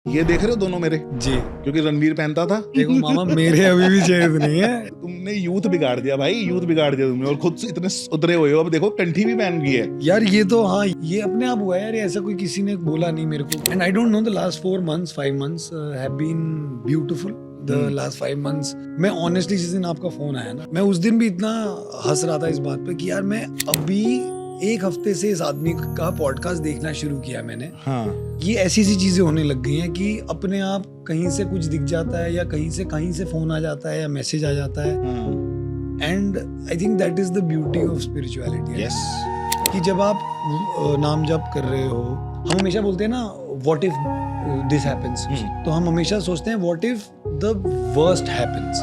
ये देख रहे हो दोनों मेरे, जी क्योंकि रणवीर पहनता था। देखो मामा, मेरे अभी भी चेंज नहीं है। तुमने यूथ बिगाड़ दिया भाई, यूथ बिगाड़ दिया तुमने, और खुद से इतने उतरे हुए हो। अब देखो कंठी भी पहन गई है। यार ये तो हाँ, ये अपने आप हुआ है यार, ऐसा कोई किसी ने बोला नहीं मेरे को। And I don't know, the last 4 months 5 months have been beautiful. The last 5 months मैं ऑनेस्टली, जिस दिन आपका फोन आया ना, मैं उस दिन भी इतना हंस रहा था इस बात पे कि यार मैं अभी 1 हफ्ते से इस आदमी का पॉडकास्ट देखना शुरू किया मैंने। हाँ, ये ऐसी सी चीजें होने लग गई हैं कि अपने आप कहीं से कुछ दिख जाता है, या कहीं से फोन आ जाता है, या मैसेज आ जाता है। हाँ, and I think that is the beauty of spirituality. Yes, कि जब आप नाम जप कर रहे हो, हम हमेशा बोलते हैं ना, व्हाट इफ दिस हैपेंस, तो हम हमेशा सोचते हैं what if the worst happens,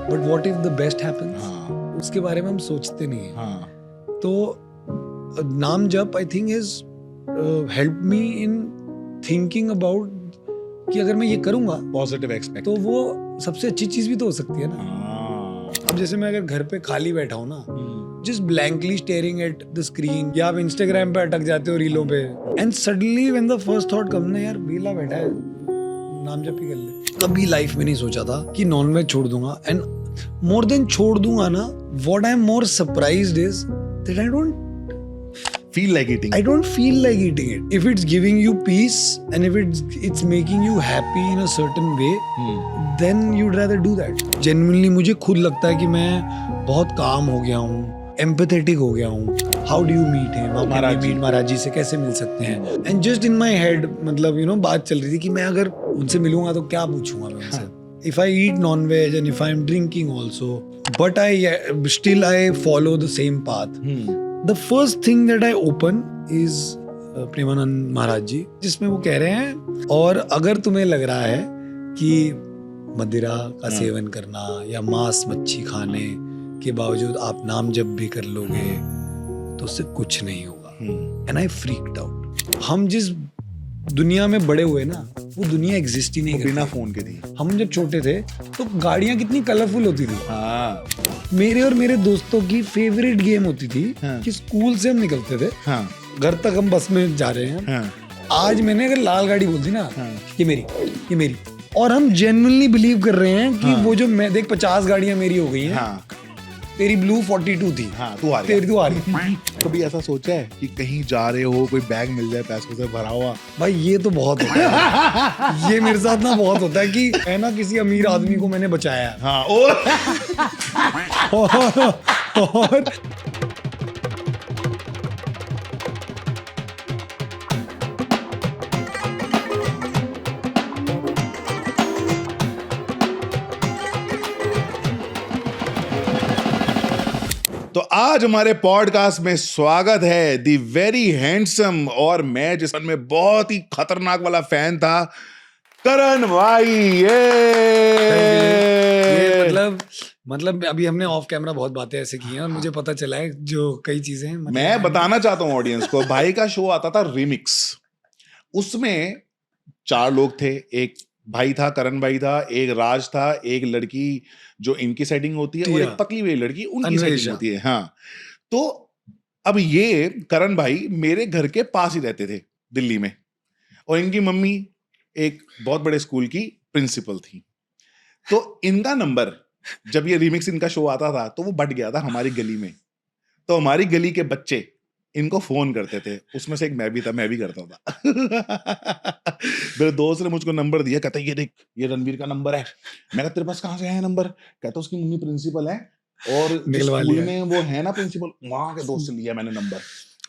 but what if the best happens. हाँ, उसके बारे में हम सोचते नहीं हैं। हाँ, तो नाम जप I think is help me in thinking about कि अगर मैं ये करूंगा पॉजिटिव एक्सपेक्ट। तो वो सबसे अच्छी चीज भी तो हो सकती है ना। हाँ, अब जैसे मैं अगर घर पे खाली बैठा हूँ ना, just blankly staring at the screen, या आप इंस्टाग्राम पे अटक जाते हो रीलों पे, and suddenly when the first thought comes ना, यार वेला बैठा है, नाम जप ही कर ले। कभी लाइफ में नहीं सोचा था कि नॉनवेज छोड़ दूंगा, and more than छोड़ दूंगा ना, what I'm more surprised is that feel like eating. I don't feel like eating it. If it's giving you peace and if it's making you happy in a certain way, then you'd rather do that. Genuinely मुझे खुद लगता है कि मैं बहुत काम हो गया हूँ, empathetic हो गया हूँ। How do you meet him? How can we meet महाराज जी से कैसे मिल सकते हैं? And just in my head, मतलब बात चल रही थी कि मैं अगर उनसे मिलूंगा तो क्या पूछूंगा मैं उनसे? If I eat non-veg and if I'm drinking also, but I follow the same path. The first thing that I open is Premanand Maharaj जी, जिसमें वो कह रहे हैं, और अगर तुम्हें लग रहा है कि मदिरा का सेवन करना या मांस मच्छी खाने के बावजूद आप नाम जप भी कर लोगे तो उससे कुछ नहीं होगा। And I freaked out. हम जिस दुनिया में बड़े हुए ना, वो दुनिया एग्जिस्ट ही नहीं करती। बिना फोन के थी। हम जब छोटे थे तो गाड़ियां कितनी कलरफुल होती थी। हाँ, मेरे और मेरे दोस्तों की फेवरेट गेम होती थी हाँ, कि स्कूल से हम निकलते थे, हाँ, घर तक हम बस में जा रहे हैं। हाँ, आज मैंने अगर लाल गाड़ी बोल दी ना, हाँ, ये मेरी, और हम जेन्युइनली बिलीव कर रहे हैं कि वो जो मैं देख 50 गाड़ियां मेरी हो गई हैं, हाँ, तेरी ब्लू 42 थी, हाँ, तू आ रही तेरी तू आ रही। कभी ऐसा सोचा है कि कहीं जा रहे हो, कोई बैग मिल जाए पैसों से भरा हुआ? भाई ये तो बहुत होता है। ये मेरे साथ ना बहुत होता है कि है ना, किसी अमीर आदमी को मैंने बचाया है। हाँ, और तो आज हमारे पॉडकास्ट में स्वागत है दी वेरी हैंडसम, और मैं जिस में बहुत ही खतरनाक वाला फैन था, करण भाई। ये मतलब अभी हमने ऑफ कैमरा बहुत बातें ऐसे की हैं और मुझे पता चला है जो कई चीजें हैं। मैं बताना चाहता हूँ ऑडियंस को, भाई का शो आता था रिमिक्स, उसमें 4 लोग थे। एक भाई था, करण भाई था, एक राज था, एक लड़की जो इनकी सेटिंग होती है, और एक पतली हुई लड़की उनकी सेटिंग होती है। हाँ, तो अब ये करण भाई मेरे घर के पास ही रहते थे दिल्ली में, और इनकी मम्मी एक बहुत बड़े स्कूल की प्रिंसिपल थी। तो इनका नंबर, जब ये रिमिक्स इनका शो आता था तो वो बट गया था हमारी गली में। तो हमारी गली के बच्चे इनको फोन करते थे, उसमें से एक मैं भी था, मैं भी करता था। मेरे दोस्त ने मुझको नंबर दिया, कहता ये देख, ये रणवीर का नंबर है। मैं कहा तेरे पास कहाँ से आया नंबर? कहता उसकी मम्मी प्रिंसिपल है, और स्कूल में वो है ना प्रिंसिपल, वहां के दोस्त से लिया मैंने नंबर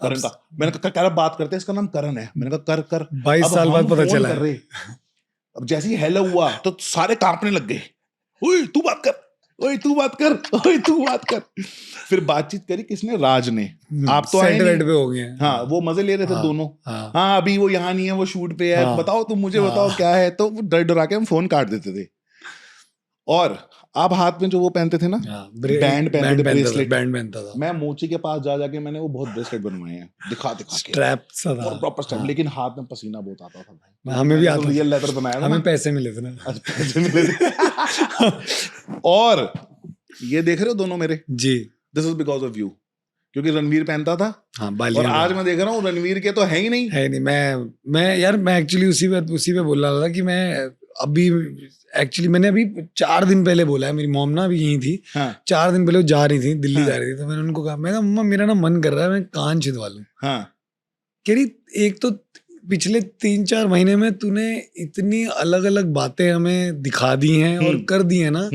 करण का। मैंने कहा क्या बात करते हैं, इसका नाम करण है। मैंने कहा कर 22 साल बाद पता चला। अब जैसे ही हेलो हुआ तो सारे कांपने लग गए। ओए तू बात कर, ओए तू बात कर, ओए तू बात कर। फिर बातचीत करी किसने? राज ने। आप तो आए पे हो गए। हाँ, वो मजे ले रहे थे दोनों। हाँ, अभी वो यहाँ नहीं है, वो शूट पे है, बताओ तुम मुझे बताओ क्या है। तो डर डरा के हम फोन काट देते थे। और आप हाथ में जो वो पहनते थे ना, बैंड पहनते थे, ब्रेसलेट पहनता था मैं। मोची के पास जा जाके मैंने वो बहुत ब्रेसलेट बनवाए हैं, दिखा के स्ट्रैप और प्रॉपर स्ट्रैप। लेकिन हाथ में पसीना बहुत आता था भाई। हमें भी आता, रियल लेदर बनाया था, हमें पैसे मिले थे ना। पैसे मिले थे। और ये देख रहे हो दोनों मेरे जी, this is because of you. क्योंकि रणवीर पहनता था हाँ और बालियां आज मैं देख रहा हूँ रणवीर के तो है ही नहीं। है नहीं। मैं यार मैं एक्चुअली उसी पे बोल रहा था कि मैं अभी एक्चुअली मैंने अभी 4 दिन पहले बोला है, मेरी मॉम ना अभी यहीं थी, हाँ 4 दिन पहले वो जा रही थी, दिल्ली हाँ। जा रही थी, तो मैंने उनको कहा, मैं कहा मम्मा मेरा ना मन कर रहा है मैं कान छिदवा लूं। हाँ कह रही एक तो पिछले 3-4 महीने में तूने इतनी अलग अलग बातें हमें दिखा दी हैं और कर दी हैं ना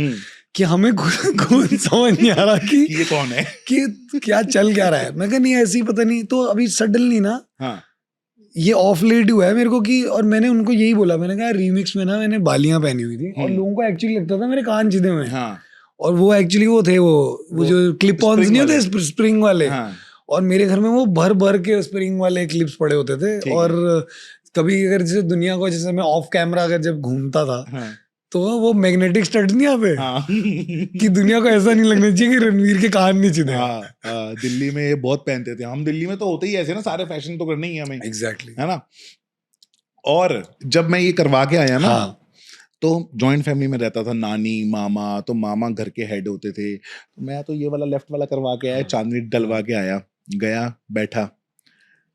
कि हमें खुद समझ नहीं आ रहा कि ये कौन है कि क्या चल क्या रहा है। मैं कहा नहीं ऐसे ही पता नहीं, तो अभी सडनली ना हाँ ये ऑफ लेट हुआ है मेरे को कि, और मैंने उनको यही बोला, मैंने कहा रीमिक्स में ना मैंने बालियां पहनी हुई थी और लोगों को एक्चुअली लगता था मेरे कान छिदे हुए हैं, हाँ और वो एक्चुअली वो थे वो जो क्लिप ऑन्स spring नहीं होते वाले। स्प्रिंग वाले, हाँ और मेरे घर में वो भर भर के स्प्रिंग वाले क्लिप्स पड़े होते थे। ठीक और कभी अगर जैसे दुनिया को, जैसे मैं ऑफ कैमरा अगर जब घूमता था हाँ तो वो मैग्नेटिक स्टड नहीं आते हाँ कि दुनिया को ऐसा नहीं लगना चाहिए कि रणवीर के कान नहीं छिदे। हाँ दिल्ली में ये बहुत पहनते थे हम। दिल्ली में तो होते ही ऐसे ना, सारे फैशन तो करने ही है हमें, एग्जैक्टली है ना। और जब मैं ये करवा के आया ना, हाँ तो जॉइंट फैमिली में रहता था, नानी मामा, तो मामा घर के हेड होते थे, तो मैं तो ये वाला लेफ्ट वाला करवा के आया, चांदनी डलवा के आया, गया बैठा,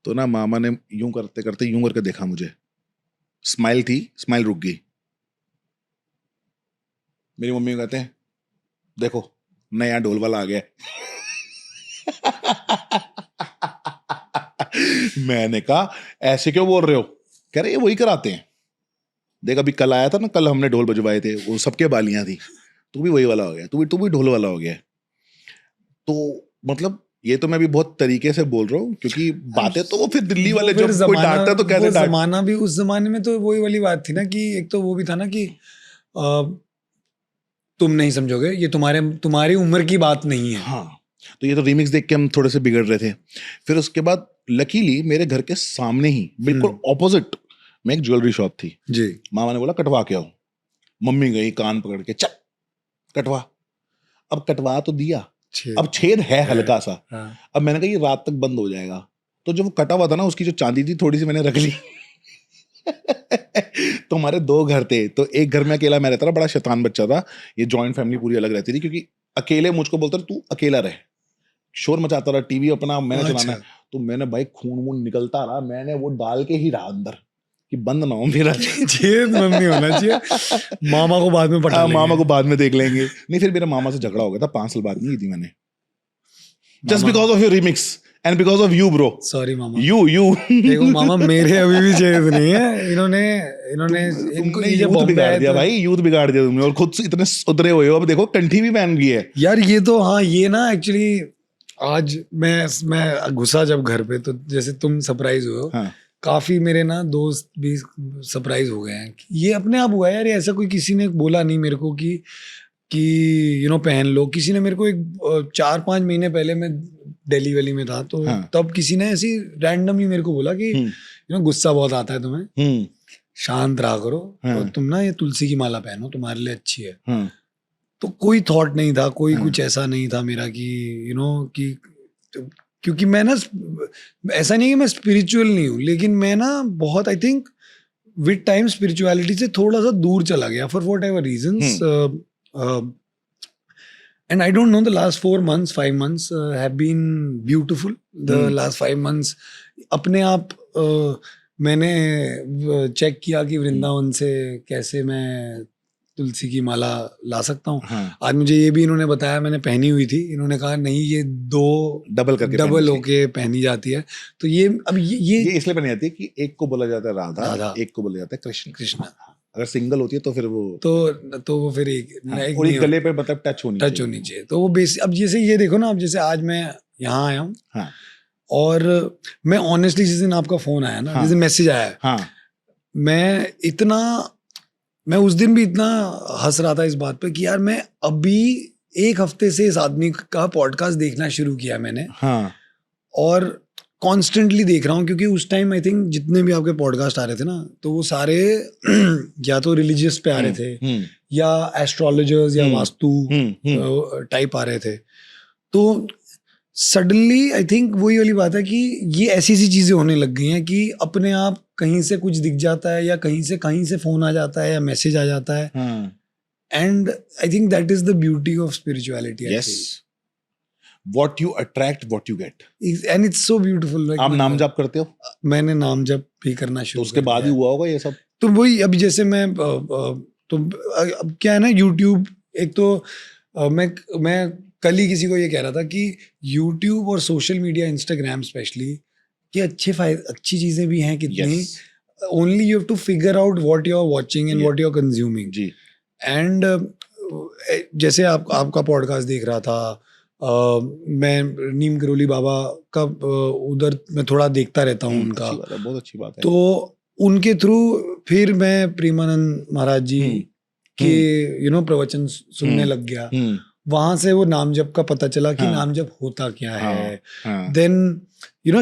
तो ना मामा ने यूं करते करते यूं करके देखा मुझे, स्माइल थी, स्माइल रुक गई। मेरी मम्मी कहते हैं देखो नया ढोल वाला आ गया मैंने कहा ऐसे क्यों बोल रहे हो? कह रहे ये वही कराते हैं, देख अभी कल आया था ना, कल हमने ढोल बजवाए थे, वो सबके बालियां थी, तू भी वही वाला हो गया, तू भी ढोल वाला हो गया। तो मतलब ये तो मैं भी बहुत तरीके से बोल रहा हूँ, क्योंकि बातें तो वो फिर दिल्ली वाले फिर जब कोई डांटता है तो कैसे डांट। जमाना भी उस जमाने में तो वही वाली बात थी ना कि एक तो वो भी था ना कि तुम नहीं समझोगे, ये तुम्हारी उम्र की बात नहीं है। हाँ तो ये तो रीमिक्स देख के हम थोड़े से बिगड़ रहे थे। फिर उसके बाद लकीली मेरे घर के सामने ही बिल्कुल ऑपोजिट में एक ज्वेलरी शॉप थी जी। मामा ने बोला कटवा के आओ, मम्मी गई कान पकड़ के, चल कटवा। अब कटवा तो दिया, अब छेद है हल्का सा, हाँ। अब मैंने कहा ये रात तक बंद हो जाएगा, तो जब वो कटा हुआ था ना उसकी जो चांदी थी थोड़ी सी मैंने रख ली तो हमारे 2 घर थे, तो एक घर में अकेला मैं रहता था, बड़ा शैतान बच्चा था, ये जॉइंट फैमिली पूरी अलग रहती थी, क्योंकि अकेले मुझको बोलता था तू अकेला रहे, शोर मचाता रहा, टीवी अपना मैंने चलाना है, तो मैंने भाई खून वून निकलता रहा, मैंने वो डाल के ही रहा अंदर कि बंद ना हो मेरा छेद बंद नहीं होना चाहिए, मामा को बाद में पटा लेंगे। मामा को बाद में देख लेंगे। नहीं फिर मेरा मामा से झगड़ा हो गया था, 5 साल बाद नहीं की थी मैंने, just because of your remix and because of you bro. Sorry mama. You देखो मामा मेरे अभी भी छेद नहीं है, इन्होंने इनको तुमने यूथ बिगाड़ दिया भाई, यूथ बिगाड़ दिया तुमने, और खुद से इतने सुधरे हुए हो, अब देखो कंठी भी पहन गई है यार। ये तो हाँ, ये ना एक्चुअली आज मैं घुसा जब घर पे, तो जैसे तुम सरप्राइज हुए हो, हाँ। काफी मेरे ना दोस्त भी सरप्राइज हो गए हैं। ये अपने आप हुआ है यार, ऐसा कोई किसी ने बोला नहीं मेरे को कि पहन लो। किसी ने मेरे को एक 4-5 महीने पहले मैं दिल्ली वैली में था, तो हाँ। तब किसी ने ऐसी रैंडमली मेरे को बोला कि गुस्सा बहुत आता है तुम्हें, शांत रहा करो, और तुम ना ये तुलसी की माला पहनो, तुम्हारे लिए अच्छी है। तो कोई थॉट नहीं था, कोई कुछ ऐसा नहीं था मेरा कि कि क्योंकि मैं ना ऐसा नहीं कि मैं स्पिरिचुअल नहीं हूँ, लेकिन मैं ना बहुत I think with time spirituality से थोड़ा सा दूर चला गया for what ever reasons. And I don't know, the last 4 months, 5 months have been beautiful. The last 5 months, अपने आप मैंने चेक किया कि वृंदावन से कैसे मैं तुलसी की माला ला सकता हूँ। हाँ। आज मुझे ये भी इन्होंने बताया, मैंने पहनी हुई थी, इन्होंने कहा नहीं ये 2 डबल होके पहनी जाती है। तो ये अब ये इसलिए पहनी जाती है कि एक को बोला जाता है राधा, एक को बोला जाता है कृष्ण। अगर सिंगल होती है तो फिर वो तो वो फिर एक और एक गले पे मतलब टच होनी चाहिए। तो वो बेसिक। अब जैसे ये देखो ना, अब जैसे आज मैं यहाँ आया हूँ, हाँ। और मैं ऑनेस्टली जिस दिन आपका फोन आया ना, हाँ। जिस दिन मैसेज आया, हाँ। मैं उस दिन भी इतना हंस रहा था इस बात पे कि यार मैं अभी 1 हफ्ते से इस आदमी का पॉडकास्ट देखना शुरू किया मैंने। हाँ। और कॉन्स्टेंटली देख रहा हूँ, क्योंकि उस टाइम आई थिंक जितने भी आपके पॉडकास्ट आ रहे थे ना, तो वो सारे या तो रिलीजियस पे आ रहे थे, या एस्ट्रोलॉजर्स या वास्तु टाइप आ रहे थे। तो सडनली आई थिंक वही वाली बात है कि ये ऐसी चीजें होने लग गई हैं कि अपने आप कहीं से कुछ दिख जाता है, या कहीं से फोन आ जाता है, या मैसेज आ जाता है। And I think that is the beauty of spirituality. Yes, what you attract, what you get. and it's so beautiful. Like आप नाम जाप करते हो? मैंने नाम जप भी करना तो शुरू उसके कर बाद ही दिया। हुआ होगा ये सब? तो वही अभी जैसे मैं तो अब क्या है ना, YouTube एक तो मैं कल ही किसी को ये कह रहा था कि YouTube और सोशल मीडिया, इंस्टाग्राम स्पेशली, कि अच्छी चीजें भी हैं कितनी, Yes. Only you have to figure out what you are watching and Yeah. What you are consuming. जी। एंड जैसे आपका पॉडकास्ट देख रहा था, मैं नीम करोली बाबा का उधर मैं थोड़ा देखता रहता हूँ उनका, अच्छी बात है, बहुत अच्छी बात है। तो उनके थ्रू फिर मैं प्रेमानंद महाराज जी के प्रवचन सुनने लग गया। वहां से वो नाम जप का पता चला कि नाम जप होता क्या है। देन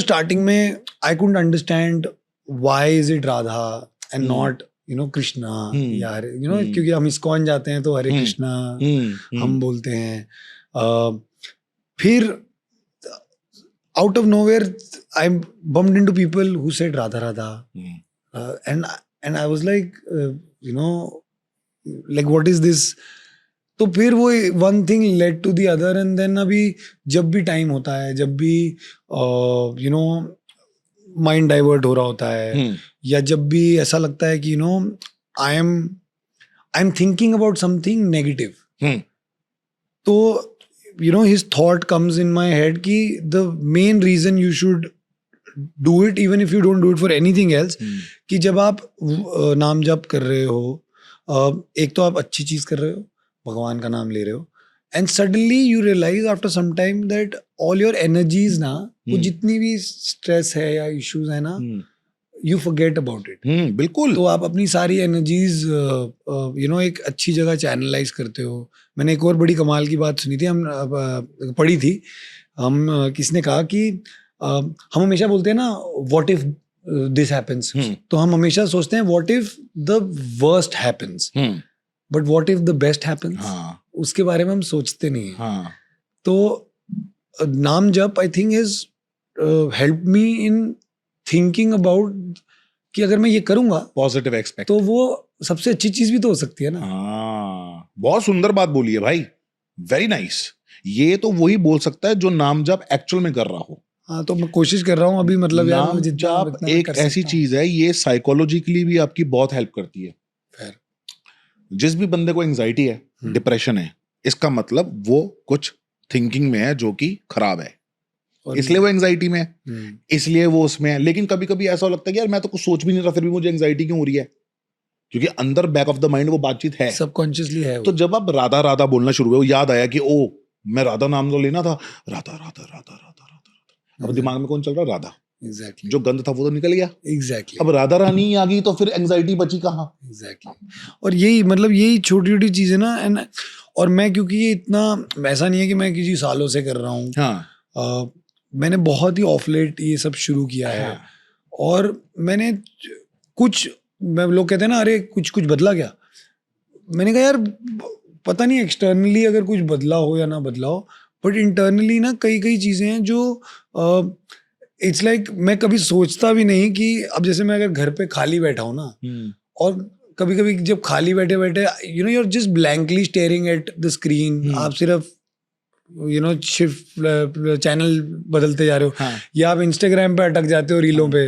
स्टार्टिंग में I couldn't understand why is it Radha and not Krishna या क्योंकि हम इस्कॉन जाते हैं तो हरे कृष्णा हम बोलते हैं। फिर out of nowhere I bumped into people who said Radha Radha, and I was like like what is this? तो फिर वो one thing led to the other, and then अभी जब भी टाइम होता है, जब भी माइंड डाइवर्ट हो रहा होता है, या जब भी ऐसा लगता है कि I am thinking about something negative, तो his thought comes in my head कि the main reason you should do it even if you don't do it for anything else, कि जब आप नाम जप कर रहे हो, एक तो आप अच्छी चीज कर रहे हो, भगवान का नाम ले रहे हो, and suddenly you realize after some time that all your energies ना, वो जितनी भी stress है या issues है ना, you forget about it. बिल्कुल। तो आप अपनी सारी एनर्जीज एक अच्छी जगह चैनलाइज करते हो। मैंने एक और बड़ी कमाल की बात सुनी थी, हम पढ़ी थी, हम किसने कहा कि हम हमेशा बोलते हैं ना व्हाट इफ दिस हैपेंस, तो हम हमेशा सोचते हैं what if the worst happens, but what if the best happens, उसके बारे में हम सोचते नहीं हैं। तो नाम जप I think is help me in thinking about कि अगर मैं ये करूंगा पॉजिटिव एक्सपेक्ट, तो वो सबसे अच्छी चीज भी तो हो सकती है ना। बहुत सुंदर बात बोली है भाई, वेरी नाइस। ये तो वही बोल सकता है जो नाम जप एक्चुअल में कर रहा हो। हाँ, तो मैं कोशिश कर रहा हूँ अभी, मतलब नाम जप एक ऐसी चीज है, ये साइकोलॉजिकली भी आपकी बहुत हेल्प करती है। जिस भी बंदे को एंजाइटी है, डिप्रेशन है, इसका मतलब वो कुछ थिंकिंग में है जो कि खराब है, इसलिए वो एंजाइटी में है, इसलिए वो उसमें है। लेकिन कभी कभी ऐसा लगता है कि यार मैं तो कुछ सोच भी नहीं रहा, फिर भी मुझे एंजाइटी क्यों हो रही है? क्योंकि अंदर बैक ऑफ द माइंड वो बातचीत है, सबकॉन्शियसली है। तो जब आप राधा राधा बोलना शुरू हुए, याद आया कि ओ मैं राधा नाम तो लेना था, राधा राधा राधा राधा राधा, अब दिमाग में कौन चल रहा? राधा। एग्जैक्टली। जो गंद था वो तो निकल गया। एग्जैक्टली। अब राधा रानी आ गई तो फिर एंजाइटी बची कहाँ? एग्जैक्टली। और यही छोटी छोटी चीजें ना, एंड और मैं क्योंकि ये इतना ऐसा नहीं है कि मैं किसी सालों से कर रहा हूँ, मैंने बहुत ही ऑफ लेट ये सब शुरू किया है। और मैंने लोग कहते हैं ना अरे कुछ बदला क्या, मैंने कहा यार पता नहीं एक्सटर्नली अगर कुछ बदला हो या ना बदला हो, बट इंटरनली ना कई चीजें हैं जो इट्स लाइक मैं कभी सोचता भी नहीं कि अब जैसे मैं अगर घर पे खाली बैठा हूँ ना, और कभी कभी जब खाली बैठे बैठे you are just blankly staring at the screen, आप सिर्फ शिफ्ट चैनल बदलते जा रहे हो, या आप इंस्टाग्राम पे अटक जाते हो रीलों पे,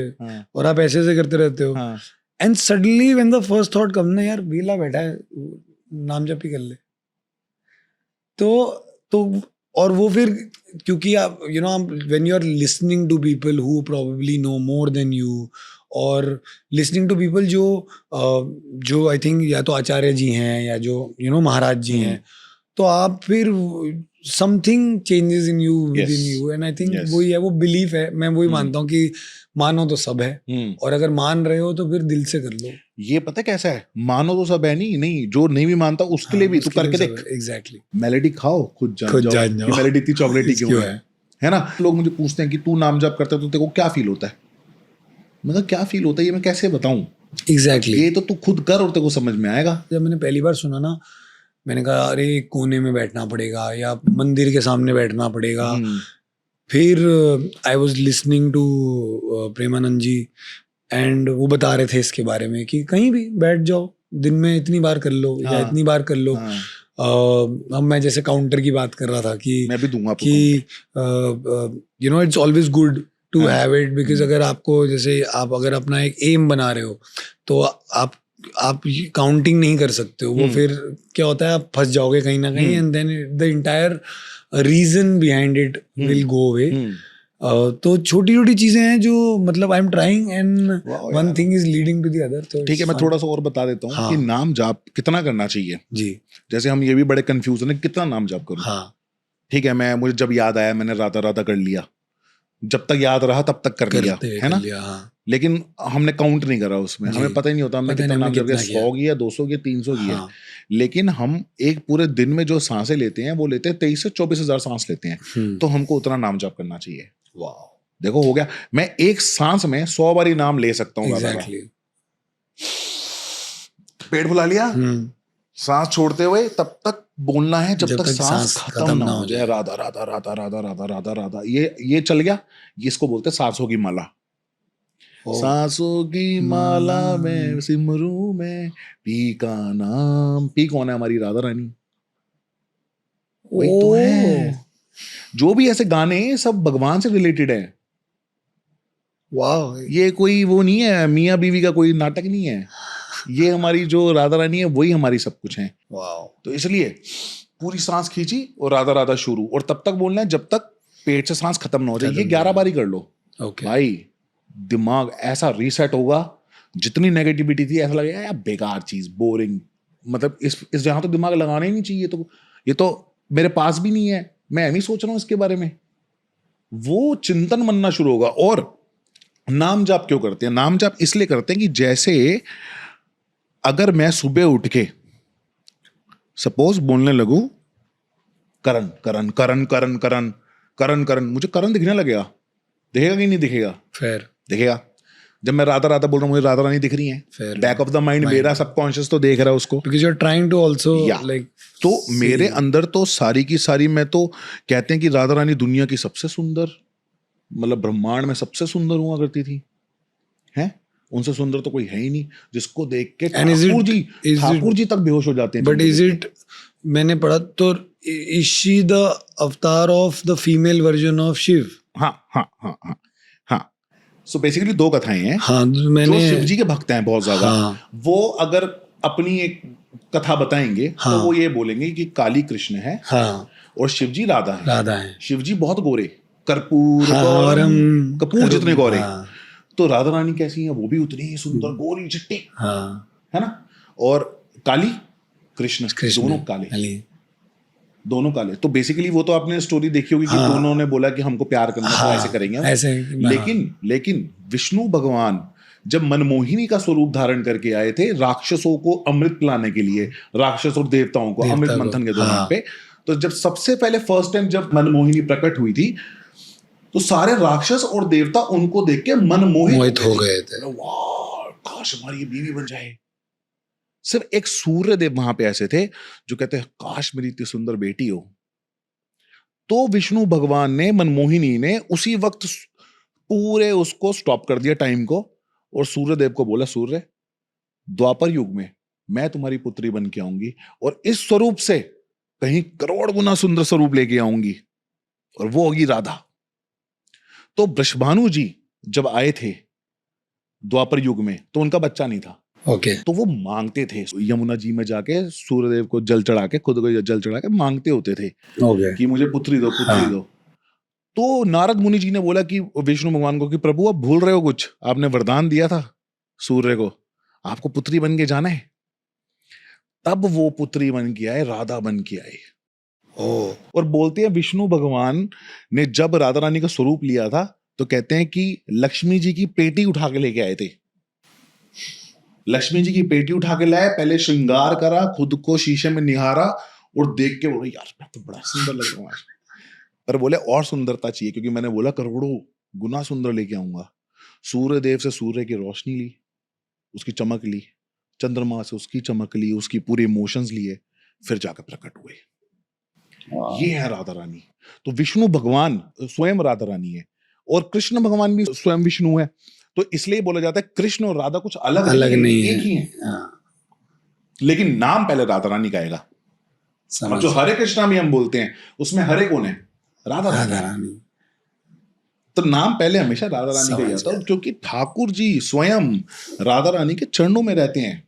और आप ऐसे करते रहते हो, and suddenly when the first thought कम ना, यार वेला बैठा है, नाम जप ही कर ले, तो और वो फिर क्योंकि आप when you are listening to people who probably know more than you, और लिसनिंग टू पीपल जो आई थिंक या तो आचार्य जी हैं या जो महाराज जी हैं, तो आप फिर something changes in you with in you, and I think वही है, वो बिलीफ है। मैं वही मानता हूँ कि मानो तो सब है, और अगर मान रहे हो तो फिर दिल से कर लो। ये पता कैसा है, मानो तो सब है नहीं, जो नहीं भी मानता उसके लिए भी तू करके देख। एग्जैक्टली। मेलेडी खाओ, खुद जान जाओ मेलेडी इतनी चॉकलेटी क्यों है ना। लोग मुझे पूछते हैं कि तू नाम जप करता है तो तेरे को क्या फील होता है? मतलब क्या फील होता है ये मैं कैसे बताऊं? एग्जैक्टली। ये तो तू खुद कर और तेरे को समझ में आएगा। जब मैंने पहली बार सुना ना, मैंने कहा अरे कोने में बैठना पड़ेगा या मंदिर के सामने बैठना पड़ेगा। फिर I was listening to Premanand ji, and वो बता रहे थे इसके बारे में कि कहीं भी बैठ जाओ, दिन में इतनी बार कर लो या इतनी बार कर लो, मैं जैसे काउंटर की बात कर रहा था कि मैं भी दूंगा आपको कि you know it's always good to हाँ। हैव इट, बिकॉज अगर आपको जैसे आप अगर अपना एक एम बना रहे हो तो आप काउंटिंग नहीं कर सकते हो, वो फिर क्या होता है आप फंस जाओगे कहीं ना कहीं, and then the entire reason behind it will go away. तो छोटी छोटी चीजें हैं जो मतलब I am trying and one thing is leading to the other. तो ठीक है, मैं थोड़ा सा और बता देता हूँ कि नाम जाप कितना करना चाहिए जी. जैसे हम ये भी बड़े कंफ्यूजन है कितना नाम जाप करूँ. हाँ ठीक है, मुझे जब याद आया मैंने राधा राधा कर लिया, जब तक याद रहा तब तक कर लिया, है ना. हाँ. लेकिन हमने काउंट नहीं करा उसमें, हमें पता ही नहीं होता हमने कितना नाम जप किया, 100 किया, 200 किया, 300 किया. लेकिन हम एक पूरे दिन में जो सांसें लेते हैं वो लेते हैं 23 से 24,000 सांस लेते हैं, तो हमको उतना नाम जाप करना चाहिए. वाह, देखो हो गया. मैं एक सांस में 100 बारी नाम ले सकता हूँ. एग्जैक्टली. पेट फुला लिया, सांस छोड़ते हुए तब तक बोलना है जब तक सांस खत्म ना हो जाए. राधा राधा राधा राधा राधा राधा राधा. ये चल गया. ये इसको बोलते हैं सांसों की माला. सांसों की माला में सिमरू में पी का नाम. पी कौन है? हमारी राधा रानी. वही तो है. जो भी ऐसे गाने सब भगवान से रिलेटेड है. वाह, ये कोई वो नहीं है मियाँ बीवी का कोई नाटक नहीं है. ये हमारी जो राधा रानी है वही हमारी सब कुछ है. वाह. तो इसलिए पूरी सांस खींची और राधा राधा शुरू, और तब तक बोलना है जब तक पेट से सांस खत्म ना हो जाए. ये 11 बारी कर लो. भाई दिमाग ऐसा रीसेट होगा. जितनी नेगेटिविटी थी ऐसा लगेगा यार बेकार चीज, बोरिंग, मतलब इस जहां तो दिमाग लगाना ही नहीं चाहिए. तो ये तो मेरे पास भी नहीं है, मैं नहीं सोच रहा हूं इसके बारे में. वो चिंतन बनना शुरू होगा. और नाम जाप क्यों करते हैं? नाम जाप इसलिए करते हैं कि जैसे अगर मैं सुबह उठ के सपोज बोलने लगूं करण करण करण करण करण करण करण, मुझे करण दिखने लगेगा. दिखेगा कि नहीं दिखेगा? फिर दिखेगा. जब मैं राधा राधा बोल रहा हूँ मुझे राधा रानी दिख रही है. बैक ऑफ द माइंड मेरा सबकॉन्शियस तो देख रहा है उसको, because you are trying to also like. तो मेरे अंदर तो सारी की सारी, मैं तो कहते हैं कि राधा रानी दुनिया की सबसे सुंदर, मतलब ब्रह्मांड में सबसे सुंदर हुआ करती थी. हैं? उनसे सुंदर तो कोई है ही नहीं, जिसको देख के ठाकुर जी तक बेहोश हो जाते हैं. बट इज इट, मैंने पढ़ा तो is she the avatar of the female version of Shiva? हाँ हाँ हाँ हाँ हाँ. सो बेसिकली 2 कथाएं हैं. हाँ, मैंने जो शिव जी के भक्त हैं बहुत ज्यादा. हाँ. वो अगर अपनी एक कथा बताएंगे तो वो ये बोलेंगे कि काली कृष्ण है. हाँ. और शिव जी राधा है. शिव जी बहुत गोरे, कर्पूर कपूर जितने गोरे. तो राधा रानी कैसी है? वो भी उतनी ही सुंदर, गोरी चिट्टी, है ना. और काली कृष्ण दोनों काले. तो बेसिकली वो तो आपने स्टोरी देखी होगी कि दोनों ने बोला कि हमको प्यार करना तो ऐसे करेंगे ऐसे. लेकिन विष्णु भगवान जब मनमोहिनी का स्वरूप धारण करके आए थे राक्षसों को अमृत पिलाने के लिए, राक्षस और देवताओं को अमृत मंथन के दौरान पे, तो जब सबसे पहले फर्स्ट टाइम जब मनमोहिनी प्रकट हुई थी तो सारे राक्षस और देवता उनको देख के मनमोहित हो गए थे. वाह, काश हमारी ये बीवी बन जाए. सिर्फ एक सूर्य देव वहां पे ऐसे थे जो कहते हैं काश मेरी इतनी सुंदर बेटी हो. तो विष्णु भगवान ने, मनमोहिनी ने उसी वक्त पूरे उसको स्टॉप कर दिया टाइम को, और सूर्य देव को बोला सूर्य, द्वापर युग में मैं तुम्हारी पुत्री बन के आऊंगी और इस स्वरूप से कहीं करोड़ गुना सुंदर स्वरूप लेके आऊंगी, और वो होगी राधा. तो वृषभानु जी जब आए थे द्वापर युग में तो उनका बच्चा नहीं था. तो वो मांगते थे यमुना जी में जाके सूर्यदेव को जल चढ़ा के, खुद को जल चढ़ा के मांगते होते थे कि मुझे पुत्री दो, पुत्री दो. तो नारद मुनि जी ने बोला कि विष्णु भगवान को कि प्रभु आप भूल रहे हो कुछ, आपने वरदान दिया था सूर्य को, आपको पुत्री बन के जाना है. तब वो पुत्री बन के आए, राधा बन के आए. और बोलते हैं विष्णु भगवान ने जब राधा रानी का स्वरूप लिया था तो कहते हैं कि लक्ष्मी जी की पेटी उठा के लेके आए थे. लक्ष्मी जी की पेटी उठा के लाए, पहले श्रृंगार करा, खुद को शीशे में निहारा और देख के बोले यार मैं तो बड़ा सुंदर लग रहा हूँ आज. पर बोले और सुंदरता चाहिए, क्योंकि मैंने बोला करोड़ों गुना सुंदर लेके आऊंगा. सूर्य देव से सूर्य की रोशनी ली, उसकी चमक ली, चंद्रमा से उसकी चमक ली, उसकी पूरे इमोशंस लिए, फिर जाकर प्रकट हुए. ये है राधा रानी. तो विष्णु भगवान स्वयं राधा रानी है और कृष्ण भगवान भी स्वयं विष्णु है. तो इसलिए बोला जाता है कृष्ण और राधा कुछ अलग नहीं है, एक ही है. लेकिन नाम पहले राधा रानी का आएगा. अब जो हरे कृष्णा भी हम बोलते हैं उसमें हरे कौन है? राधा राधा रानी। रानी। तो नाम पहले हमेशा राधा रानी का ही समझ आता है गया। क्योंकि ठाकुर जी स्वयं राधा रानी के चरणों में रहते हैं,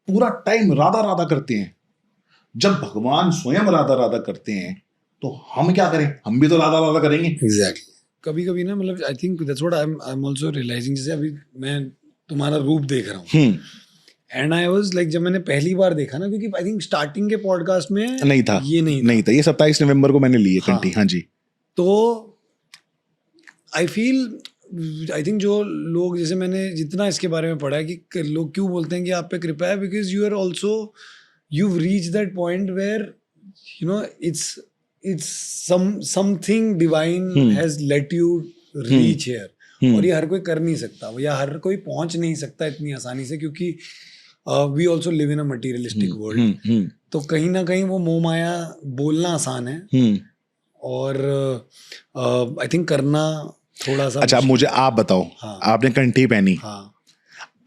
पूरा टाइम राधा राधा करते हैं। जब भगवान स्वयं राधा राधा करते हैं तो हम क्या करें? हम भी तो राधा राधा करेंगे। एग्जैक्टली। कभी कभी ना मतलब I think that's what I am also realising. जैसे अभी मैं तुम्हारा रूप देख रहा हूँ एंड आई वाज लाइक, जब मैंने पहली बार देखा ना, क्योंकि आई थिंक स्टार्टिंग के पॉडकास्ट में नहीं था, ये नहीं था। ये 27 नवंबर को मैंने ली है कंठी। हाँ जी। तो आई फील, आई थिंक जो लोग, जैसे मैंने जितना इसके बारे में पढ़ा है कि लोग क्यों बोलते हैं कि आप पे कृपा है, because you are also, you've reached that point where you know it's something divine has let you reach here. और ये हर कोई कर नहीं सकता, या हर कोई पहुंच नहीं सकता इतनी आसानी से, क्योंकि we also live in a materialistic world. तो कहीं ना कहीं वो मोह माया बोलना आसान है और आई थिंक करना थोड़ा सा। अच्छा, मुझे आप बताओ। हाँ। आपने कंठी पहनी, हाँ,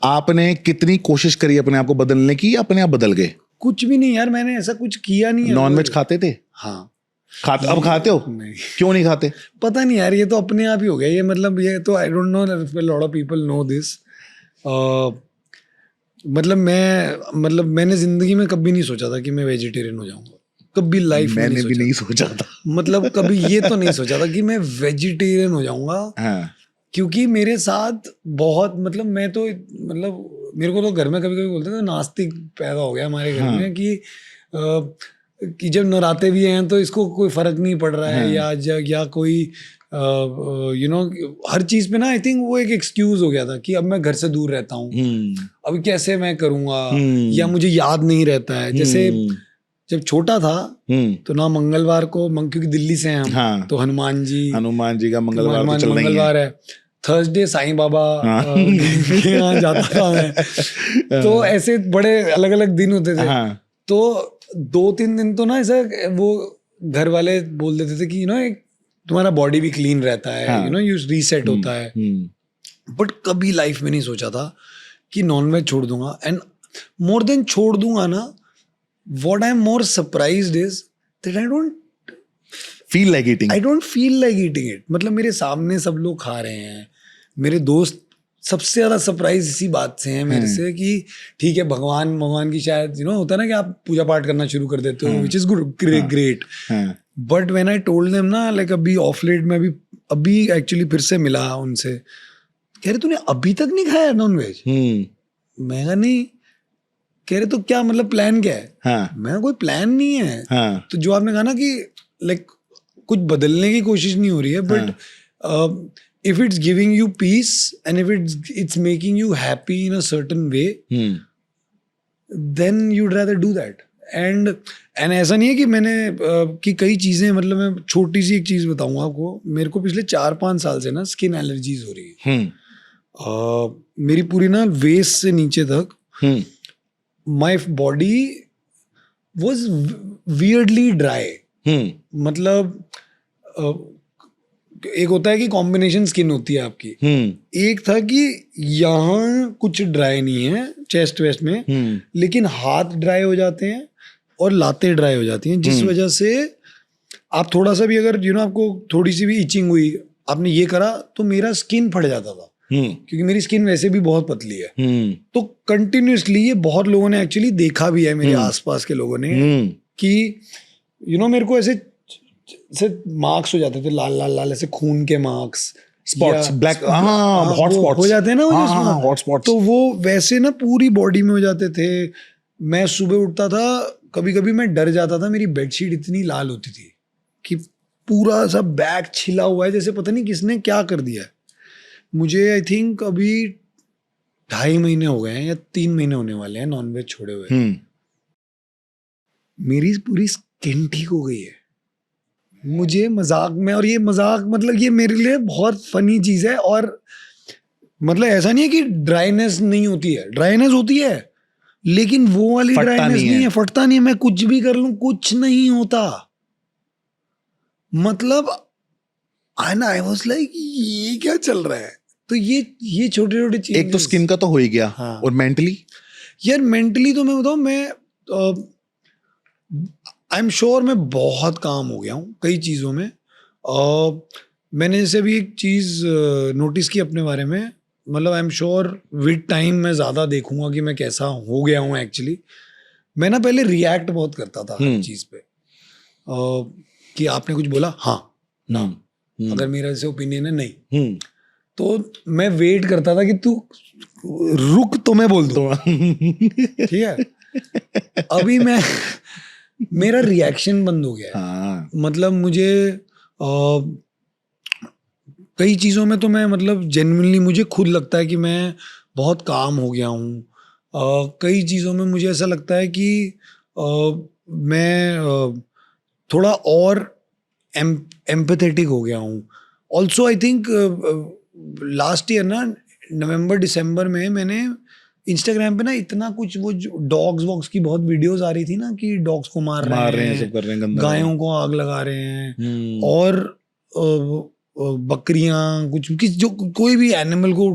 आपने कितनी कोशिश करी अपने आप को बदलने की, या अपने आप बदल गए? कुछ भी नहीं यार, मैंने ऐसा कुछ किया नहीं है। नॉनवेज खाते थे? हाँ। अब खाते हो? नहीं। क्यों नहीं खाते? पता नहीं यार, ये तो अपने आप ही हो गया ये, मतलब ये तो आई don't know if lot of people know this. मतलब मैंने जिंदगी में कभी नहीं सोचा था कि मैं वेजिटेरियन हो जाऊंगा, कभी लाइफ में मैंने भी नहीं सोचा था। मतलब कभी ये तो नहीं सोचा था कि मैं वेजिटेरियन हो जाऊंगा। हाँ। क्योंकि मेरे साथ बहुत, मतलब मैं तो, मतलब मेरे को तो घर में कभी कभी बोलते थे नास्तिक पैदा हो गया हमारे घर में कि जब नराते भी हैं तो इसको कोई फर्क नहीं पड़ रहा है, या कोई यू नो हर चीज पे ना, आई थिंक वो एक एक्सक्यूज हो गया था कि अब मैं घर से दूर रहता हूँ, अभी कैसे मैं करूँगा, या मुझे याद नहीं रहता है। जैसे जब छोटा था तो ना मंगलवार को, क्योंकि दिल्ली से हैं हम, तो हनुमान जी का मंगलवार है, थर्सडे साईं बाबा के यहाँ जाता था मैं। तो ऐसे बड़े अलग अलग दिन होते थे। तो 2-3 दिन तो ना ऐसा वो घर वाले बोल देते थे कि यू नो तुम्हारा बॉडी भी क्लीन रहता है, यू नो यू रीसेट होता है। बट कभी लाइफ में नहीं सोचा था कि नॉनवेज छोड़ दूंगा। एंड मोर देन छोड़ दूंगा ना, what I am more surprised is that I don't feel like eating it. मतलब मेरे सामने सब लोग खा रहे हैं, मेरे दोस्त सबसे ज्यादा सरप्राइज इसी बात से हैं मेरे से कि ठीक है, भगवान की शायद यू नो होता है ना कि आप पूजा पाठ करना शुरू कर देते हो, which is good, great. But when I told them ना, लाइक अभी ऑफ लेट में अभी एक्चुअली फिर से मिला उनसे, कह रहे तूने अभी तक नहीं खाया नॉनवेज? मैं कहा नहीं। कह रहे तो क्या मतलब प्लान क्या है? मैं कोई प्लान नहीं है। तो जो आपने कहा ना कि लाइक कुछ बदलने की कोशिश नहीं हो रही है, but if it's giving you peace and if it's making you happy in a certain way, then you'd rather do that. And ऐसा नहीं है कि मैंने कि कई चीजें, मतलब मैं छोटी सी एक चीज बताऊंगा आपको, मेरे को पिछले 4-5 साल से ना स्किन एलर्जीज हो रही है। मेरी पूरी ना वेस्ट से नीचे तक my body was weirdly dry. मतलब एक होता है कि कॉम्बिनेशन स्किन होती है आपकी, एक था कि यहाँ कुछ ड्राई नहीं है चेस्ट वेस्ट में, लेकिन हाथ ड्राई हो जाते हैं और लातें ड्राई हो जाती हैं, जिस वजह से आप थोड़ा सा भी अगर यू नो आपको थोड़ी सी भी इचिंग हुई, आपने ये करा तो मेरा स्किन फट जाता था, क्योंकि मेरी स्किन वैसे भी बहुत पतली है। तो कंटिन्यूसली ये बहुत लोगों ने एक्चुअली देखा भी है, मेरे आसपास के लोगों ने, कि यू नो मेरे को ऐसे मार्क्स हो जाते थे, लाल लाल लाल ऐसे खून के marks, spots, black hot spots हो जाते हैं ना, हॉट स्पॉट्स। तो वो वैसे ना पूरी बॉडी में हो जाते थे। मैं सुबह उठता था, कभी कभी मैं डर जाता था, मेरी बेडशीट इतनी लाल होती थी कि पूरा सा बैग छिला हुआ है, जैसे पता नहीं किसने क्या कर दिया है। मुझे आई थिंक अभी 2.5 महीने हो गए हैं या 3 महीने होने वाले हैं नॉनवेज छोड़े हुए। मेरी पूरी स्किन ठीक हो गई है। मुझे मजाक में, और ये मजाक मतलब ये मेरे लिए बहुत फनी चीज है, और मतलब ऐसा नहीं है कि ड्राइनेस नहीं होती है, ड्राइनेस होती है, लेकिन वो वाली ड्राइनेस नहीं है, फटता नहीं है। मैं कुछ भी कर लूं कुछ नहीं होता। मतलब आई वाज लाइक ये क्या चल रहा है? तो ये छोटे छोटे चीज, एक तो स्किन का तो हो ही गया। और मेंटली यार, मेंटली तो मैं बताऊं, मैं आई एम श्योर मैं बहुत काम हो गया हूँ कई चीज़ों में। मैंने जैसे भी एक चीज़ नोटिस की अपने बारे में, मतलब I am sure with time मैं ज़्यादा देखूंगा कि मैं कैसा हो गया हूँ एक्चुअली। मैं ना पहले रिएक्ट बहुत करता था हर चीज़ पे, कि आपने कुछ बोला हाँ ना, अगर मेरा जैसे ओपिनियन है नहीं, तो मैं वेट करता था कि तू रुक तो मैं बोल दूँ, ठीक है। अभी मैं मेरा रिएक्शन बंद हो गया है। मतलब मुझे कई चीज़ों में तो मैं मतलब जेन्युइनली मुझे खुद लगता है कि मैं बहुत काम हो गया हूँ। कई चीज़ों में मुझे ऐसा लगता है कि मैं थोड़ा और एम्पैथेटिक हो गया हूँ। Also I think last year ना नवंबर दिसंबर में मैंने इंस्टाग्राम पे ना इतना कुछ वो डॉग्स वॉग्स की बहुत वीडियोस आ रही थी ना, कि डॉग्स को मार रहे हैं, सब कर रहे हैं, गंदा गायों को आग लगा रहे हैं, और बकरियां कुछ जो कोई भी एनिमल को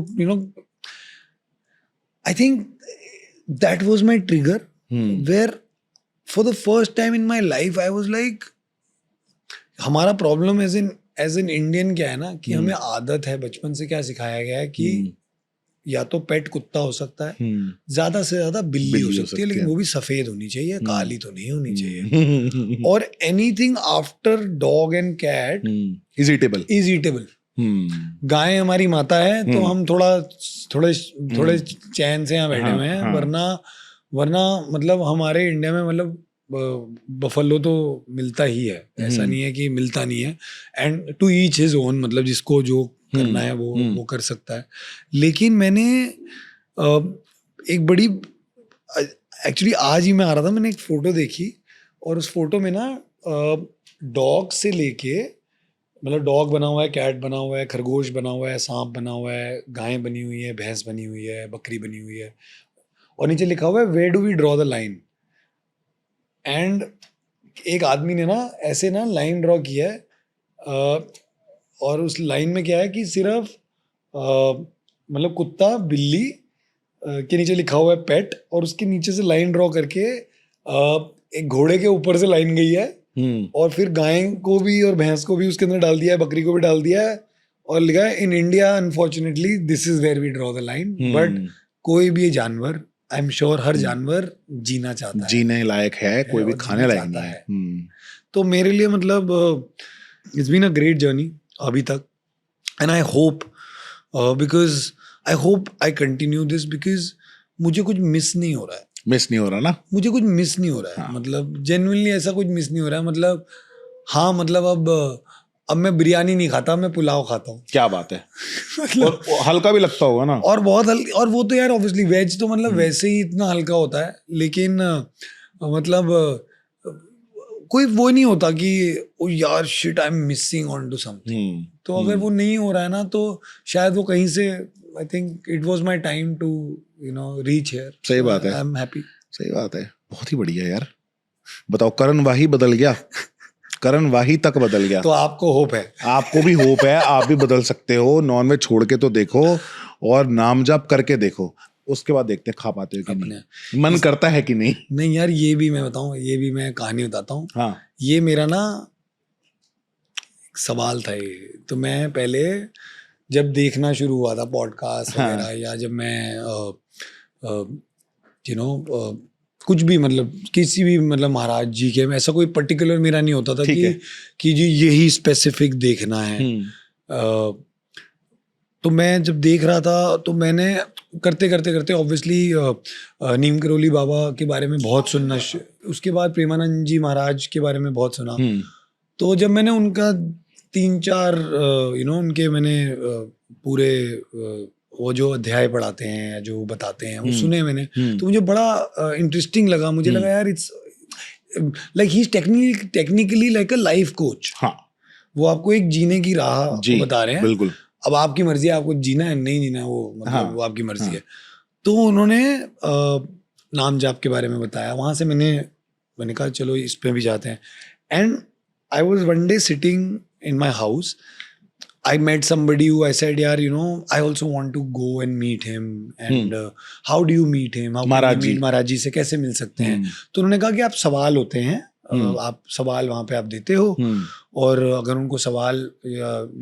I think that was my trigger where for the first time in my life I was like, हमारा प्रॉब्लम एज एन इंडियन क्या है ना, कि हमें आदत है, बचपन से क्या सिखाया गया है कि या तो पेट कुत्ता हो सकता है, ज्यादा से ज्यादा बिल्ली हो सकती है, लेकिन वो भी सफेद होनी चाहिए, काली तो नहीं होनी चाहिए। और anything after dog and cat is eatable. गाय हमारी माता है, तो हम थोड़े चैन से यहाँ बैठे हुए हैं। वरना मतलब हमारे इंडिया में मतलब बफलो तो मिलता ही है, ऐसा नहीं है कि मिलता नहीं है। And to each his own, मतलब जिसको जो करना है वो कर सकता है। लेकिन मैंने एक बड़ी, एक्चुअली आज ही मैं आ रहा था, मैंने एक फोटो देखी, और उस फोटो में ना डॉग से लेके, मतलब डॉग बना हुआ है, कैट बना हुआ है, खरगोश बना हुआ है, सांप बना हुआ है, गाय बनी हुई है, भैंस बनी हुई है, बकरी बनी हुई है, और नीचे लिखा हुआ है where do we draw the line. And एक आदमी ने ना ऐसे ना लाइन ड्रॉ किया है, और उस लाइन में क्या है कि सिर्फ मतलब कुत्ता बिल्ली के नीचे लिखा हुआ है पेट, और उसके नीचे से लाइन ड्रॉ करके एक घोड़े के ऊपर से लाइन गई है, और फिर गाय को भी और भैंस को भी उसके अंदर डाल दिया है, बकरी को भी डाल दिया है, और लिखा है in India unfortunately this is where we draw the line. But कोई भी जानवर, आई एम श्योर हर जानवर जीना चाहता है, जीने लायक है, कोई भी खाने लायक नहीं है। तो मेरे लिए मतलब it's been a great journey अभी तक, and I hope I continue this, because मुझे कुछ मिस नहीं हो रहा है। मुझे कुछ मिस नहीं हो रहा है, मतलब जेन्युइनली ऐसा कुछ मिस नहीं हो रहा है। मतलब हाँ, मतलब अब मैं बिरयानी नहीं खाता, मैं पुलाव खाता हूँ। क्या बात है। मतलब और हल्का भी लगता होगा ना, और बहुत हल्का, और वो तो यार ऑब्वियसली वेज तो मतलब वैसे ही इतना हल्का होता है, लेकिन मतलब कोई वो नहीं होता कि ओ यार shit I am missing on to something. तो अगर वो नहीं हो रहा है ना, तो शायद वो कहीं से, I think it was my time to reach here. सही बात है, आई एम हैप्पी। सही बात है, बहुत ही बढ़िया यार। बताओ, करण वाही बदल गया, करण वाही तक बदल गया, तो आपको होप है, आपको भी होप है, आप भी बदल सकते हो। नॉनवेज छोड़ के तो देखो, और नाम जाप करके देखो, उसके बाद देखते हैं खा पाते हो कि नहीं, मन करता है कि नहीं। नहीं यार, ये भी मैं बताऊं, ये भी मैं कहानी बताता हूँ। हाँ, ये मेरा ना सवाल था ये, तो मैं पहले जब देखना शुरू हुआ था पॉडकास्ट वगैरह, या जब मैं कुछ भी मतलब किसी भी मतलब महाराज जी के, ऐसा कोई पर्टिकुलर मेरा नहीं होता था कि जी यही स्पेसिफिक देखना है। तो मैं जब देख रहा था, तो मैंने करते ऑब्वियसली नीम करोली बाबा के बारे में बहुत सुनना, उसके बाद प्रेमानंद जी महाराज के बारे में बहुत सुना। तो जब मैंने उनका 3-4 उनके मैंने पूरे वो जो अध्याय पढ़ाते हैं, जो बताते हैं, वो सुने मैंने, तो मुझे बड़ा इंटरेस्टिंग लगा। मुझे लगा यार it's like he is technically like a life coach. हाँ, वो आपको एक जीने की राह बता रहे हैं। बिल्कुल। अब आपकी मर्जी है, आपको जीना है नहीं जीना है, वो मतलब वो आपकी मर्जी है। तो उन्होंने नाम जाप के बारे में बताया, वहां से मैंने कहा चलो इस पे भी जाते हैं। And I was one day sitting in my house, I met somebody who I said, yaar, I also want to go and meet him. And how do you meet him? How can you meet महाराज जी से कैसे मिल सकते हैं? तो उन्होंने कहा कि आप सवाल होते हैं आप सवाल वहाँ पे आप देते हो, और अगर उनको सवाल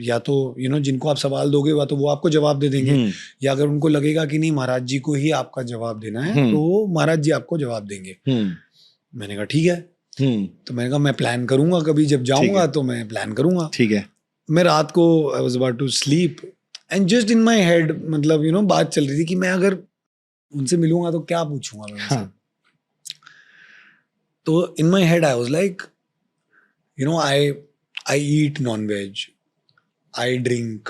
या तो जिनको आप सवाल दोगे तो वो आपको जवाब दे देंगे, या अगर उनको लगेगा कि नहीं महाराज जी को ही आपका जवाब देना है तो महाराज जी आपको जवाब देंगे। मैंने कहा ठीक है। तो मैंने कहा मैं प्लान करूंगा, कभी जब जाऊंगा तो मैं प्लान करूंगा। ठीक है। मैं रात को I was about to sleep and just in my head मतलब बात चल रही थी कि मैं अगर उनसे मिलूंगा तो क्या पूछूंगा मैं उनसे। तो in my head I was like I eat non veg, I drink,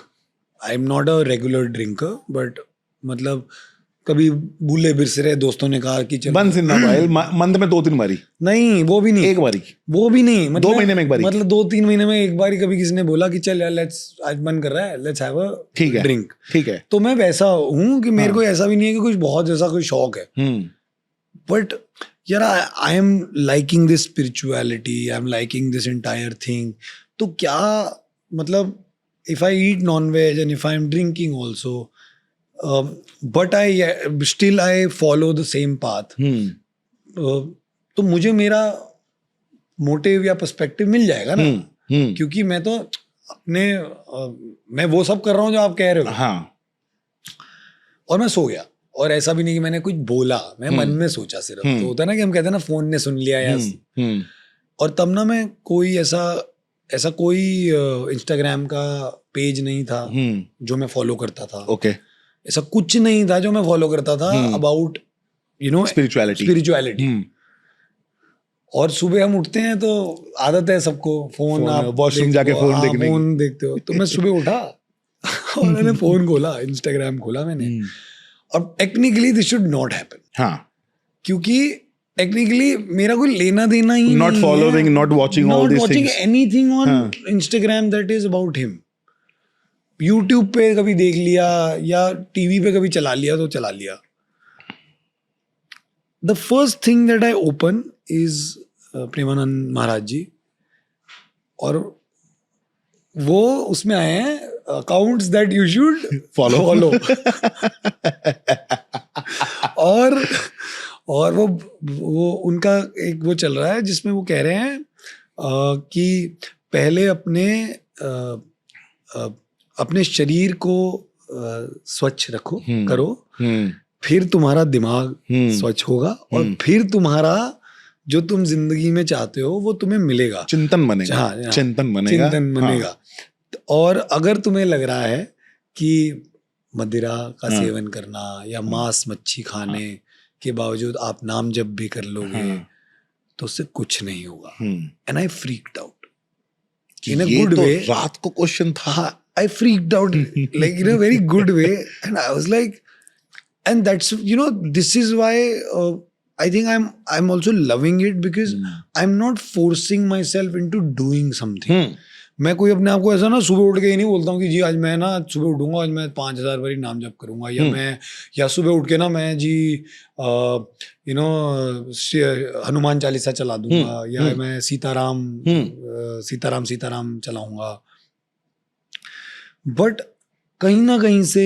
I am not a regular drinker, but मतलब कभी भूले बिरसरे दोस्तों ने कहा कि चल once in a while, month में 2-3 बारी, नहीं वो भी नहीं, एक बारी, वो भी नहीं, मतलब 2 महीने में एक बारी, मतलब 2-3 महीने में एक बारी कभी किसी ने बोला कि चल यार लेट्स, आज मन कर रहा है, लेट्स हैव अ ड्रिंक। ठीक है। तो मैं वैसा हूँ कि मेरे को ऐसा भी नहीं है कि कुछ बहुत ऐसा कोई शौक है, बट यार I am liking this spirituality, I am liking this entire thing. तो क्या मतलब if I eat non veg and if I am drinking also, but I still I follow the same path, तो मुझे मेरा motive या perspective मिल जाएगा ना, क्योंकि मैं तो अपने मैं वो सब कर रहा हूँ जो आप कह रहे हो। हाँ। और मैं सो गया, और ऐसा भी नहीं कि मैंने कुछ बोला, मैं मन में सोचा सिर्फ। तो होता है ना कि हम कहते हैं ना फोन ने सुन लिया या और तब ना मैं कोई ऐसा कोई इंस्टाग्राम का पेज नहीं था जो मैं फॉलो करता था। ओके। ऐसा कुछ नहीं था जो मैं फॉलो करता था अबाउट स्पिरिचुअलिटी। और सुबह हम उठते हैं तो आदत है सबको फोन आप वॉशरूम जाके फोन देखते हो। तो मैं सुबह उठा और मैंने फोन खोला, इंस्टाग्राम खोला मैंने। अब technically this should not happen, हाँ, क्योंकि टेक्निकली मेरा कोई लेना देना ही not नहीं following, है, not watching all these things, anything on Instagram that is about him. YouTube पे कभी देख लिया या टीवी पे कभी चला लिया तो चला लिया। The first thing that I open is Premanand Maharaj जी, और वो उसमें आए हैं accounts that you should follow. और वो उनका एक वो चल रहा है जिसमें वो कह रहे हैं कि पहले अपने शरीर को स्वच्छ रखो, करो, फिर तुम्हारा दिमाग स्वच्छ होगा, और फिर तुम्हारा जो तुम जिंदगी में चाहते हो वो तुम्हें मिलेगा, चिंतन बनेगा। हाँ, चिंतन बनेगा। और अगर तुम्हें लग रहा है कि मदिरा का सेवन करना या मांस मच्छी खाने के बावजूद आप नाम जप भी कर लोगे तो उससे कुछ नहीं होगा। And I freaked out in a good way. रात को क्वेश्चन था, I freaked out like in a very good way, and I was like, and that's this is why I think I'm also loving it because I'm not forcing myself into doing something. मैं कोई अपने आप को ऐसा ना सुबह उठ के ही नहीं बोलता हूँ कि जी आज मैं ना सुबह उठूंगा, आज मैं 5000 बारी नाम जप करूंगा, या सुबह उठ के ना मैं जी हनुमान चालीसा चला दूंगा, या मैं सीताराम चलाऊंगा। बट कहीं ना कहीं से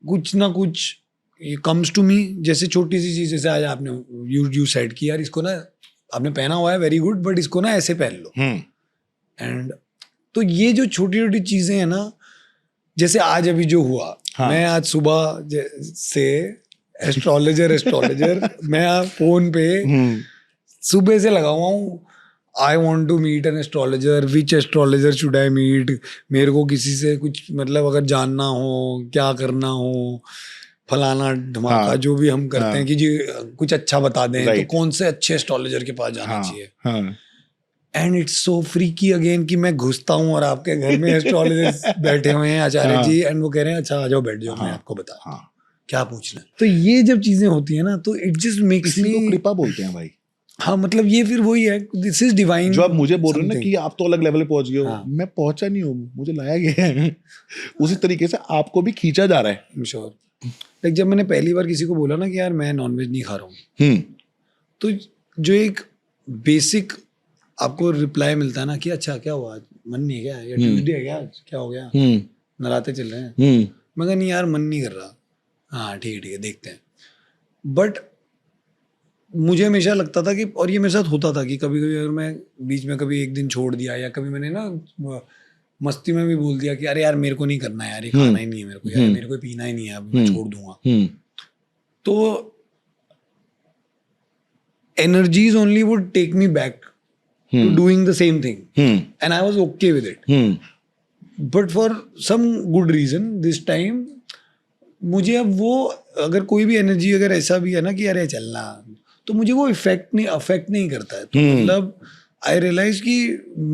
कुछ ना कुछ कम्स टू मी, जैसे छोटी सी चीज, जैसे आज आपने यू सेड कि यार इसको ना आपने पहना हुआ है वेरी गुड, बट इसको ना ऐसे पहन लो। एंड तो ये जो छोटी छोटी चीजें हैं ना, जैसे आज अभी जो हुआ, मैं आज सुबह से एस्ट्रोलॉजर मैं फोन पे सुबह से लगा हुआ हूँ। I want to meet an astrologer. Which astrologer should I meet? मेरे को किसी से कुछ मतलब अगर जानना हो, क्या करना हो, फलाना धमाका जो भी हम करते हैं कि जी कुछ अच्छा बता दें, तो कौन से अच्छे एस्ट्रोलॉजर के पास जाना चाहिए। And it's so freaky again कि मैं घुसता हूँ और आपके घर में एस्ट्रोलॉजर बैठे हुए हैं, आचार्य जी, एंड वो कह रहे हैं अच्छा आ जाओ बैठ जाओ, मैं आपको बता क्या पूछना है। तो ये जब चीजें होती है ना, तो इट जस्ट मेक्स मी, कृपा बोलते हैं भाई। हाँ, मतलब ये फिर वही है, दिस इज डिवाइन। जो आप मुझे बोल रहे हो ना कि आप तो अलग लेवल पे पहुंच गए हो, मैं पहुंचा नहीं हूँ, मुझे लाया गया है। उसी तरीके से आपको भी खींचा जा रहा है। श्योर। लाइक जब मैंने पहली बार किसी को बोला ना कि यार मैं नॉनवेज नहीं खा रहा हूँ, तो जो एक बेसिक आपको रिप्लाई मिलता है ना कि अच्छा क्या हुआ, मन नहीं है क्या, या ट्यूसडे है क्या, क्या हो गया, नराते चल रहे हैं, मैं कहा नहीं यार मन नहीं कर रहा, हाँ ठीक है देखते हैं। बट मुझे हमेशा लगता था कि, और ये मेरे साथ होता था कि कभी कभी अगर मैं बीच में कभी एक दिन छोड़ दिया या कभी मैंने ना मस्ती में भी बोल दिया कि अरे यार मेरे को नहीं करना है यार, ये खाना ही नहीं है मेरे को यार, मेरे को पीना ही नहीं है, अब मैं छोड़ दूंगा, तो energies only would take me back to doing the same thing, and I was okay with it. But for some good reason this time मुझे अब वो, अगर कोई भी एनर्जी अगर ऐसा भी है ना कि अरे चलना, तो मुझे वो अफेक्ट नहीं करता है। तो मतलब आई रियलाइज कि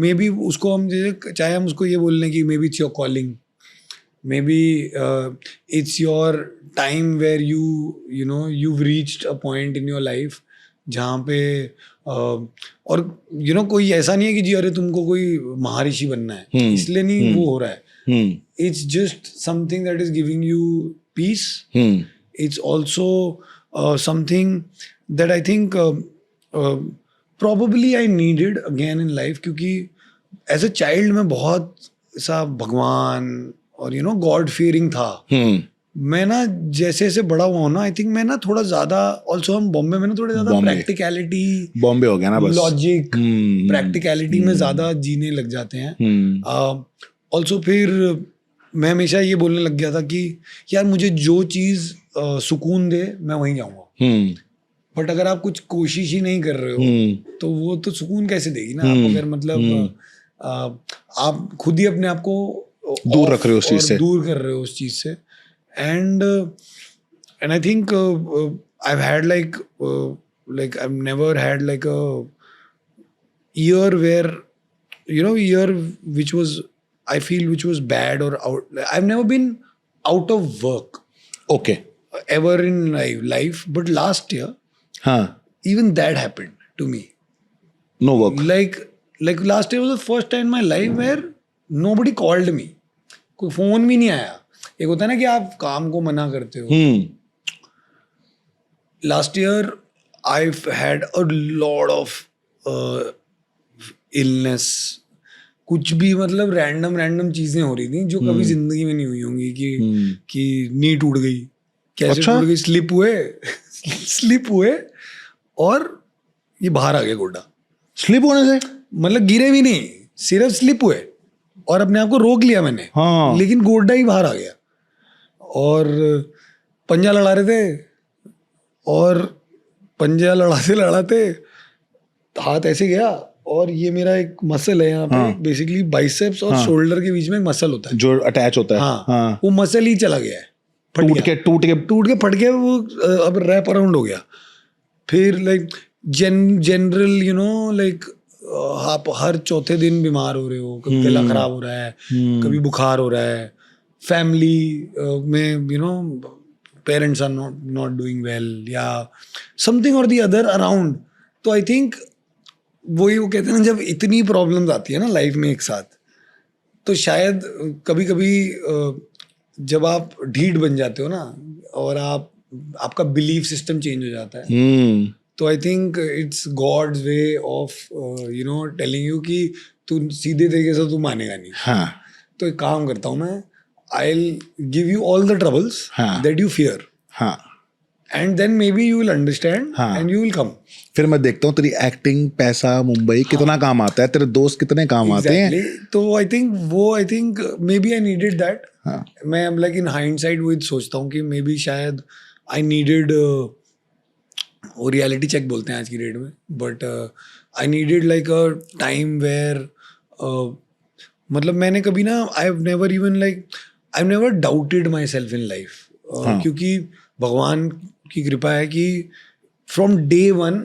मे बी उसको हम जैसे चाहे हम उसको ये बोल लें कि maybe it's your calling, maybe it's your time where you know you've reached a point in your life जहाँ पे और यू नो कोई ऐसा नहीं है कि जी अरे तुमको कोई महर्षि बनना है इसलिए नहीं वो हो रहा है, it's just something that is giving you peace, it's also something that I think probably I needed again in life, क्योंकि एज अ चाइल्ड मैं बहुत ऐसा भगवान और यू नो गॉड फियरिंग था। मैं ना जैसे जैसे बड़ा हुआ ना, आई थिंक मैं ना थोड़ा ज्यादा, ऑल्सो हम बॉम्बे में ना थोड़े ज्यादा प्रैक्टिकलिटी, बॉम्बे हो गया ना बस, लॉजिक प्रैक्टिकलिटी में ज्यादा जीने लग जाते हैं। ऑल्सो फिर मैं हमेशा ये बोलने लग गया था कि यार मुझे जो चीज सुकून दे मैं वहीं जाऊंगा, बट अगर आप कुछ कोशिश ही नहीं कर रहे हो तो वो तो सुकून कैसे देगी ना। आप अगर मतलब आप खुद ही अपने आप को दूर रख रहे हो उस चीज से, दूर कर रहे हो उस चीज से, and I think I've had like I've never had like a year where year which was, I feel, which was bad or out. I've never been out of work, okay, ever in life, but last year even that happened to me. No work, like last year was the first time in my life where nobody called me, कोई phone भी नहीं आया। एक होता है ना कि आप काम को मना करते हो। Last year I had a lot of illness, कुछ भी मतलब रैंडम चीजें हो रही थी जो कभी जिंदगी में नहीं हुई होंगी कि नी टूट गई, कैसे टूट गई, स्लिप हुए और ये बाहर आ गया गोड्डा। स्लिप होने से मतलब गिरे भी नहीं, सिर्फ स्लिप हुए और अपने आप को रोक लिया मैंने, लेकिन गोड्डा ही बाहर आ गया। और पंजा लड़ा रहे थे और पंजा लड़ाते हाथ ऐसे गया, और ये मेरा एक मसल है यहाँ पे, बेसिकली बाइसेप्स और शोल्डर के बीच में एक मसल होता है जो अटैच होता है, वो मसल ही चला गया है, टूट के फट गया वो, अब रैप अराउंड हो गया। फिर like general you know like आप हर चौथे दिन बीमार हो रहे हो, कभी गला खराब हो रहा है, कभी बुखार हो रहा है, फैमिली में you know parents are not doing well या समथिंग और द अदर अराउंड। तो आई थिंक वही वो कहते हैं ना, जब इतनी प्रॉब्लम्स आती है ना लाइफ में एक साथ, तो शायद कभी कभी जब आप ढीठ बन जाते हो ना और आपका बिलीफ सिस्टम चेंज हो जाता है, तो I think it's God's way of you know telling you कि तू सीधे तरीके से तू मानेगा नहीं। तो एक काम करता हूँ मैं, I'll give you all the troubles that you fear, and then maybe you will understand and you will come. फिर मैं देखता हूँ तेरी एक्टिंग, पैसा, मुंबई कितना काम आता है, तेरे दोस्त कितने काम आते हैं। तो I think maybe I needed that. मैं लाइक इन हाइंडसाइट वो सोचता हूँ कि मे बी शायद आई नीडेड, वो रियलिटी चेक बोलते हैं आज की डेट में, but I needed like a time where मतलब मैंने कभी ना I've never doubted myself in life, क्योंकि भगवान की कृपा है कि from day one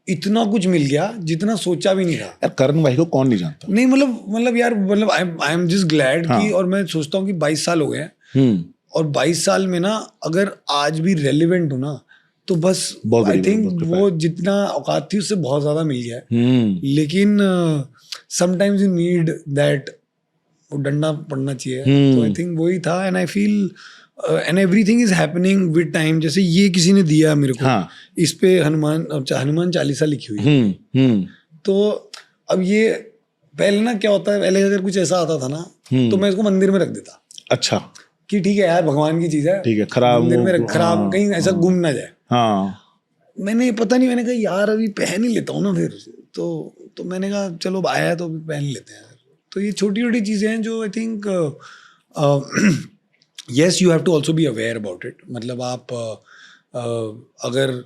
इतना कुछ मिल गया जितना सोचा भी नहीं था। यार करण भाई को कौन नहीं जानता? नहीं मतलब यार मतलब आई एम जस्ट ग्लैड कि, और मैं सोचता हूँ कि 22 साल हो गए हैं, और 22 साल में ना अगर आज भी रेलिवेंट हो ना तो बस आई थिंक वो जितना औकात थी उससे बहुत ज्यादा मिल गया है। लेकिन समटाइम्स यू नीड दैट, वो डंडा पड़ना चाहिए। तो आई थिंक वही था, and I feel and everything is happening with time. जैसे ये किसी ने दिया मेरे को, इस पे हनुमान चालीसा लिखी हुई है। तो अब ये पहले ना क्या होता है, पहले अगर कुछ ऐसा आता था ना तो मैं इसको मंदिर में रख देता। अच्छा, कि ठीक है यार भगवान की चीज है, ठीक है, खराब मंदिर में खराब कहीं ऐसा गुम ना जाए। मैंने पता नहीं, मैंने कहा यार अभी पहन ही लेता हूँ ना फिर, तो मैंने कहा चलो आया है तो अभी पहन लेते हैं। तो ये छोटी छोटी चीज़ें हैं जो I think yes you have to also be aware about it. मतलब आप अगर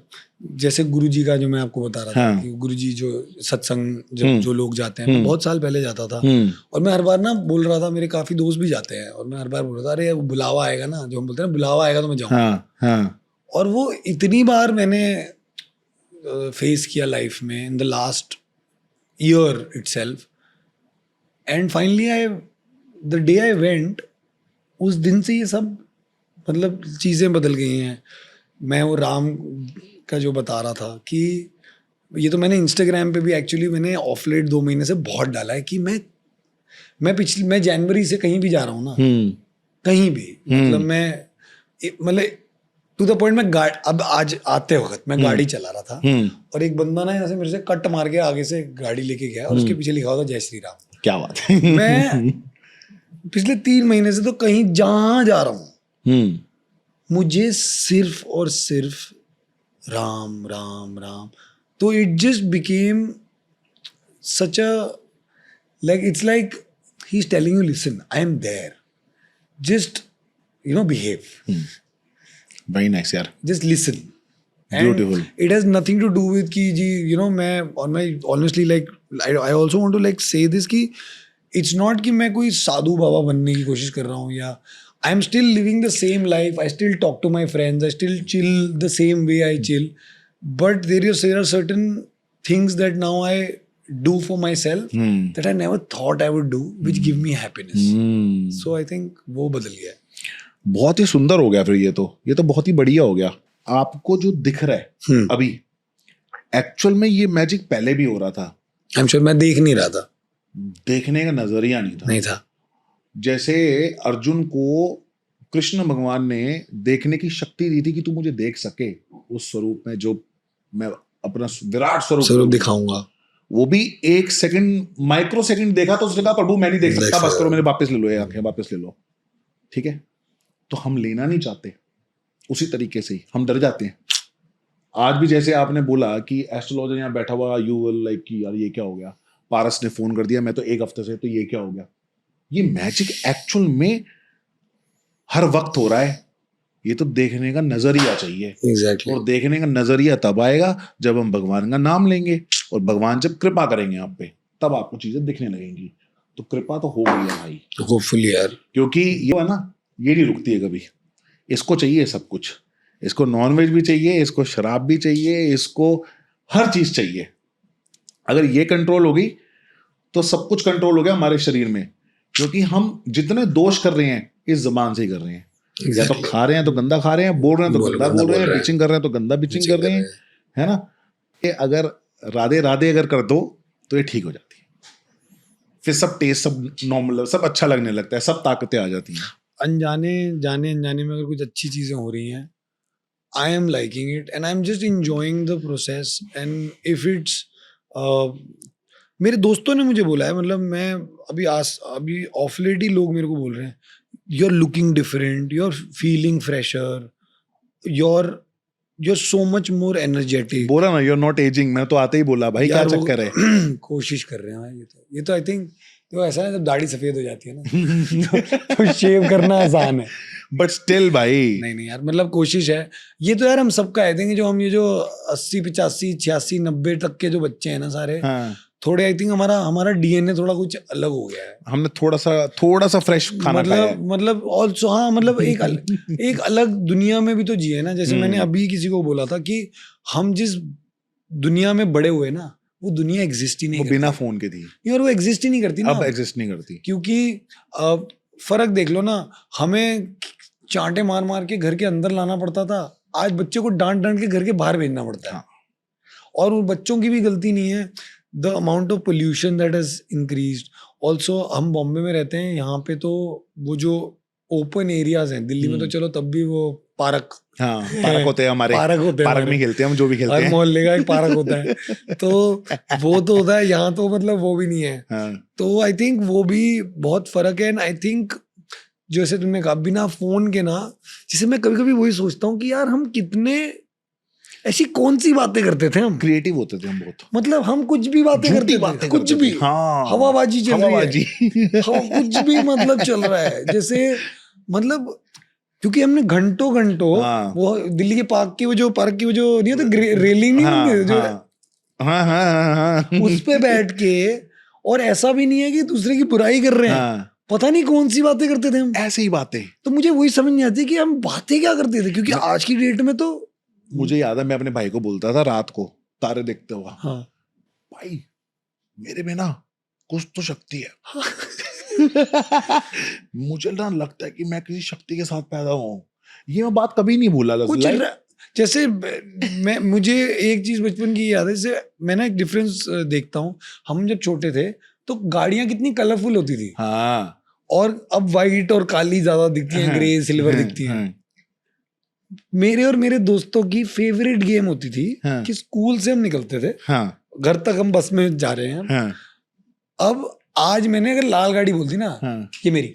जैसे गुरुजी का जो मैं आपको बता रहा था कि गुरुजी जो सत्संग जो लोग जाते हैं, मैं बहुत साल पहले जाता था और मैं हर बार ना बोल रहा था, मेरे काफ़ी दोस्त भी जाते हैं और मैं हर बार बोल रहा था अरे बुलावा आएगा ना, जो हम बोलते हैं ना बुलावा आएगा तो मैं जाऊँगा। और वो इतनी बार मैंने फेस किया लाइफ में in the last year itself, and finally the day I went, उस दिन से ये सब मतलब चीज़ें बदल गई हैं। मैं वो राम का जो बता रहा था कि ये तो मैंने इंस्टाग्राम पे भी एक्चुअली मैंने ऑफ लेट 2 महीने से बहुत डाला है कि मैं जनवरी से कहीं भी जा रहा हूँ ना, कहीं भी मतलब टू द पॉइंट मैं अब आज आते वक्त मैं गाड़ी चला रहा था और एक बंदा ना ऐसे मेरे से कट मार के आगे से गाड़ी लेके गया और उसके पीछे लिखा हुआ था जय श्री राम। क्या बात है। मैं पिछले 3 महीने से तो कहीं जहां जा रहा हूँ मुझे सिर्फ और सिर्फ राम राम राम। तो it just became such a like it's like he's telling you listen I am there, just behave, very nice यार, just listen. Beautiful. And it has nothing to do with कि जी मैं on my honestly like I also want to like say this कि it's not कि मैं कोई साधु बाबा बनने की कोशिश कर रहा हूँ या I am still living the same life, I still talk to my friends, I still chill the same way I chill, but there are certain things that now I do for myself that I never thought I would do, which give me happiness. So I think वो बदल गया। बहुत ही सुंदर हो गया फिर ये तो बहुत ही बढ़िया हो गया। आपको जो दिख रहा है अभी एक्चुअल में ये मैजिक पहले भी हो रहा था। I'm sure मैं देख नहीं रहा था, देखने का नजरिया नहीं था। जैसे अर्जुन को कृष्ण भगवान ने देखने की शक्ति दी थी कि तू मुझे देख सके उस स्वरूप में जो मैं अपना विराट स्वरूप दिखाऊंगा। वो भी 1 सेकंड माइक्रो सेकंड देखा तो उसने कहा प्रभु मैं नहीं देख सकता, बस करो मेरे वापस ले लो, ये आंखें वापस ले लो। ठीक है, तो हम लेना नहीं चाहते, उसी तरीके से ही हम डर जाते हैं। आज भी जैसे आपने बोला कि एस्ट्रोलॉजर यहाँ बैठा हुआ, यू विल लाइक कि यार ये क्या हो गया, पारस ने फोन कर दिया, मैं तो 1 हफ्ते से, तो ये क्या हो गया। ये मैजिक एक्चुअल में हर वक्त हो रहा है। ये तो देखने का नजरिया चाहिए। Exactly. और देखने का नजरिया तब आएगा जब हम भगवान का नाम लेंगे और भगवान जब कृपा करेंगे आप पे, तब आपको चीजें दिखने लगेंगी। तो कृपा तो हो गई है भाई, होपफुली यार, क्योंकि ये है ना, ये नहीं रुकती है कभी। इसको चाहिए सब कुछ, इसको नॉनवेज भी चाहिए, इसको शराब भी चाहिए, इसको हर चीज चाहिए। अगर ये कंट्रोल होगी तो सब कुछ कंट्रोल हो गया हमारे शरीर में। क्योंकि हम जितने दोष कर रहे हैं इस जबान से ही कर रहे हैं। या तो खा रहे हैं तो गंदा खा रहे हैं, बोल रहे हैं तो गंदा बोल रहे हैं, बिचिंग कर रहे हैं तो गंदा बिचिंग कर रहे हैं, है ना। ये अगर राधे राधे अगर कर दो तो ये ठीक हो जाती है, फिर सब टेस्ट सब नॉर्मल, सब अच्छा लगने लगता है, सब ताकतें आ जाती हैं। अनजाने अनजाने में अगर कुछ अच्छी चीजें हो रही हैं, आई am liking it and I am just enjoying the process. And if it's मेरे दोस्तों ने मुझे बोला है, मतलब मैं अभी ऑफ लेट ही लोग मेरे को बोल रहे हैं you are looking different, you are feeling fresher, you are so much more energetic. बोला ना, यू आर नॉट एजिंग। मैं तो आते ही बोला भाई क्या चक्कर है। कोशिश कर रहे हैं ये तो आई थिंक तो ऐसा है, जब दाढ़ी सफेद हो जाती है ना तो शेव करना आसान है, बट स्टिल भाई नहीं यार, मतलब कोशिश है। ये तो यार हम सबका है, देंगे जो हम ये जो 80 85 86 90 तक के जो बच्चे हैं ना सारे, हाँ। थोड़े आई थिंक हमारा डीएनए थोड़ा कुछ अलग हो गया है। हमने थोड़ा सा फ्रेश खाना खाया है। मतलब ऑल्सो हाँ, मतलब एक अलग दुनिया में भी तो जिए ना। जैसे मैंने अभी किसी को बोला था कि हम जिस दुनिया में बड़े हुए ना, वो दुनिया एग्जिस्ट ही नहीं करती। बिना फोन के थी और वो एग्जिस्ट ही नहीं करती ना, अब एग्जिस्ट नहीं करती। क्योंकि फर्क देख लो ना, हमें चांटे मार मार के घर के अंदर लाना पड़ता था, आज बच्चे को डांट के घर के बाहर भेजना पड़ता है। और उन बच्चों की भी गलती नहीं है। The amount of pollution that has increased also. हम बॉम्बे में रहते हैं, यहाँ पे तो वो जो ओपन एरियाज हैं, दिल्ली में तो चलो तब भी वो पार्क होते हैं, हमारे पार्क में खेलते हैं हम, जो भी खेलते हैं, हर मोहल्ले का एक पार्क होता है। तो वो तो होता है, यहाँ तो मतलब वो भी नहीं है। तो आई थिंक वो भी बहुत फर्क है। एंड आई थिंक जैसे तुमने कहा बिना फोन के ना, जैसे मैं कभी कभी वही सोचता हूँ कि यार हम कितने ऐसी कौन सी बातें करते थे हम? क्रिएटिव होते थे हम बहुत, मतलब हम कुछ भी बातें झूठी करते थे, बातें कुछ करते थे। भी, हाँ, हवाबाजी चल रही है, हवाबाजी। कुछ भी मतलब चल रहा है, जैसे मतलब क्योंकि हमने घंटों घंटों हाँ। वो दिल्ली के पार्क की वो जो नहीं होती रेलिंग नहीं हाँ, होती जो हाँ, हाँ, उस पे बैठ के, और ऐसा भी नहीं है कि दूसरे की बुराई कर रहे हैं, हाँ, पता नहीं कौन सी बातें करते थे हम। ऐसे ही बातें। तो मुझे वही समझ नहीं आती कि हम बातें क्या करते थे, क्योंकि आज की डेट में तो मुझे याद है मैं अपने भाई को बोलता था रात को तारे देखते हुआ, हाँ भाई मेरे में ना कुछ तो शक्ति है। मुझे ना लगता है कि मैं किसी शक्ति के साथ पैदा हुआ हूँ। ये मैं बात कभी नहीं भूला। कुछ जैसे मुझे एक चीज बचपन की याद है, जैसे मैं ना एक डिफरेंस देखता हूँ, हम जब छोटे थे तो गाड़ियां कितनी कलरफुल होती थी, हाँ, और अब वाइट और काली ज्यादा दिखती हैं, ग्रे सिल्वर दिखती हैं। मेरे और मेरे दोस्तों की फेवरेट गेम होती थी हाँ, कि स्कूल से हम निकलते थे, हाँ, घर तक हम बस में जा रहे हैं, हाँ, अब आज मैंने अगर लाल गाड़ी बोल दी ना, हाँ, ये मेरी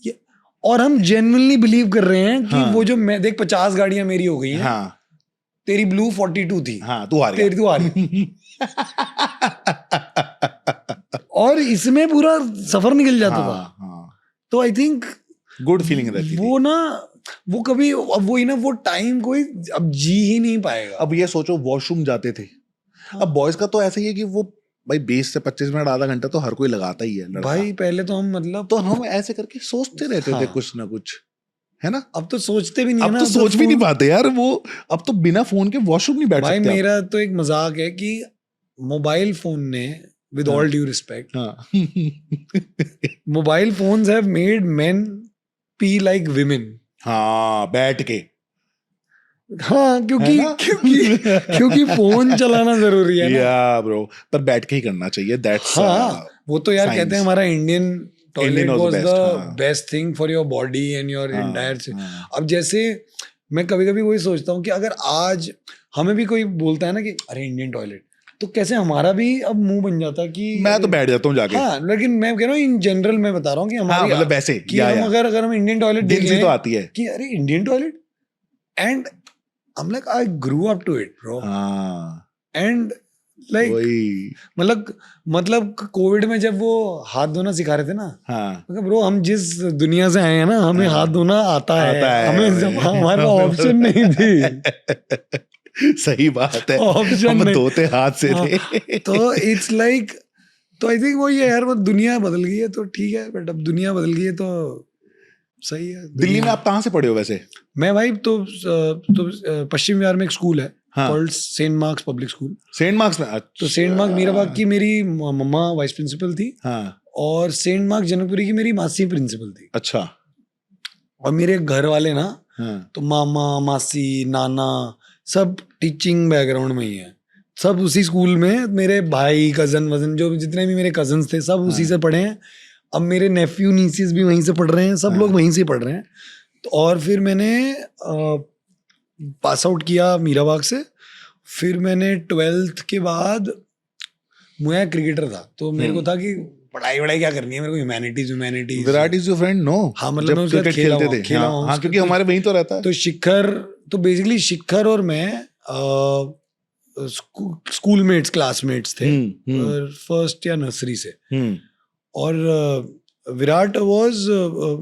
ये, और हम जेन्युइनली बिलीव कर रहे हैं कि हाँ, वो जो मैं देख 50 गाड़ियां मेरी हो गई हैं, हाँ, तेरी ब्लू 42 थी, हाँ, तू हार तेरी गया। तू हार गई। और इसमें पूरा सफर निकल जाता था। हाँ, हाँ, तो आई थिंक गुड फीलिंग रहती थी। वो ना वो कभी अब वही ना वो टाइम कोई अब जी ही नहीं पाएगा। अब ये सोचो वॉशरूम जाते थे, अब बॉयज का तो ऐसा ही है कि वो भाई 20 से 25 मिनट आधा घंटा तो हर कोई लगाता ही है लड़का। भाई पहले तो हम मतलब तो हम ऐसे करके सोचते रहते थे हाँ। कुछ ना कुछ, है ना। अब तो सोचते भी नहीं है अब ना, तो सोच भी नहीं फोन- पाते यार वो, अब तो बिना फोन के वॉशरूम नहीं बैठ भाई सकते आप। मेरा तो एक मजाक है कि मोबाइल फोन ने, विद हाँ। ऑल ड्यू रिस्पेक्ट, हाँ। Mobile phones have made main P like women. हाँ, बैठ के, हाँ, क्योंकि है ना? क्योंकि फोन चलाना जरूरी है ना। या ब्रो, पर बैठ के ही करना चाहिए, दैट्स हाँ, वो तो यार science. कहते हैं हमारा Indian toilet was was best, the हाँ। Best thing for your body and your हाँ, एंटायर। हाँ। अब जैसे मैं कभी कभी वही सोचता हूँ कि अगर आज हमें भी कोई बोलता है ना कि अरे इंडियन टॉयलेट, तो कैसे हमारा भी अब मुंह बन जाता है कि मैं तो बैठ जाता हूँ जाके। हाँ, लेकिन मैं कह रहा हूँ इन जनरल मैं बता रहा हूँ कि हाँ, हमारी मतलब वैसे कि हम अगर हम इंडियन टॉयलेट देख दिल से लें तो आती है कि अरे Indian toilet, and I'm like I grew up to it bro, हाँ, and like वही, मतलब कोविड में जब वो हाथ धोना सिखा रहे थे ना, हाँ, ब्रो हम जिस दुनिया से आए हैं ना, हमें हाथ धोना आता है, हमें भाई। हमारे पास ऑप्शन नहीं थी। सही बात है, ऑप्शन हम नहीं। धोते हाथ से हाँ, थे। तो इट्स लाइक, तो आई थिंक वो ये यार, वो दुनिया बदल गई है तो ठीक है, बट अब दुनिया बदल गई है तो सही है। दिल्ली में आप कहाँ से पढ़े हो वैसे? मैं भाई तो पश्चिम विहार में एक स्कूल है हाँ। Called Saint Mark's public school. Saint Mark's में? तो सेंट मार्क्स मीराबाग की मेरी मम्मा वाइस प्रिंसिपल थी, हाँ, और सेंट मार्क्स जनकपुरी की मेरी मासी प्रिंसिपल थी। अच्छा, और मेरे घर वाले ना, हाँ, तो मामा मासी नाना सब टीचिंग बैकग्राउंड में ही है, सब उसी स्कूल में, मेरे भाई कजन वजन जो जितने भी मेरे कजन्स थे सब उसी से पढ़े हैं। अब मेरे नेफ्यू नीसीज भी वहीं से पढ़ रहे हैं, सब लोग वहीं से पढ़ रहे हैं। तो और फिर मैंने पास आउट किया मीराबाग से, फिर मैंने 12th के बाद, मैं क्रिकेटर था तो मेरे को था कि पढ़ाई वढ़ाई क्या करनी है, मेरे को humanities Virat is your friend? No. हाँ, मतलब जब मैं उसके साथ क्रिकेट खेला खेलते हूँ, थे, खेला हाँ, हूँ हाँ, उसके, क्योंकि हमारे वहीं तो रहता है। तो शिखर, तो बेसिकली शिखर और मैं स्कूलमेट्स क्लासमेट्स थे फर्स्ट या नर्सरी से। और विराट वाज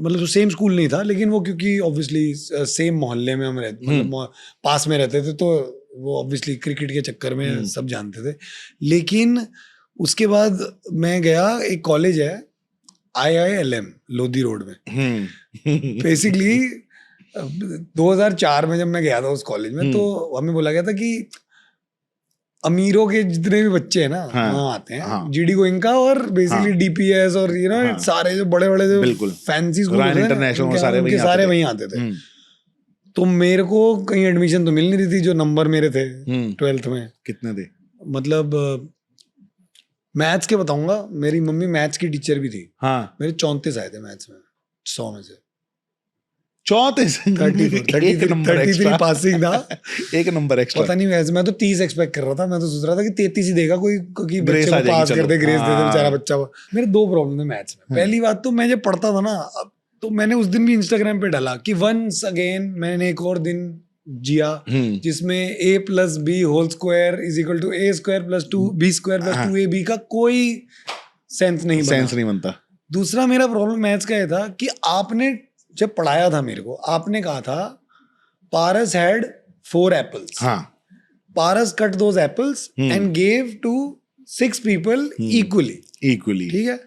मतलब सेम स्कूल नहीं था, लेकिन वो क्योंकि ऑब्वियसली सेम मोहल्ले में हम रहते, मतलब पास में रहते थे, तो वो ऑब्वियसली क्रिकेट के चक्कर में सब जानते थे। लेकिन उसके बाद मैं गया, एक कॉलेज है IILM लोधी रोड में। बेसिकली 2004 में जब मैं गया था उस कॉलेज में, तो हमें बोला गया था कि अमीरों के जितने भी बच्चे हैं ना, वहाँ आते हैं, GD गोइंका और बेसिकली DPS और सारे जो बड़े बड़े जो फैंसी स्कूल होते हैं, उनके सारे वहीं आते थे। तो मेरे को कहीं एडमिशन तो मिल नहीं रही थी, जो नंबर मेरे थे 12th में। कितने थे? मतलब मैथ्स के बताऊंगा, मेरी मम्मी मैथ्स की टीचर भी थी। हाँ, मेरे 34 आए थे मैथ्स में 100 में से। 33 पासिंग था, एक नंबर एक्स्ट्रा। पता नहीं वैसे मैं तो 30 एक्सपेक्ट कर रहा था, मैं तो सोच रहा था कि 33 ही देगा कोई, क्योंकि ग्रेस बच्चे को पास कर दे, ग्रेस दे दे बेचारा हाँ। बच्चा। मेरे 2 प्रॉब्लम थे मैथ्स में। पहली बात तो मैं जब पढ़ता था ना, तो मैंने उस दिन भी इंस्टाग्राम पे डाला कि वंस अगेन मैंने एक और दिन जिया, जिसमें a+b² = a² + 2b² + 2ab का कोई सेंस नहीं बनता। दूसरा मेरा प्रॉब्लम मैथ्स का ये था कि आपने जब पढ़ाया था मेरे को, आपने कहा था Paras had 4 apples. Paras cut those apples and gave to 6 people equally. ठीक है।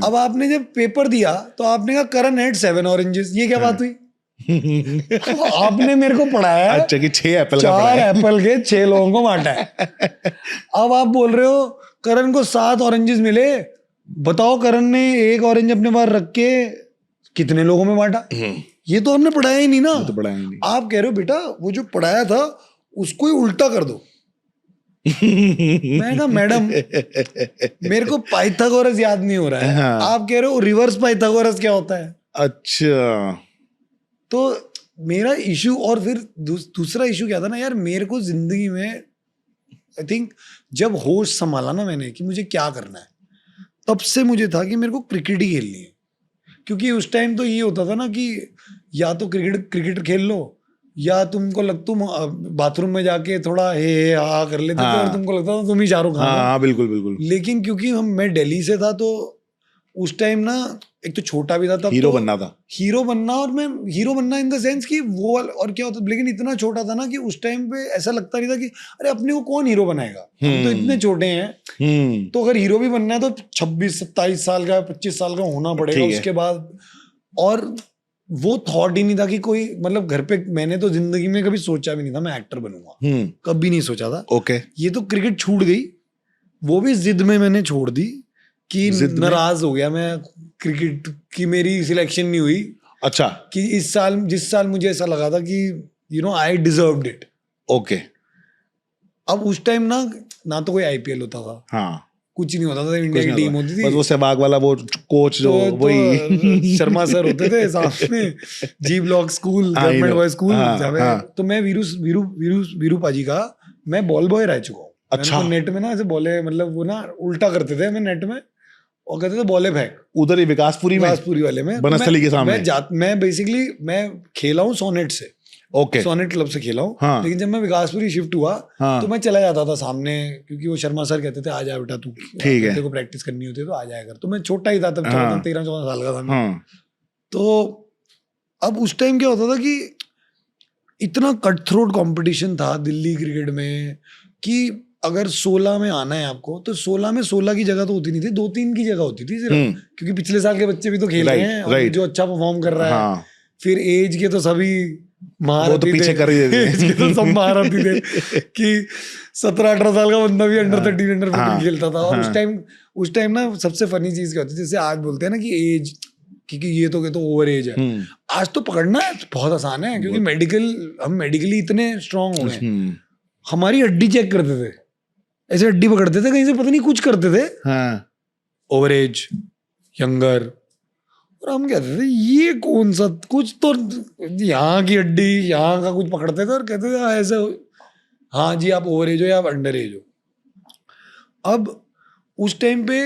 अब आपने जब पेपर दिया तो आपने कहा करण हैड 7 oranges। ये क्या बात हुई? आपने मेरे को पढ़ाया अच्छा कि 6 एप्पल का 4 एप्पल के 6 लोगों को बांटा है। अब आप बोल रहे हो करण को 7 ऑरेंजेस मिले। बताओ करण ने 1 ऑरेंज अपने पास रख के कितने लोगों में बांटा? ये तो हमने पढ़ाया ही नहीं ना। तो पढ़ाया नहीं। आप कह रहे हो बेटा वो जो पढ़ाया था उसको ही उल्टा कर दो। मैं कहा मैडम मेरे को पाइथागोरस याद नहीं हो रहा है। आप कह रहे हो रिवर्स पाइथागोरस क्या होता है? अच्छा। तो मेरा इशू, और फिर दूसरा इशू क्या था ना यार, मेरे को जिंदगी में आई थिंक जब होश संभाला ना मैंने कि मुझे क्या करना है, तब से मुझे था कि मेरे को क्रिकेट ही खेलनी है। क्योंकि उस टाइम तो ये होता था ना कि या तो क्रिकेट खेल लो, या तुम बाथरूम में जाके थोड़ा हे हा कर लेते थे और तुमको लगता था तुम ही शाहरुख खान। हाँ बिल्कुल। लेकिन क्योंकि मैं दिल्ली से था तो उस टाइम ना एक तो छोटा भी था, तब हीरो तो बनना था। हीरो बनना, और मैं हीरो बनना इन द सेंस कि वो, और क्या होता, लेकिन इतना छोटा था ना कि उस टाइम पे ऐसा लगता नहीं था कि अरे अपने को कौन हीरो बनाएगा, हम तो इतने छोटे हैं। तो अगर हीरो भी बनना है तो 26-27 साल का 25 साल का होना पड़ेगा उसके बाद। और वो थॉट ही नहीं था कि कोई, मतलब घर पे मैंने तो जिंदगी में कभी सोचा भी नहीं था मैं एक्टर बनूंगा, कभी नहीं सोचा था। ओके। ये तो क्रिकेट छूट गई, वो भी जिद में मैंने छोड़ दी कि नाराज हो गया मैं क्रिकेट की, मेरी सिलेक्शन नहीं हुई। अच्छा। कि जिस साल मुझे ऐसा लगा था कि आई डिजर्व्ड इट। ओके। अब उस टाइम ना तो कोई आईपीएल होता था, हाँ, कुछ नहीं होता था, इंडिया की टीम होती थी बस वो सहवाग वाला वो कोच जो वही शर्मा सर होते थे सामने, G block school, government boy school. तो मैं वीरू पाजी का मैं बॉल बॉय रह चुका हूँ। अच्छा। नेट में ना ऐसे बॉले, मतलब वो ना उल्टा करते थे मैं नेट में, और कहते थे बॉले फेंक उधर ही विकासपुरी वाले में बनस्थली के सामने। मैं बेसिकली मैं खेला हूँ सोनेट से। ओके। सोनेट क्लब से खेला हूँ। हाँ। लेकिन जब मैं विकासपुरी शिफ्ट हुआ तो मैं चला जाता था सामने, क्योंकि वो शर्मा सर कहते थे आ जा बेटा तू, ठीक है, तेरे को प्रैक्टिस करनी होती है तो आ जाया कर। तो मैं छोटा ही था तब, 13-14 साल का था मैं। तो अब उस टाइम क्या होता था कि इतना कट थ्रोट कॉम्पिटिशन था दिल्ली क्रिकेट में कि अगर 16 में आना है आपको तो 16 में 16 की जगह तो होती नहीं थी, 2-3 की जगह होती थी सिर्फ, क्योंकि पिछले साल के बच्चे भी तो खेल रहे हैं और जो अच्छा परफॉर्म कर रहा है। फिर एज के तो सभी महारथी थे, एज के तो सब महारथी थे कि 17-18 साल का बंदा भी अंडर 13 अंडर 15 खेलता था। और उस टाइम ना सबसे फनी चीज क्या होती थी, जैसे आज बोलते हैं ना कि एज, क्योंकि ये तो ओवर एज है, आज तो पकड़ना बहुत आसान है, क्योंकि हम मेडिकली इतने स्ट्रांग हो गए। हमारी हड्डी चेक करते थे, ऐसे हड्डी पकड़ते थे कहीं से, पता नहीं कुछ करते थे, ओवर एज, यंगर, और हम कहते थे ये कौन सा, कुछ तो यहाँ की हड्डी यहाँ का कुछ पकड़ते थे और कहते थे ऐसे, हाँ जी आप ओवर एज हो या आप अंडर एज हो। अब उस टाइम पे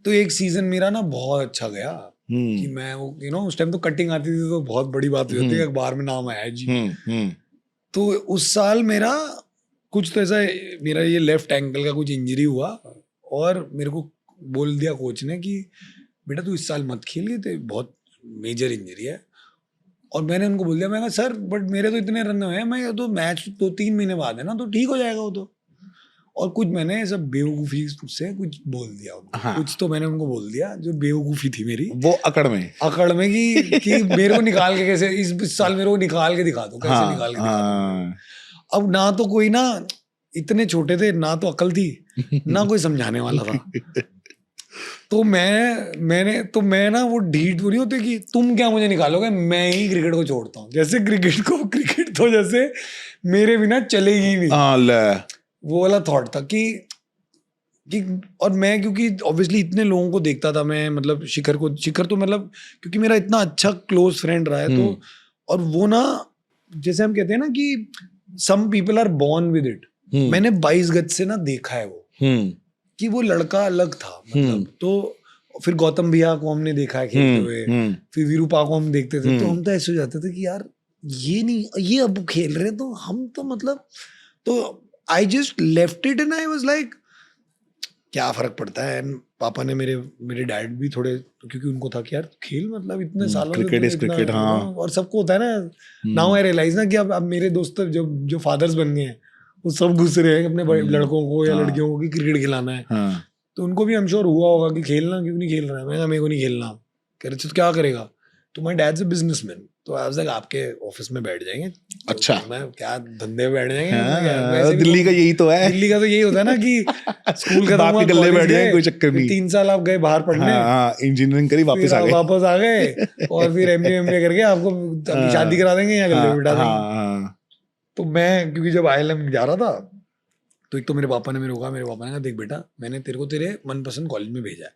तो एक सीजन मेरा ना बहुत अच्छा गया कि मैं वो उस टाइम तो कटिंग आती थी तो बहुत बड़ी बात होती है, अखबार में नाम आया जी। तो उस साल मेरा कुछ तो ऐसा, मेरा ये लेफ्ट एंकल का कुछ इंजरी हुआ और मेरे को बोल दिया कोच ने कि बेटा तू इस साल मत खेल, ये बहुत मेजर इंजरी है। और मैंने उनको बोल दिया, मैं कहा सर बट मेरे तो इतने रन हुए हैं, मैं तो मैच 2-3 महीने बाद है ना, तो ठीक हो जाएगा वो तो। और कुछ मैंने सब बेवकूफ़ी से कुछ बोल दिया उनको, कुछ तो मैंने उनको बोल दिया जो बेवकूफ़ी थी मेरी, वो अकड़ में कि मेरे को निकाल के कैसे इस साल मेरे को निकाल के दिखा दो, कैसे निकाल के दिखा दो। अब ना तो कोई, ना इतने छोटे थे, ना तो अकल थी, ना कोई समझाने वाला था। तो मैं ना वो ढीठ नहीं होते कि तुम क्या मुझे निकालोगे, मैं ही क्रिकेट को छोड़ता हूँ। जैसे क्रिकेट तो जैसे मेरे बिना चलेगी नहीं, वो वाला थॉट था कि और मैं क्योंकि ऑब्वियसली इतने लोगों को देखता था मैं, मतलब शिखर तो मतलब क्योंकि मेरा इतना अच्छा क्लोज फ्रेंड रहा है, तो और वो ना जैसे हम कहते हैं ना कि some people are born with it. मैंने 22 गज से ना देखा है वो कि वो लड़का अलग था, मतलब। तो फिर गौतम भैया को हमने देखा है खेलते हुए, फिर वीरूपा को हम देखते थे, तो हम तो ऐसे हो जाते थे कि यार ये नहीं, ये अब खेल रहे हैं तो हम तो मतलब, तो I just left it and I was like क्या फर्क पड़ता है। And पापा ने मेरे डैड भी थोड़े, क्योंकि उनको था कि यार खेल, मतलब इतने सालों से क्रिकेट इज तूने इतना, क्रिकेट, हाँ। और सबको होता है ना। नाउ आई रियलाइज ना कि अब मेरे दोस्त जो फादर्स बन गए हैं वो सब घुस रहे हैं अपने लड़कों को या हाँ। लड़कियों को कि क्रिकेट खिलाना है। हाँ, तो उनको भी आई एम श्योर हुआ होगा कि खेलना क्यों नहीं खेल रहा है। मैं कहा मेरे को नहीं खेलना। कह रहे तो क्या करेगा? तो माय डैड्स अ बिजनेसमैन, तो आई वाज लाइक आपके ऑफिस में बैठ जाएंगे। तो अच्छा। मैं क्या धंधे में बैठ जाएंगे? हाँ, वैसे भी दिल्ली का यही तो है। दिल्ली का तो यही होता है ना कि स्कूल खत्म बाप हुआ, के गले कॉलेज बैठ जाए, गए, कोई चक्कर नहीं। 3 साल आप गए बाहर पढ़ने, हाँ, इंजीनियरिंग करी, वापस फिर आ गए। वापस आ गए और फिर एमबीए करके आपको अपनी शादी करा देंगे या गले में बिठा देंगे। हाँ, तो मैं क्योंकि जब ILM जा रहा था तो एक तो मेरे पापा ने कहा देख बेटा, मैंने तेरे को तेरे मनपसंद कॉलेज में भेजा है,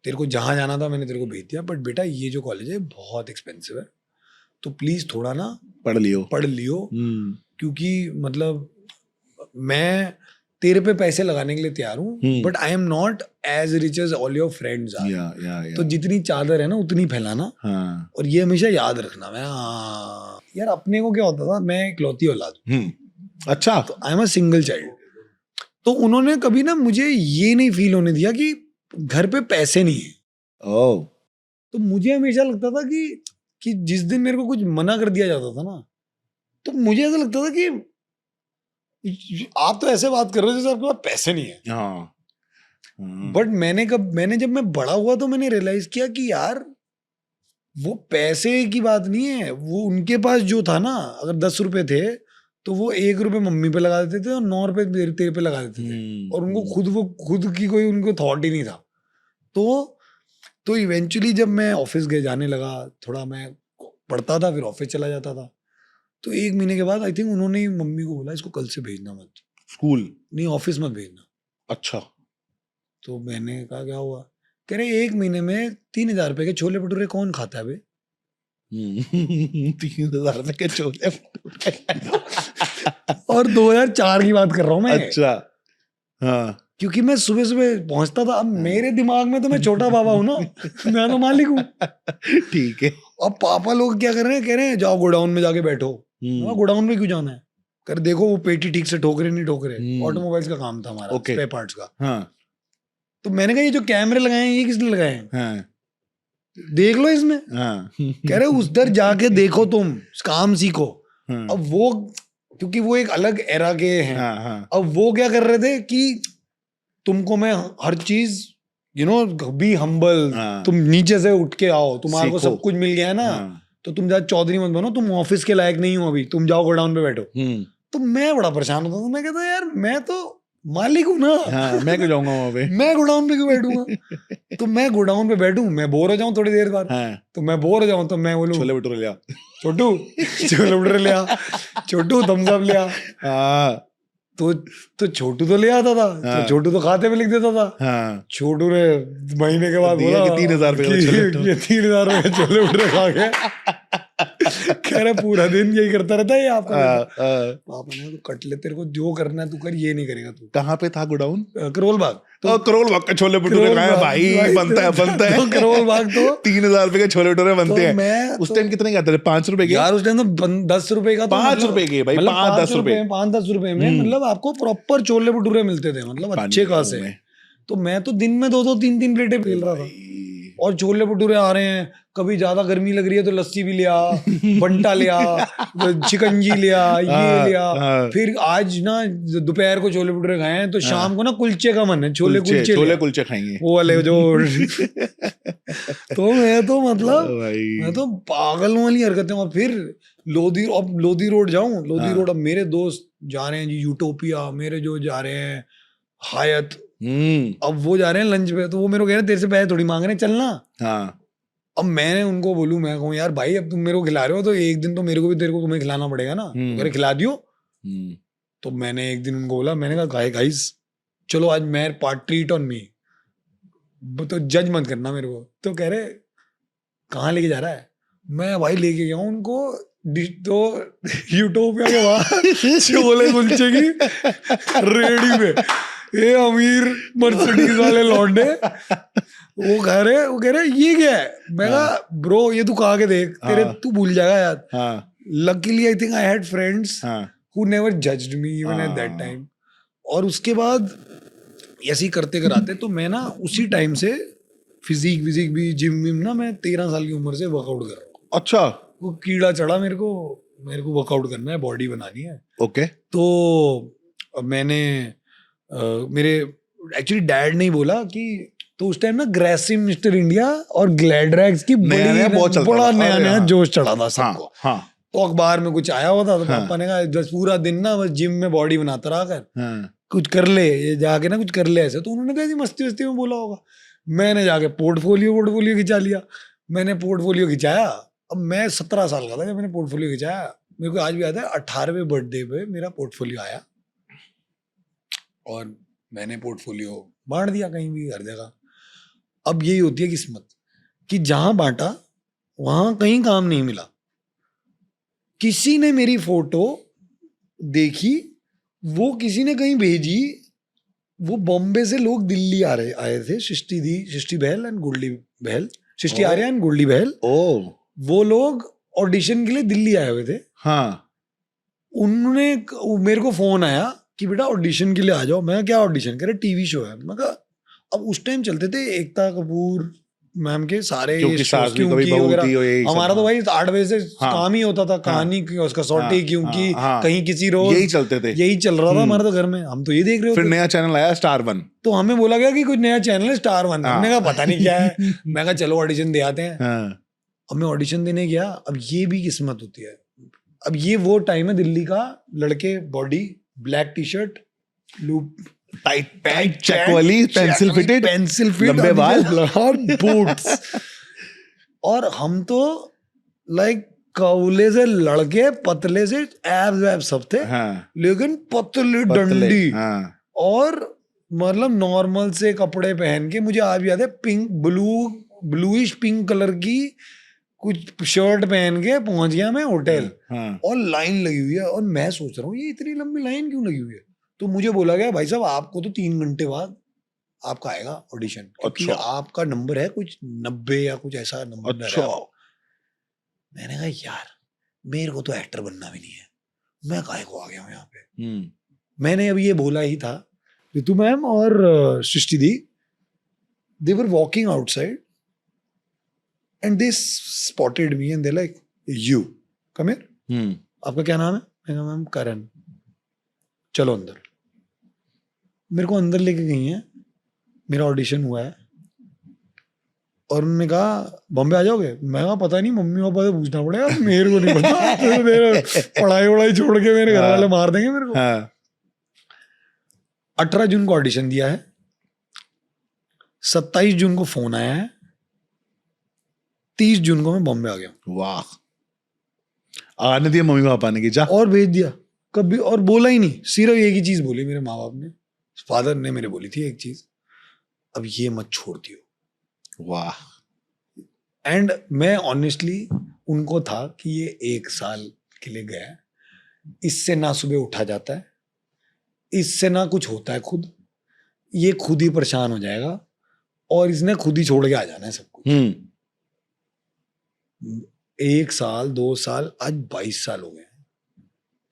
तेरे को जहाँ जाना था मैंने तेरे को भेज दिया, बट बेटा ये जो कॉलेज है बहुत एक्सपेंसिव है, तो प्लीज थोड़ा ना पढ़ लियो क्योंकि मतलब मैं तेरे पे पैसे लगाने के लिए तैयार हूँ, but I am not as rich as all your friends are. तो जितनी चादर है ना उतनी फैलाना, और ये हमेशा याद रखना। मैं यार अपने को क्या होता था, मैं इकलौती औलाद, अच्छा, तो I am a single child, तो उन्होंने कभी ना मुझे ये नहीं फील होने दिया कि घर पे पैसे नहीं है। तो मुझे हमेशा लगता था कि जिस दिन मेरे को कुछ मना कर दिया जाता था ना, तो मुझे ऐसा लगता था कि आप तो ऐसे बात कर रहे हो जैसे आपके पास पैसे नहीं है। बट मैंने जब मैं बड़ा हुआ तो मैंने रियलाइज किया कि यार वो पैसे की बात नहीं है, वो उनके पास जो था ना, अगर 10 रुपए थे तो वो 1 रुपए मम्मी पे लगा देते थे और 9 रुपए तेरे पे लगा देते थे, और उनको खुद की कोई उनको थॉट ही नहीं था। तो इवेंचुअली जब मैं ऑफिस जाने लगा, थोड़ा मैं पढ़ता था फिर ऑफिस चला जाता था, तो 1 महीने के बाद आई थिंक उन्होंने मम्मी को बोला इसको कल से भेजना मत, स्कूल नहीं ऑफिस मत भेजना। अच्छा। तो मैंने कहा क्या हुआ? कह रहे 1 महीने में 3,000 रुपए के छोले भटूरे कौन खाता है बे? 3,000 रुपए के छोले और 2004 की बात कर रहा हूँ मैं। अच्छा, हाँ, क्योंकि मैं सुबह सुबह पहुंचता था। अब मेरे दिमाग में तो मैं छोटा बाबा हूँ ना, मैं तो मालिक हूँ। ठीक है। अब पापा लोग क्या कर रहे हैं, कह रहे हैं जाओ गोडाउन में जाके बैठो। गोडाउन में क्यों जाना है? कर देखो वो पेटी ठीक से ठोक रहे नहीं ठोक रहे। ऑटोमोबाइल्स का काम था हमारा, स्पेयर पार्ट्स का। हाँ। तो मैंने कहा ये जो कैमरे लगाए हैं ये किसने लगाए हैं? हाँ। देख लो इसमें। हाँ। कह रहे उधर जाके देखो, तुम काम सीखो। अब वो क्योंकि वो एक अलग एरा के हैं। अब वो क्या कर रहे थे कि तुमको मैं हर चीज बी हम्बल, तुम नीचे से उठ के आओ, तुम्हारे को सब कुछ मिल गया है ना, तो तुम ज्यादा चौधरी मत बनो, तुम ऑफिस के लायक नहीं हो अभी, तुम जाओ गोडाउन पे बैठो। तो मैं बड़ा परेशान होता था। मैं कहता यार मैं तो मालिक हूँ ना, मैं क्यों जाऊंगा वहां पे? मैं गोडाउन पे क्यों बैठूंगा? तो मैं गोडाउन पे बैठूं, मैं बोर हो जाऊं थोड़ी देर बाद, तो मैं बोर हो जाऊं तो मैं बोलूं छोले भटूरे लिया, छोटू छोले भटूरे लिया, छोटू थम्स अप लिया। तो छोटू तो ले आता था, तो छोटू तो खाते में लिख देता था। छोटू ने महीने के बाद बोला कि 3,000 रुपए ये 3,000 रुपए छोले भटूरे खा गए। कह रहे पूरा दिन यही करता रहता है आपका। पापा ने तो कट ले, तेरे को जो करना है तू कर, ये नहीं करेगा तू। कहाँ पे था गोडाउन? करोल बाग। तो करोल बाग के छोले भटूरे खाए भाई, बनता है। तो करोल बाग तो 3,000 रुपए के छोले भटूरे बनते हैं। उस टाइम कितने के आते थे? 5 रुपए के यार, उस टाइम तो 10 रुपए का, 5 रुपए के भाई, 5-10 रुपए, 5-10 रुपए में मतलब आपको प्रॉपर छोले भटूरे मिलते थे, मतलब अच्छे खासे। तो मैं तो दिन में 2-2 3-3 प्लेटें फेल रहा था। और छोले भटूरे आ रहे हैं, कभी ज्यादा गर्मी लग रही है तो लस्सी भी लिया, बंटा लिया, चिकंजी लिया, ये लिया। फिर आज ना दोपहर को छोले भटूरे खाए हैं तो शाम को ना कुलचे का मन है, छोले कुलचे खाएंगे वो वाले जो। तो मैं तो मतलब मैं तो पागल वाली हरकतें। और फिर लोधी रोड जाऊं, लोधी रोड, अब मेरे दोस्त जा रहे हैं जी यूटोपिया, मेरे जो जा रहे हैं हायत, अब वो जा रहे हैं लंच पे, तो वो मेरे को कह रहे हैं तेरे से पैसे थोड़ी मांग रहे हैं, चलना। अब मैंने उनको बोलूं, मैं कहूँ यार भाई अब तुम मेरे को खिला रहे हो तो एक दिन तो मेरे को भी तेरे को तुम्हें खिलाना पड़ेगा ना, तो खिला दियो। तो मैंने एक दिन उनको बोला, मैंने कहा गाइस चलो आज मैं पार्ट ट्रीट ऑन मी, तो जज मत करना मेरे को। तो कह रहे कहाँ लेके जा रहा है? मैं भाई लेके गया हूँ उनको तो यूटोपिया के बाद छोले कुलचे की रेडी में, ये अमीर मर्सिडीज वाले लौंडे वो कह रहे ये क्या है? मैं कहा ब्रो ये तू खा के देख, तेरे तू भूल जाएगा यार। Luckily I think I had friends हाँ who never judged me even at that हाँ। time. और उसके बाद ऐसे ही करते कराते तो मैं ना उसी टाइम से फिजिक विजिक भी जिम विम ना मैं 13 साल की उम्र से वर्कआउट कर रहा हूँ. अच्छा वो कीड़ा चढ़ा मेरे को वर्कआउट करना है, बॉडी बनानी है. ओके तो मैंने मेरे एक्चुअली डैड ने ही बोला कि तो उस टाइम ना ग्रेसिम मिस्टर इंडिया और ग्लैडरैक्स की नया बहुत चलता बड़ा था। नया अरे नया हाँ। जोश चढ़ा था सबको. हाँ हाँ तो अखबार में कुछ आया हुआ था तो हाँ। पापा ने कहा बस पूरा दिन ना बस जिम में बॉडी बनाता रहा कर, हाँ कुछ कर ले, ये जाके ना कुछ कर ले ऐसे. तो उन्होंने कहा ऐसी मस्ती वस्ती में बोला होगा. मैंने जाके पोर्टफोलियो खिंचा लिया. मैंने पोर्टफोलियो खिंचाया. अब मैं 17 साल का था जब मैंने पोर्टफोलियो खिंचाया. मेरे को आज भी याद है 18वें बर्थडे पे मेरा पोर्टफोलियो आया और मैंने पोर्टफोलियो बांट दिया कहीं भी, हर जगह. अब यही होती है किस्मत कि जहां बांटा वहां कहीं काम नहीं मिला. किसी ने मेरी फोटो देखी, वो किसी ने कहीं भेजी. वो बॉम्बे से लोग दिल्ली आए थे, सृष्टि बहल एंड गोल्डी बहल, सृष्टि आर्या एंड गोल्डी बहल. ओ वो लोग ऑडिशन के लिए दिल्ली आए हुए थे. हाँ उन्होंने मेरे को फोन आया कि बेटा ऑडिशन के लिए आ जाओ. मैं क्या ऑडिशन, कह रहे टीवी शो है. मैं कहा अब उस टाइम चलते थे एकता कपूर मैम के सारे क्योंकि shows, सास भी कभी क्योंकि बहू वगैरह. थी और यही सब, हमारा तो भाई 8 बजे से हाँ, काम ही होता था, कहानी की उसका सॉटी, हाँ, क्योंकि हाँ, कहीं किसी रोज यही चलते थे. यही चल रहा था हमारे तो घर में. हम तो ये देख रहे फिर होते. नया चैनल आया स्टार 1. तो हमें बोला गया कि कुछ नया चैनल है स्टार 1. हाँ. हमने कहा पता नहीं क्या है. मैं कहा चलो ऑडिशन दे आते हैं. हाँ अब मैं ऑडिशन देने गया. अब ये भी किस्मत होती है. अब ये वो टाइम है दिल्ली का, लड़के body, black T shirt, loop, tight pant, check वाली, पेंसिल फिटेड, लंबे बाल और बूट्स. और हम तो लाइक कौले से लड़के, पतले से एब्स वैब सब थे. हाँ लेकिन पतले पतले, डंडी. हाँ और मतलब नॉर्मल से कपड़े पहन के, मुझे आज भी याद है पिंक ब्लूइश पिंक कलर की कुछ शर्ट पहन के पहुंच गया मैं होटल. हाँ और लाइन लगी हुई है और मैं सोच रहा हूँ ये इतनी लंबी लाइन क्यों लगी हुई है. तो मुझे बोला गया भाई साहब आपको तो 3 घंटे बाद आपका आएगा ऑडिशन, क्योंकि अच्छा. आपका नंबर है कुछ 90 या कुछ ऐसा नंबर अच्छा. है. मैंने कहा यार मेरे को तो एक्टर बनना भी नहीं है, मैं काहे को आ गया हूँ यहाँ पे. मैंने अभी ये बोला ही था. ऋतु मैम और सृष्टि दी, they were walking outside and they spotted me and they're like, you come here. आपका क्या नाम है? मैं कहा मैम करण. चलो अंदर. मेरे को अंदर लेके गई हैं. मेरा ऑडिशन हुआ है और उन्होंने कहा बॉम्बे आ जाओगे. मैं कहा पता नहीं, मम्मी पापा से पूछना पड़ेगा, मेरे को नहीं पता. तो मेरे पढ़ाई छोड़ के मेरे घर वाले मार देंगे मेरे को. 18 जून को ऑडिशन दिया है, 27 जून को फोन आया है, 30 जून को मैं बॉम्बे आ गया. वाह. आने दिया मम्मी पापा ने कि जा, और भेज दिया कभी. और बोला ही नहीं, सिर्फ एक ही चीज बोली मेरे माँ बाप ने, फादर ने मेरे बोली थी एक चीज, अब ये मत छोड़ दियो. वाह. एंड मैं ऑनेस्टली उनको था कि ये 1 साल के लिए गया है, इससे ना सुबह उठा जाता है, इससे ना कुछ होता है खुद, ये खुद ही परेशान हो जाएगा और इसने खुद ही छोड़ के आ जाना है सब कुछ. 1 साल 2 साल, आज 22 साल हो गए.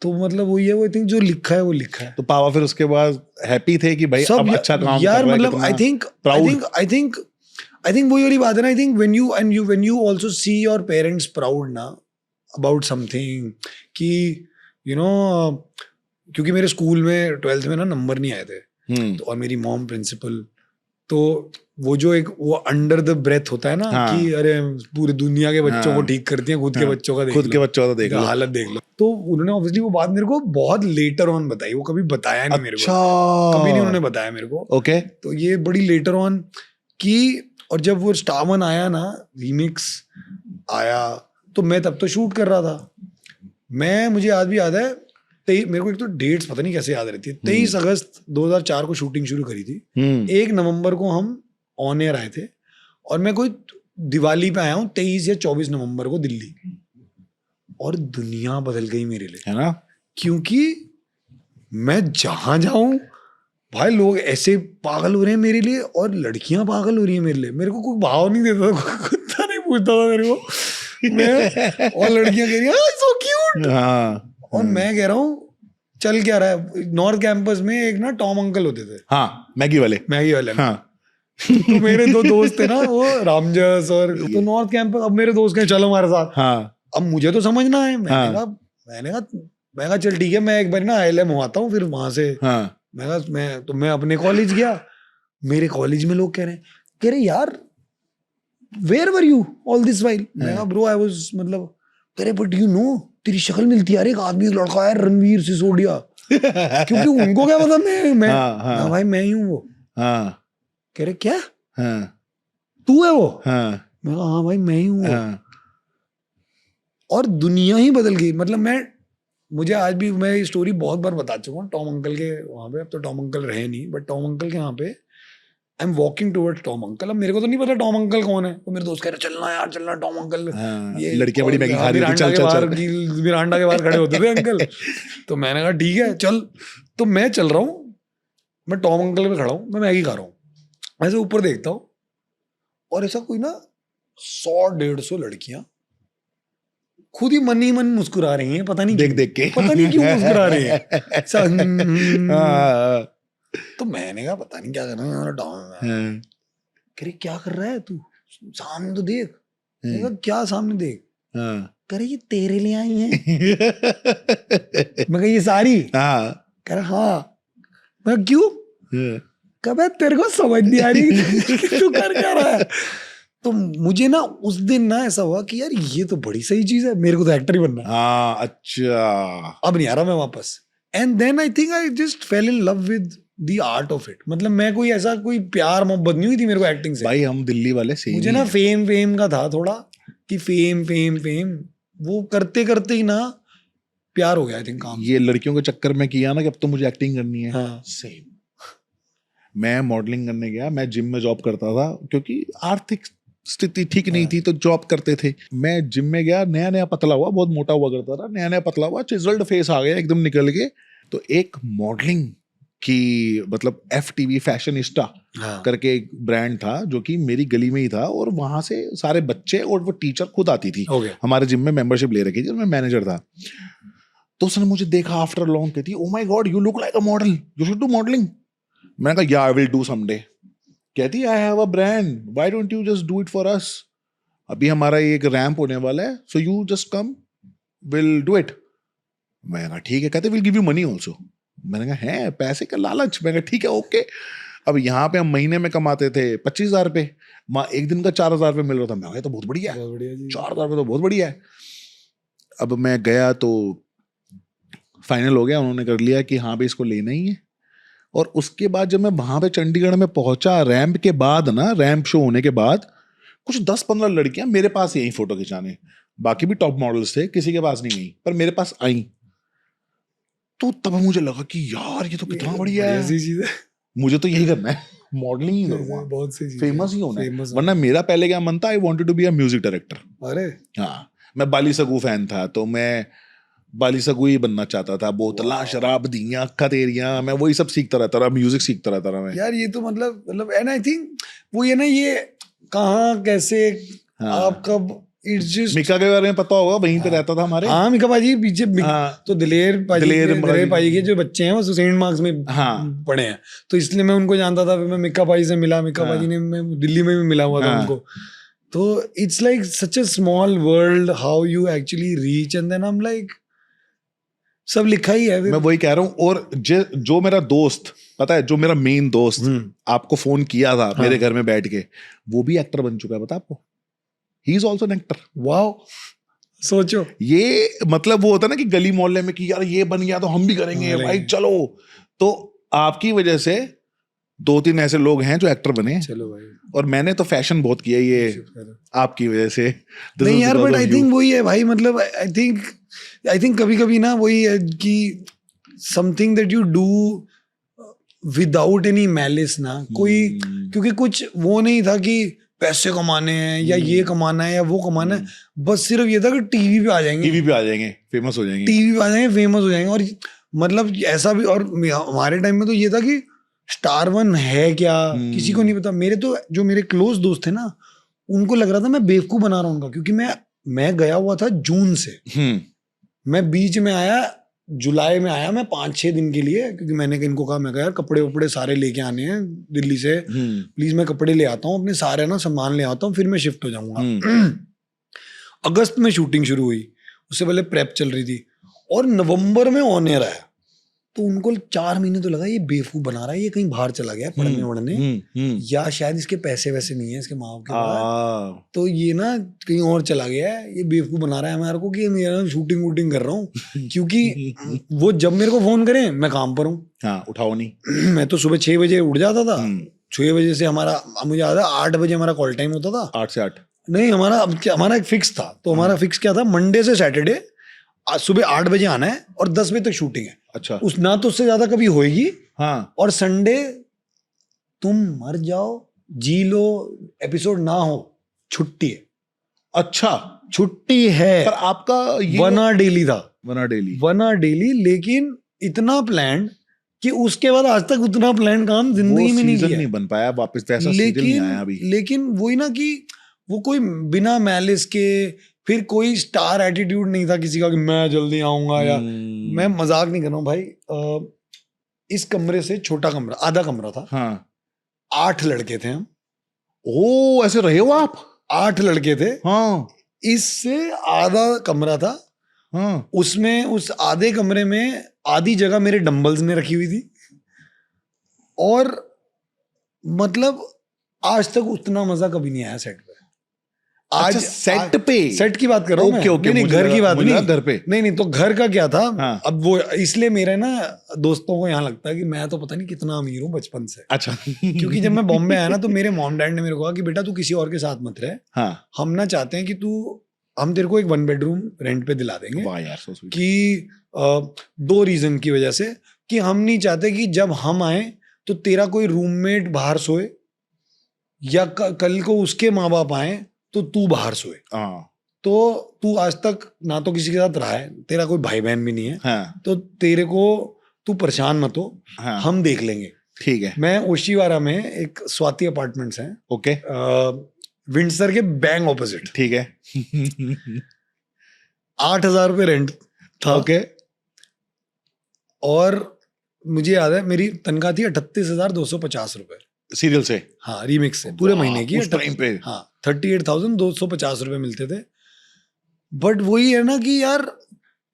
तो मतलब वही है, वो आई थिंक जो लिखा है वो लिखा है. तो पापा फिर उसके बाद हैप्पी थे कि भाई अब अच्छा काम यार कर रहा है, मतलब कितना आई थिंक वही वाली बात है ना. I think when you also see your parents proud ना about something, कि you know, क्योंकि मेरे स्कूल में 12th में ना नंबर नहीं आए थे. तो और मेरी मॉम प्रिंसिपल, तो वो जो एक वो अंडर द ब्रेथ होता है ना, कि अरे पूरी दुनिया के बच्चों को ठीक करती हैं, खुद के बच्चों का खुद के बच्चों का देख लो, हालत देख लो. तो उन्होंने ऑब्वियसली वो बात मेरे को बहुत लेटर ऑन बताई, वो कभी बताया नहीं मेरे को. कभी नहीं उन्होंने बताया मेरे को. ओके. तो ये बड़ी लेटर ऑन की. और जब वो स्टार 1 आया ना, रीमिक्स आया, तो मैं तब तो शूट कर रहा था. मुझे आज भी याद है, मेरे को एक तो डेट्स पता नहीं कैसे याद रहती है. 23 अगस्त 2004 को शूटिंग शुरू करी थी. 1 नवंबर को हम ऑन एयर आए थे और मैं कोई दिवाली पे आया हूँ 23 या 24 नवंबर को दिल्ली. और दुनिया बदल गई मेरे लिए, है ना, क्योंकि मैं जहां जाऊं भाई लोग ऐसे पागल हो रहे हैं मेरे लिए और लड़कियां पागल हो रही हैं मेरे लिए. मेरे को कोई भाव नहीं देता था, कुत्ता नहीं पूछता था मेरे को. मैं और लड़कियां कह रही हैं सो क्यूट क्यूट। हाँ और मैं कह रहा हूँ चल क्या रहा है, नॉर्थ कैंपस में एक ना टॉम अंकल होते थे, हाँ मैगी वाले, मैगी वाले। हाँ तो मेरे दो दोस्त थे ना, वो रामजस और, तो नॉर्थ कैंपस, अब मेरे दोस्त कहे चलो हमारे साथ। हाँ अब मुझे तो समझना है, हाँ मैंने कहा चल ठीक है, मैं एक बार ना ILM हो आता हूँ, फिर वहां से हाँ मैं अपने कॉलेज गया। मेरे कॉलेज में लोग कह रहे यार where were you all this while. मैं कहा ब्रो आई वाज, मतलब कह रहे बट यू नो तेरी शक्ल मिलती है यार, एक आदमी लड़का है रणवीर सिसोदिया। क्योंकि उनको क्या पता मैं हाँ भाई मैं ही हूँ वो। हाँ कह रहे क्या हाँ तू है वो? हाँ मैं कहा हाँ भाई मैं ही हूँ वो। हाँ और दुनिया ही बदल गई। मतलब मुझे आज भी, मैं ये स्टोरी बहुत बार बता चुका हूँ टॉम अंकल के वहां पे। अब तो टॉम अंकल रहे नहीं, बट टॉम अंकल के वहां पे I am walking towards Tom uncle. अब मेरे को तो नहीं पता टॉम अंकल कौन है, तो मेरे दोस्त कह रहे चलना यार चलना टॉम अंकल। हाँ, ये लड़कियां बड़ी मैगी खा रही होती, चल मिरांडा चल के चल बाहर मिरांडा के बाहर खड़े होते थे अंकल। तो मैंने कहा ठीक है चल। तो मैं चल रहा हूँ, मैं टॉम अंकल पे खड़ा हूँ, मैं मैगी खा रहा हूँ, ऐसे ऊपर देखता हूँ और ऐसा कोई ना 100-150 लड़कियां खुद ही मन ही मन मुस्कुरा रही हैं, पता नहीं देख क्यों, देख के, पता नहीं क्यों मुस्कुरा रही हैं। ऐसा, हाँ, तो मैंने कहा पता नहीं क्या कर रहा है यार टॉम। हाँ, कह रही क्या कर रहा है तू, सामने तो देख। मैंने हाँ, कहा क्या सामने देख? हाँ, कह रही ये तेरे लिए आई हैं। मैं कहा ये सारी? हाँ, कह रहा हाँ। मैं कहा, क्यों? हाँ, कब तेरे को समझ नहीं आ रही कि तू कर क्या रहा है। तो मुझे ना उस दिन ना ऐसा हुआ कि यार ये तो बड़ी सही चीज है, मेरे को तो एक्टर ही बनना है। हाँ, अच्छा, अब नहीं आ रहा मैं वापस। And then I think I just fell in love with the art of it. मतलब मैं कोई प्यार मोहब्बत नहीं हुई थी मेरे को एक्टिंग से। भाई हम दिल्ली वाले सेम मुझे ही ना हैं। फेम का था थोड़ा, कि फेम वो करते करते ही ना प्यार हो गया आई थिंक काम। ये लड़कियों के चक्कर में किया ना कि अब तो मुझे एक्टिंग करनी है। हाँ। सेम। मैं मॉडलिंग करने गया, मैं जिम में जॉब करता था क्योंकि आर्थिक स्थिति ठीक नहीं थी, तो जॉब करते थे। मैं जिम में गया, नया नया पतला हुआ, बहुत मोटा हुआ करता था, नया नया पतला हुआ, चिजल्ड फेस आ गया एकदम निकल के। तो एक मॉडलिंग की, मतलब FTV फैशनिस्टा हाँ। करके एक ब्रांड था जो कि मेरी गली में ही था, और वहां से सारे बच्चे और वो टीचर खुद आती थी। हो गया। हमारे जिम में मेंबरशिप ले रखी थी और मैं मैनेजर था। तो उसने मुझे देखा आफ्टर लॉन्ग, कहती oh my God you look like a model, you should do modelling. मैंने कहा या आई विल डू समडे। कहती I have a brand, why don't you just do it for us. अभी हमारा एक रैंप होने वाला है, so you just come, will do it. मैंने कहा ठीक है। कहते will give you money also. मैंने कहा है पैसे का लालच। मैंने कहा ठीक है ओके। अब यहाँ पे हम महीने में कमाते थे 25,000 रुपये, एक दिन का 4,000 रुपये मिल रहा था। मैं कहा तो बहुत बढ़िया है, 4,000 रुपये तो बहुत बढ़िया है। अब मैं गया तो फाइनल हो गया, उन्होंने कर लिया कि हाँ भाई इसको लेना ही है। और उसके बाद जब मैं वहां पे चंडीगढ़ में पहुंचा, रैंप के बाद ना, रैंप शो होने के बाद कुछ 10-15 लड़कियां मेरे पास यही फोटो खिंचाने, बाकी भी टॉप मॉडल्स थे, किसी के पास नहीं गई, पर मेरे पास आई। तो तब मुझे लगा कि यार ये तो कितना बढ़िया है, चीज है, मुझे तो यही करना है, मॉडलिंग ही करूंगा, बहुत सी चीज, फेमस ही होना है। famous वरना मेरा पहले क्या मन था, I wanted to be a music director. अरे हाँ, मैं बाली सकू फैन था, तो मैं बाली सकू ही बनना चाहता था। बोतला शराब दियां अक्खा तेरियां, मैं वही सब सीखता रहता रहा, म्यूजिक सीखता रहता रहा मैं। यार ये तो मतलब एंड आई थिंक वो ये ना, ये कहाँ कैसे हाँ। आप कब, इट्स जस्ट। मिका के बारे में पता होगा, वहीं पे रहता था हमारे। हाँ मिका पाजी पीछे हाँ। तो दिलेर पाजी के जो बच्चे हैं वो सेंट मार्क्स में हाँ। पढ़े हैं, तो इसलिए मैं उनको जानता था। फिर मैं मिका पाजी से मिला, मिका पाजी ने, मैं दिल्ली में भी मिला हुआ था उनको। तो it's like such a small world how you actually reach, and then I am like सब लिखा ही है। मैं वही कह रहा हूँ। और जो मेरा दोस्त, पता है, जो मेरा मेन दोस्त आपको फोन किया था मेरे घर में बैठ के, वो भी एक्टर बन चुका है, पता आपको? He is also an actor. Wow, सोचो। ये मतलब वो होता है ना कि गली मोहल्ले में कि यार ये बन गया तो हम भी करेंगे भाई, चलो। तो आपकी वजह से 2-3 ऐसे लोग हैं जो एक्टर बने। चलो भाई। और मैंने तो फैशन बहुत किया, ये आपकी वजह से नहीं यार, बट आई थिंक वही है भाई, मतलब आई थिंक कभी कभी ना वही है कि something that you do without any malice ना, कोई, क्योंकि कुछ वो नहीं था कि पैसे कमाने हैं या ये कमाना है या वो कमाना है, बस सिर्फ ये था कि टीवी पे आ जाएंगे, फेमस हो जाएंगे, टीवी पे आ जाएंगे, फेमस हो जाएंगे। और मतलब ऐसा भी, और हमारे टाइम में तो ये था कि स्टार वन है क्या, किसी को नहीं पता। मेरे तो जो मेरे क्लोज दोस्त थे ना, उनको लग रहा था मैं बेवकूफ बना रहा हूँ उनका, क्योंकि मैं गया हुआ था जून से, मैं बीच में आया, जुलाई में आया मैं 5-6 दिन के लिए, क्योंकि मैंने इनको कहा, मैं कहा यार कपड़े वपड़े सारे लेके आने हैं दिल्ली से, प्लीज मैं कपड़े ले आता हूँ अपने सारे ना सामान ले आता हूँ, फिर मैं शिफ्ट हो जाऊंगा। अगस्त में शूटिंग शुरू हुई, उससे पहले प्रेप चल रही थी, और नवंबर में ऑन एयर आया। तो उनको 4 महीने तो लगा ये बेवकूफ बना रहा है, ये कहीं बाहर चला गया पढ़ने वढ़ने, या शायद इसके पैसे वैसे नहीं है इसके माँ बाप के पास, तो ये ना कहीं और चला गया है, ये बेवकूफ बना रहा है हमारे को कि मैं शूटिंग वूटिंग कर रहा हूँ। क्योंकि वो जब मेरे को फोन करें मैं काम पर हूँ, उठाओ नहीं। मैं तो सुबह 6 बजे उठ जाता था, 6 बजे से हमारा, मुझे याद है 8 बजे हमारा कॉल टाइम होता था। 8 से 8 नहीं, हमारा एक फिक्स था। तो हमारा फिक्स क्या था, मंडे से सैटरडे सुबह 8 बजे आना है और 10 बजे तक शूटिंग है। अच्छा। उस ना तो उससे ज्यादा कभी होएगी। हाँ। और संडे तुम मर जाओ जी लो, एपिसोड ना हो, छुट्टी है। अच्छा, छुट्टी है। पर आपका ये वना डेली था, वना डेली, लेकिन इतना प्लान कि उसके बाद आज तक उतना प्लान काम जिंदगी में नहीं किया। नहीं बन पाया वापस, वैसा सीजन नहीं आया अभी। लेकिन वही ना कि वो कोई बिना मैलिस के, फिर कोई स्टार एटीट्यूड नहीं था किसी का कि मैं जल्दी आऊंगा, या मैं मजाक नहीं कर रहा हूँ भाई। इस कमरे से छोटा कमरा, आधा कमरा था। हाँ। 8 लड़के थे हम। ओ, ऐसे रहे हो आप? 8 लड़के थे। हाँ। इससे आधा कमरा था। हाँ। उसमें उस आधे कमरे में आधी जगह मेरे डंबल्स ने रखी हुई थी, और मतलब आज तक उतना मजा कभी नहीं आया सेट पे। आज सेट पे, सेट की बात कर रहा हूँ मैं। नहीं, घर की बात नहीं, घर पे नहीं। तो घर का क्या था। हाँ। अब वो इसलिए मेरे ना दोस्तों को यहाँ लगता है कि मैं तो पता नहीं कितना अमीर हूँ बचपन से। अच्छा। क्योंकि जब मैं बॉम्बे आया ना, तो मेरे मॉम डैड ने मेरे को कहा कि बेटा तू किसी और के साथ मत रहे। हाँ। हम ना चाहते हैं कि हम तेरे को एक 1 बेडरूम रेंट पे दिला देंगे। वाह यार, सो स्वीट। कि 2 रीजन की वजह से, कि हम नहीं चाहते कि जब हम आए तो तेरा कोई रूममेट बाहर सोए, या कल को उसके माँ बाप आए तो तू बाहर सोए। तो तू आज तक ना तो किसी के साथ रहा है, तेरा कोई भाई बहन भी नहीं है। हाँ। तो तेरे को तू परेशान मत हो। हाँ। हम देख लेंगे। ठीक है। मैं ओशिवारा में एक स्वाति अपार्टमेंट्स हैं। ओके। विंडसर के बैंक ऑपोजिट। ठीक है। 8,000 रुपये रेंट था। ओके। और मुझे याद है मेरी तनख्वाह थी 38,250 रुपए सीरियल से। हाँ, रीमिक्स से पूरे महीने की उस टाइम पे। हाँ, 38,250 रुपए मिलते थे। बट वही है ना कि यार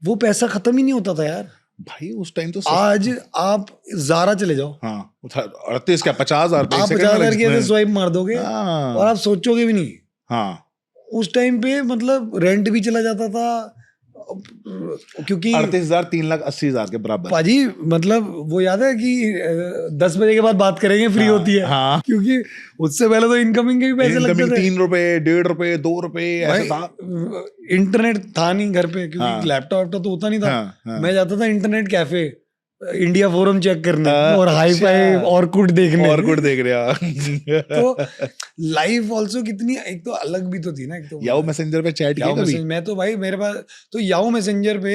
वो पैसा खत्म ही नहीं होता था यार भाई उस टाइम। तो आज आप ज़ारा चले जाओ। हाँ, 38 क्या 50,000 आप 50,000 के स्वाइप मार दोगे और आप सोचोगे भी नहीं। हाँ, उस टाइम पे मतलब रेंट भी चला जाता था, क्योंकि 38,000 3,80,000 के बराबर पाजी। मतलब वो याद है कि 10 बजे के बाद बात करेंगे, फ्री होती है। हाँ। क्योंकि उससे पहले तो इनकमिंग के भी पैसे लगते थे। 3 रुपए, 1.5 रुपए, 2 रुपए ऐसा था। इंटरनेट था नहीं घर पे, क्योंकि हाँ। लैपटॉप तो होता नहीं था। हाँ। मैं जाता था internet cafe, India forum check करने और हाई फाई और कुट देखने। देख रहा। तो लाइफ ऑल्सो कितनी एक तो अलग भी तो थी ना। एक तो याहू मैसेंजर पे चैट किया कभी? मैं तो भाई मेरे पास तो याहू मैसेंजर पे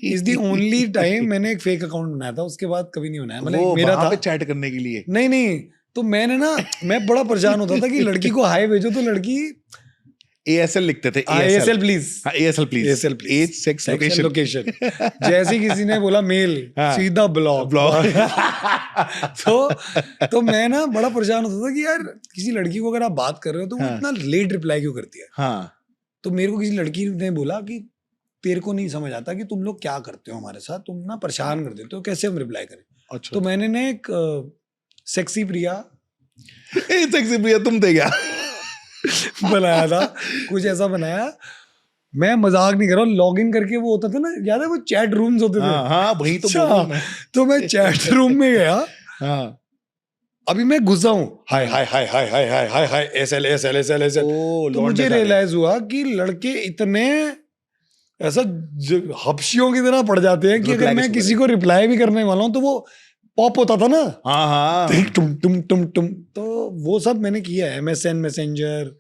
इज द ओनली टाइम मैंने एक फेक अकाउंट बनाया था। उसके बाद कभी नहीं बनाया। मतलब मेरा था चैट करने के लिए। नहीं तो मैंने ना, मैं बड़ा परेशान होता था कि लड़की को हाई भेजो तो लड़की ASL लिखते थे। ASL please, ASL please, age sex location. जैसे किसी ने बोला मेल, सीधा ब्लॉक। तो मैं ना बड़ा परेशान होता था कि यार किसी लड़की को अगर आप बात कर रहे हो तो वो इतना लेट रिप्लाई क्यों करती है। हाँ। तो मेरे को किसी लड़की ने बोला कि तेरे को नहीं समझ आता कि तुम लोग क्या करते हो हमारे साथ, तुम ना परेशान कर देते हो, कैसे हम रिप्लाई करें। अच्छा। तो मैंने ना एक सेक्सी प्रिया तुम थे क्या बनाया था, कुछ ऐसा बनाया। मैं मजाक नहीं कर रहा हूँ। लॉग इन करके वो होता था ना, याद है वो चैट रूम्स होते थे। हाँ, वही तो बोल रहा हूं मैं। तो मैं चैट रूम में गया। हाँ। अभी मैं घुसा हूँ, हाय हाय हाय हाय हाय हाय हाय हाय एसएल एसएल एसएल एसएल। तो मुझे रियलाइज हुआ कि लड़के इतने ऐसा हबशियों की तरह पड़ जाते हैं कि अगर मैं किसी को रिप्लाई भी करने वाला हूँ तो वो पॉप होता था ना। हाँ। तुम तो वो सब मैंने किया है। MSN मैसेंजर,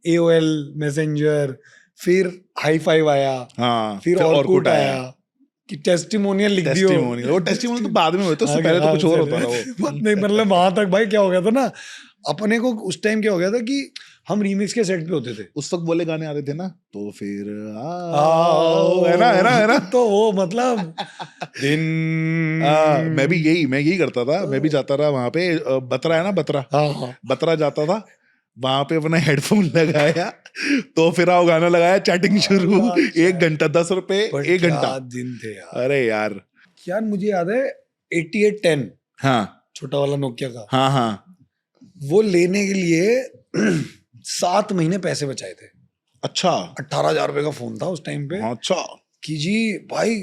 AOL मैसेंजर, फिर हाई फाइव आया। हाँ। फिर ऑर्कुट आया कि टेस्टिमोनियल लिख दियो। वो टेस्टिमोनियल तो बाद में हुआ, तो उससे पहले तो कुछ और होता था वो। नहीं, मतलब वहां तक भाई क्या हो गया था ना, अपने को उस टाइम क्या हो गया था कि हम रीमिक्स के सेट पे होते थे। उस वक्त बोले गाने आ रहे थे ना, तो फिर आओ, है ना तो वो मतलब दिन मैं यही करता था। मैं भी जाता रहा वहां पे, बतरा है ना, बतरा, हाँ बतरा जाता था वहां पे, अपना हेडफोन लगाया, तो फिर आओ गाना लगाया, चैटिंग शुरू, 1 घंटा 10 रुपए, 1 घंटा। दिन थे यार। अरे यार मुझे याद है 8810, हाँ छोटा वाला नोकिया का, हाँ हाँ, वो लेने के लिए 7 महीने पैसे बचाए थे। अच्छा 18,000 रुपए का फोन था उस टाइम पे, अच्छा, कि जी भाई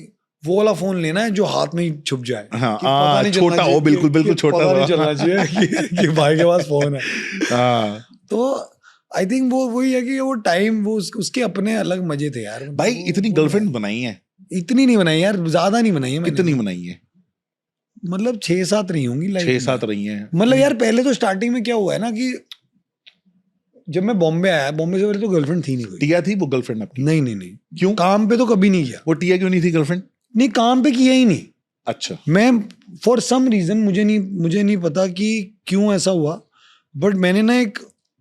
वो वाला फोन लेना है जो हाथ में ही छुप जाए, हाँ, कि पता नहीं छोटा चलना हो, चाहिए, बिल्कुल कि बिल्कुल छोटा पता नहीं सा। चलना चाहिए कि भाई के पास फोन है। हाँ तो आई थिंक वो वही है कि वो टाइम, वो उसके अपने अलग मजे थे यार। भाई, वो- इतनी वो गर्लफ्रेंड बनाई है? इतनी नहीं बनाई यार, ज्यादा नहीं बनाई है मैंने। कितनी बनाई है? मतलब 6-7 रही होंगी लाइफ 6-7 में। रही हैं। मतलब यार पहले तो स्टार्टिंग में क्या हुआ है ना, कि जब मैं बॉम्बे आया, बॉम्बे से पहले तो गर्लफ्रेंड थी नहीं कोई। टिया थी वो गर्लफ्रेंड आपकी? नहीं नहीं नहीं, क्यों? काम पे तो कभी नहीं किया। वो टिया क्यों नहीं थी गर्लफ्रेंड? नहीं, काम पे किया ही नहीं। अच्छा, मैं फॉर सम रीजन, मुझे नहीं पता कि क्यों ऐसा हुआ, बट मैंने ना एक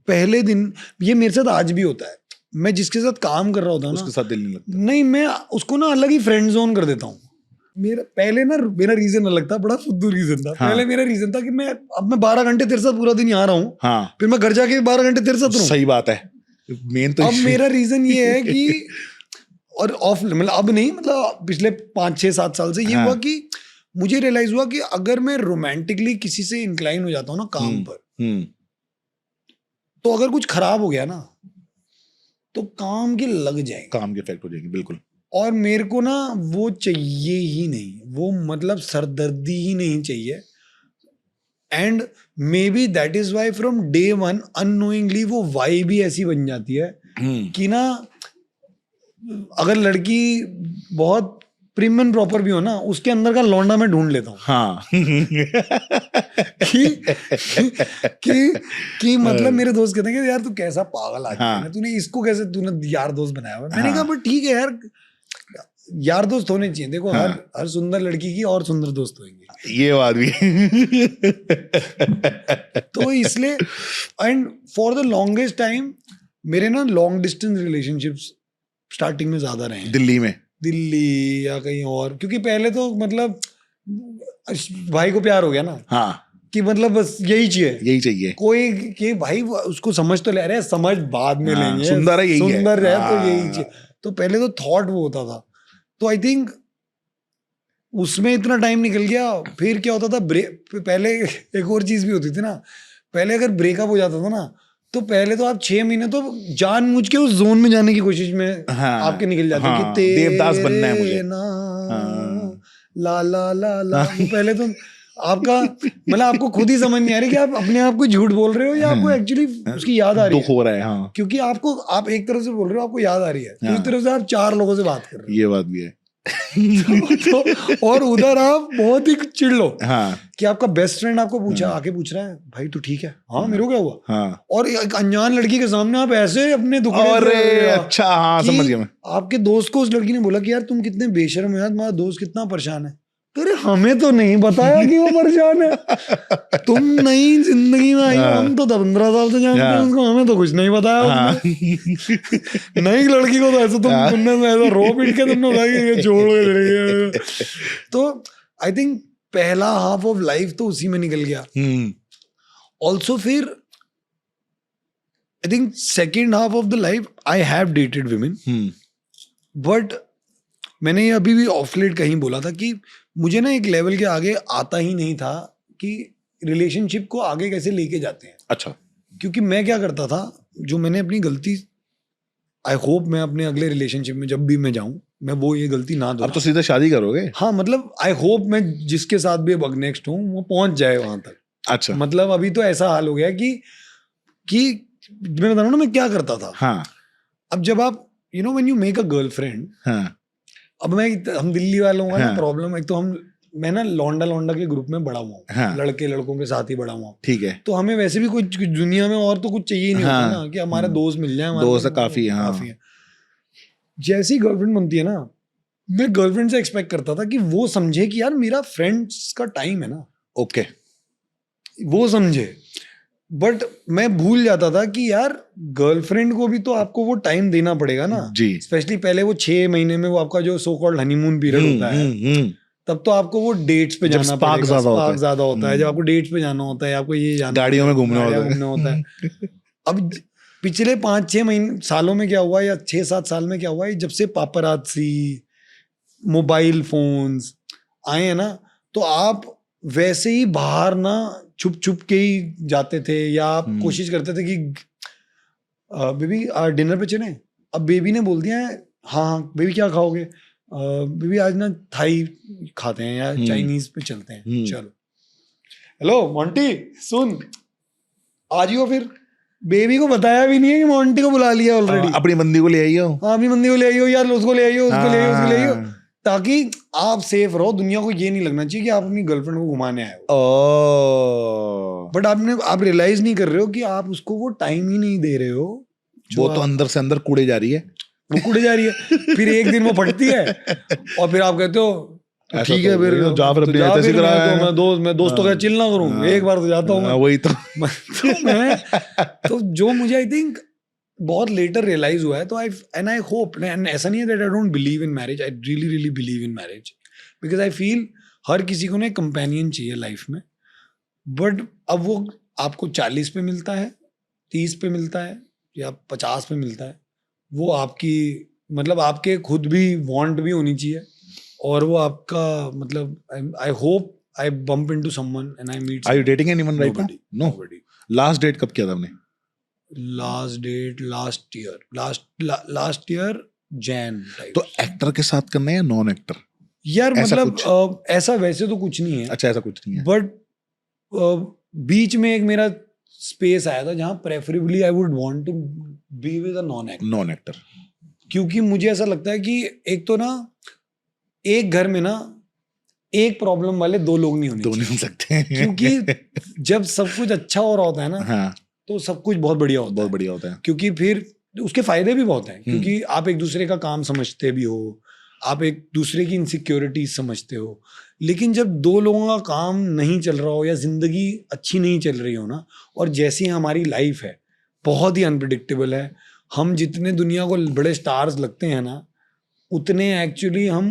पहले दिन, ये मेरे साथ आज भी होता है, मैं जिसके साथ काम कर रहा होता हूँ उसके ना, साथ दिल नहीं लगता। नहीं, मैं उसको ना अलग ही फ्रेंड जोन कर देता हूँ। मेरा रीजन अलग था, बड़ा फुद्दू रीजन था। हाँ। पहले मेरा रीजन था कि मैं 12 घंटे तेरे साथ पूरा दिन यहाँ रहा हूँ, हाँ, फिर मैं घर जाके 12 घंटे तेरे साथ रहूं। सही बात है। मेन तो अब issue- मेरा रीजन ये है कि और ऑफ, मतलब अब नहीं, मतलब पिछले 5-6-7 साल से ये हाँ। हुआ कि मुझे रियलाइज हुआ कि अगर मैं रोमांटिकली किसी से इंक्लाइन हो जाता हूँ ना काम पर, तो अगर कुछ खराब हो गया ना, तो काम के लग जाएंगे, काम के इफेक्ट हो जाएंगे, बिल्कुल। और मेरे को ना वो चाहिए ही नहीं, वो मतलब सरदर्दी ही नहीं चाहिए। And maybe that is why from day one unknowingly वो वाइब भी ऐसी बन जाती है कि ना, अगर लड़की बहुत प्रिम एंड प्रॉपर भी हो ना, उसके अंदर का लौंडा मैं ढूंढ लेता हूँ। हाँ कि मतलब मेरे दोस्त कहते हैं कि यार तू कैसा पागल आदमी हाँ। है, तूने इसको कैसे तूने यार दोस्त बनाया हुआ है। मैंने कहा बट ठीक है यार, यार दोस्त होने चाहिए। देखो हाँ। हर सुंदर लड़की की और सुंदर दोस्त होंगे, ये बात भी तो इसलिए। And for the longest time मेरे ना लॉन्ग डिस्टेंस रिलेशनशिप्स स्टार्टिंग में ज्यादा रहे हैं, दिल्ली या कहीं और, क्योंकि पहले तो मतलब भाई को प्यार हो गया ना, हाँ, कि मतलब बस यही चाहिए कोई, कि भाई उसको समझ तो ले रहे हैं, समझ बाद में हाँ, लेंगे, सुंदर है, यही है। सुंदर है तो यही हाँ। चाहिए। तो पहले तो थॉट वो होता था, तो आई थिंक उसमें इतना टाइम निकल गया। फिर क्या होता था, पहले एक और चीज भी होती थी ना, पहले अगर ब्रेकअप हो जाता था ना, तो पहले तो आप 6 महीने तो जानबूझ के उस जोन में जाने की कोशिश में हाँ, आपके निकल जाते हाँ, कि तेरे देवदास बनना है मुझे। नाम, ला ला ला ला। वो पहले तो आपका मतलब आपको खुद ही समझ नहीं आ रही कि आप अपने आप को झूठ बोल रहे हो या आपको एक्चुअली उसकी याद आ रही दुख हो रहा है। हाँ, क्योंकि आप एक तरफ से बोल रहे हो, आपको याद आ रही है, दूसरी तरफ से आप 4 लोगों से बात कर रहे ये बात भी है। हो और उधर आप बहुत ही चिढ़ लो हाँ, कि आपका बेस्ट फ्रेंड आपको आके पूछ रहा है, भाई तू ठीक है? हाँ, मेरे को क्या हुआ? हाँ, और एक अनजान लड़की के सामने आप ऐसे अपने दुख, अरे अच्छा, हाँ समझ गया मैं। आपके दोस्त को उस लड़की ने बोला कि यार तुम कितने बेशर्म हो यार, तुम्हारा दोस्त कितना परेशान है। अरे हमें तो नहीं बताया कि वो परेशान है, तुम नई जिंदगी में आई हो, हम तो 15 साल से जानते हैं उसको, हमें तो कुछ नहीं बताया उसने। नई लड़की को तो ऐसे तुमने ऐसा रो पीट के तुमने बताया छोड़ के चले गए। तो आई थिंक पहला हाफ ऑफ लाइफ तो उसी में निकल गया। ऑल्सो फिर I think second half of the life I have dated women, but मैंने ये अभी भी ऑफ लेट कहीं बोला था कि मुझे ना एक लेवल के आगे आता ही नहीं था कि रिलेशनशिप को आगे कैसे लेके जाते हैं। अच्छा, क्योंकि मैं क्या करता था, जो मैंने अपनी गलती, आई होप मैं अपने अगले रिलेशनशिप में जब भी मैं जाऊं, मैं वो ये गलती ना दूं। अब तो सीधा शादी करोगे? हाँ, मतलब आई होप मैं जिसके साथ भी अब नेक्स्ट हूँ वो पहुंच जाए वहां तक। अच्छा, मतलब अभी तो ऐसा हाल हो गया कि मैं बता रहा हूँ ना मैं क्या करता था। हाँ, अब जब आप when you make a girlfriend, हाँ, अब हम दिल्ली वालों का ना हाँ। प्रॉब्लम, एक तो मैं ना लौंडा के ग्रुप में बड़ा हुआ हूँ, हाँ। लड़के लड़कों के साथ ही बड़ा हुआ हूँ। ठीक है। तो हमें वैसे भी कुछ दुनिया में और तो कुछ चाहिए ही नहीं हाँ। होता ना, कि हमारे दोस्त मिल जाए, दोस्त काफी है, हाँ। काफी है। जैसी गर्लफ्रेंड बनती है ना, मैं गर्लफ्रेंड से एक्सपेक्ट करता था कि वो समझे कि यार मेरा फ्रेंड्स का टाइम है ना, ओके, वो समझे। बट मैं भूल जाता था कि यार गर्लफ्रेंड को भी तो आपको वो टाइम देना पड़ेगा ना जी। स्पेशली पहले वो 6 महीने में वो आपका जो सो कॉल्ड हनीमून पीरियड होता है तब तो आपको वो डेट्स पे जब जाना spark पड़ेगा, ज्यादा होता है। स्पार्क ज्यादा होता है, जब आपको डेट्स पे जाना होता है, आपको ये जाना गाड़ियों में घूमना गाड़ियां होता है। घूमना होता है। अब पिछले 5-6 महीने सालों में क्या हुआ या 6-7 साल में क्या हुआ है, जब से पापरात्सी मोबाइल फोन्स आए हैं ना, तो आप वैसे ही बाहर ना छुप छुप के ही जाते थे या आप कोशिश करते थे कि बेबी डिनर पे चलें। अब बेबी ने बोल दिया है हाँ हाँ बेबी क्या खाओगे, बेबी आज ना थाई खाते हैं या चाइनीज पे चलते हैं, चलो। हेलो मोंटी सुन आ जियो फिर। बेबी को बताया भी नहीं है कि मोंटी को बुला लिया ऑलरेडी। अपनी बंदी को ले आइयो। हाँ अपनी बंदी को ले आइयो यार, उसको ले आइयो, उसको ले आइयो, उसको ले आइयो, ताकि आप सेफ रहो। दुनिया को ये नहीं लगना चाहिए कि आप अपनी गर्लफ्रेंड को घुमाने आए हो। बट आप रियलाइज नहीं कर रहे हो कि आप उसको वो टाइम ही नहीं दे रहे हो। वो तो अंदर से अंदर कूड़े जा रही है, वो कूड़े जा रही है। फिर एक दिन वो फटती है और फिर आप कहते हो ठीक है फिर जा फिर अपनी ऐसे करा है। मैं दोस्तों का चिल ना करूं, एक बार तो जाता हूँ मैं। वही तो तो जो मुझे आई थिंक बहुत लेटर रियलाइज हुआ है, तो आई होप, ऐसा नहीं है that I don't believe in marriage, I really believe in marriage because I feel हर किसी को ना एक कंपेनियन चाहिए लाइफ में। बट अब वो आपको 40 पे मिलता है, 30 पे मिलता है या 50 पे मिलता है, वो आपकी मतलब आपके खुद भी वांट भी होनी चाहिए और वो आपका मतलब I hope I bump into someone and I meet. Are you dating anyone right now? No. Last date कब किया था आपने? Last date last year Jain type. तो एक्टर के साथ करना है या नॉन एक्टर? यार मतलब ऐसा वैसे तो कुछ नहीं है। अच्छा ऐसा कुछ नहीं है, बट बीच में एक मेरा स्पेस आया था जहां preferably I would want to be with a non actor. क्योंकि मुझे ऐसा लगता है कि एक तो ना एक घर में ना एक प्रॉब्लम वाले 2 लोग नहीं हो सकते क्योंकि जब सब कुछ अच्छा हो रहा होता है ना, हाँ, तो सब कुछ बहुत बढ़िया होता है। क्योंकि फिर उसके फायदे भी बहुत हैं, क्योंकि आप एक दूसरे का काम समझते भी हो, आप एक दूसरे की इनसिक्योरिटीज समझते हो। लेकिन जब 2 लोगों का काम नहीं चल रहा हो या जिंदगी अच्छी नहीं चल रही हो ना, और जैसी हमारी लाइफ है बहुत ही अनप्रिडिक्टेबल है, हम जितने दुनिया को बड़े स्टार्स लगते हैं ना, उतने एक्चुअली हम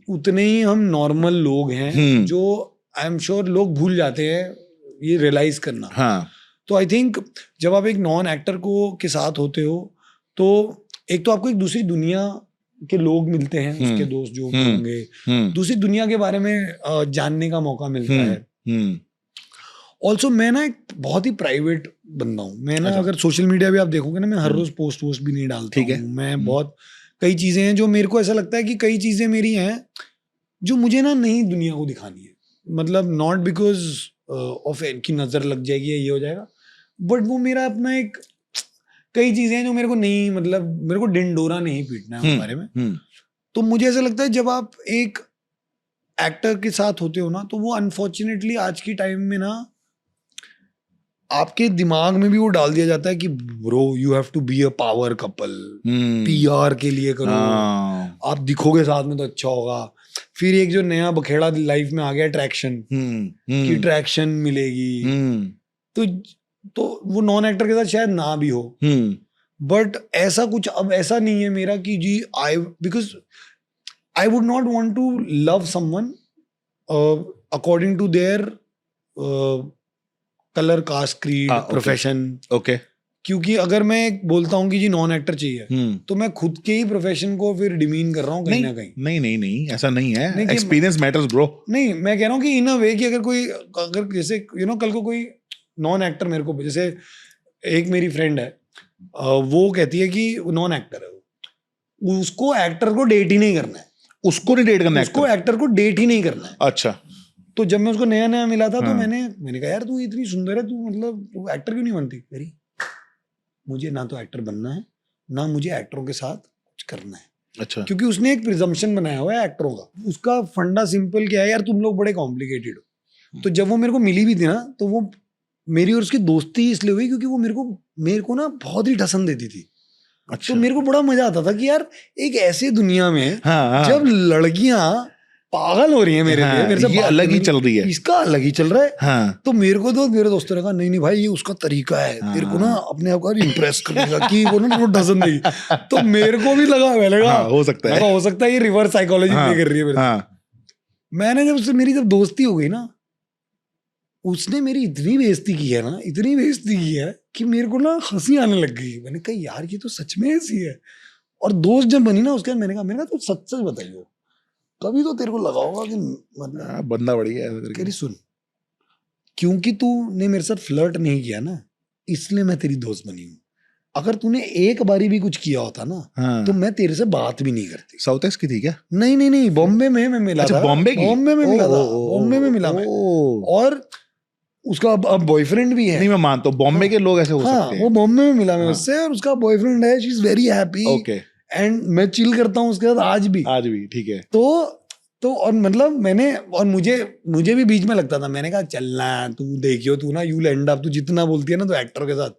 उतने ही हम नॉर्मल लोग हैं, जो आई एम श्योर लोग भूल जाते हैं ये रियलाइज करना। हाँ। तो आई थिंक जब आप एक नॉन एक्टर को के साथ होते हो, तो एक तो आपको एक दूसरी दुनिया के लोग मिलते हैं, उसके दोस्त जो होंगे, दूसरी दुनिया के बारे में जानने का मौका मिलता है। ऑल्सो मैं ना एक बहुत ही प्राइवेट बंदा हूँ। मैं ना अगर सोशल मीडिया भी आप देखोगे ना, मैं हर रोज पोस्ट भी नहीं डालता हूँ। मैं बहुत कई चीजें हैं जो मेरे को ऐसा लगता है कि कई चीजें मेरी हैं जो मुझे ना नहीं दुनिया को दिखानी है। मतलब नॉट बिकॉज ऑफ की नजर लग जाएगी या ये हो जाएगा, बट वो मेरा अपना एक कई चीजें हैं जो मेरे को नहीं, मतलब मेरे को डिंडोरा नहीं पीटना है उस बारे में। तो मुझे ऐसा लगता है जब आप एक एक्टर के साथ होते हो ना, तो वो अनफॉर्चुनेटली आज की टाइम में ना आपके दिमाग में भी वो डाल दिया जाता है कि bro you have to be a power couple, PR के लिए करो, आप दिखोगे साथ में तो अच्छा होगा। फिर एक जो नया बखेड़ा लाइफ में आ गया ट्रैक्शन, की ट्रैक्शन मिलेगी, तो वो नॉन एक्टर के साथ शायद ना भी हो। बट ऐसा कुछ अब ऐसा नहीं है मेरा कि जी because I would not want to love someone according to their colour, caste, creed, profession. Okay. क्योंकि अगर मैं बोलता हूँ कि जी नॉन एक्टर चाहिए, तो मैं खुद के ही प्रोफेशन को फिर डिमीन कर रहा हूँ कहीं ना कहीं। नहीं ऐसा नहीं है। Experience matters bro. नहीं, मैं कह रहा हूँ कि इन अ वे कि अगर जैसे कल को कोई नॉन एक्टर मेरे को, जैसे एक मेरी फ्रेंड है, वो कहती है कि नॉन एक्टर है, उसको एक्टर को डेट ही नहीं करना है। उसको नहीं डेट करना है, उसको एक्टर को डेट ही नहीं करना है। अच्छा। तो जब मैं उसको नया मिला था, तो मैंने कहा यार तू इतनी सुंदर है, तू मतलब तू एक्टर क्यों नहीं बनती? मेरी मुझे ना तो एक्टर बनना है, ना मुझे एक्टरों के साथ कुछ करना है। अच्छा। क्योंकि उसने एक प्रिजम्पशन बनाया हुआ है एक्टरों का। उसका फंडा सिंपल क्या है, यार तुम लोग बड़े कॉम्प्लिकेटेड हो। तो जब वो मेरे को मिली भी थी ना, तो वो मेरी और उसकी दोस्ती इसलिए हुई क्योंकि वो मेरे को ना बहुत ही ठसन देती थी। अच्छा। तो मेरे को बड़ा मजा आता था कि यार एक ऐसी दुनिया में जब लड़कियां पागल हो रही है मेरे लिए, मेरे से ये बात अलग ही करने चल रही है। इसका अलग ही चल रहा है। हाँ तो मेरे को तो मेरे दोस्तों ने कहा नहीं नहीं भाई ये उसका तरीका है, तेरे को ना अपने आप को इम्प्रेस करने का कि वो ना डजन नहीं। तो मेरे को भी लगा, मैंने कहा हो सकता है, हो सकता है ये रिवर्स साइकोलॉजी प्ले कर रही है मेरे साथ। मैंने जब उससे मेरी जब दोस्ती हो गई ना, उसने मेरी इतनी बेइज्जती की है ना, इतनी बेइज्जती की है कि मेरे को ना हंसी आने लग गई। मैंने कहा यार ये तो सच में ऐसी है। और दोस्त जब बनी ना उसके बाद मैंने कहा तो सच सच बताइयो, कभी तो तेरे को लगा होगा कि मतलब बंदा बढ़िया है। कह रही सुन, क्योंकि तूने मेरे साथ फ्लर्ट नहीं किया ना, इसलिए मैं तेरी दोस्त बनी हूँ। अगर तूने एक बारी भी कुछ किया होता ना तो मैं तेरे से बात भी नहीं करती। साउथ एक्स की थी क्या? नहीं, बॉम्बे में मैं मिला था। बॉम्बे में मिला था, बॉम्बे में मिला मैं। और उसका अब बॉयफ्रेंड भी है। नहीं मैं मानता हूँ बॉम्बे के लोग ऐसे हो सकते हैं। वो बॉम्बे में मिला मैं उससे, और उसका बॉयफ्रेंड है, she is very happy. Okay. And मैं चिल करता हूँ उसके साथ आज भी, ठीक है। तो और मतलब मैंने, और मुझे भी बीच में लगता था, मैंने कहा चलना तू देखियो, तू ना यू एंड अप, तू जितना बोलती है ना तो एक्टर के साथ,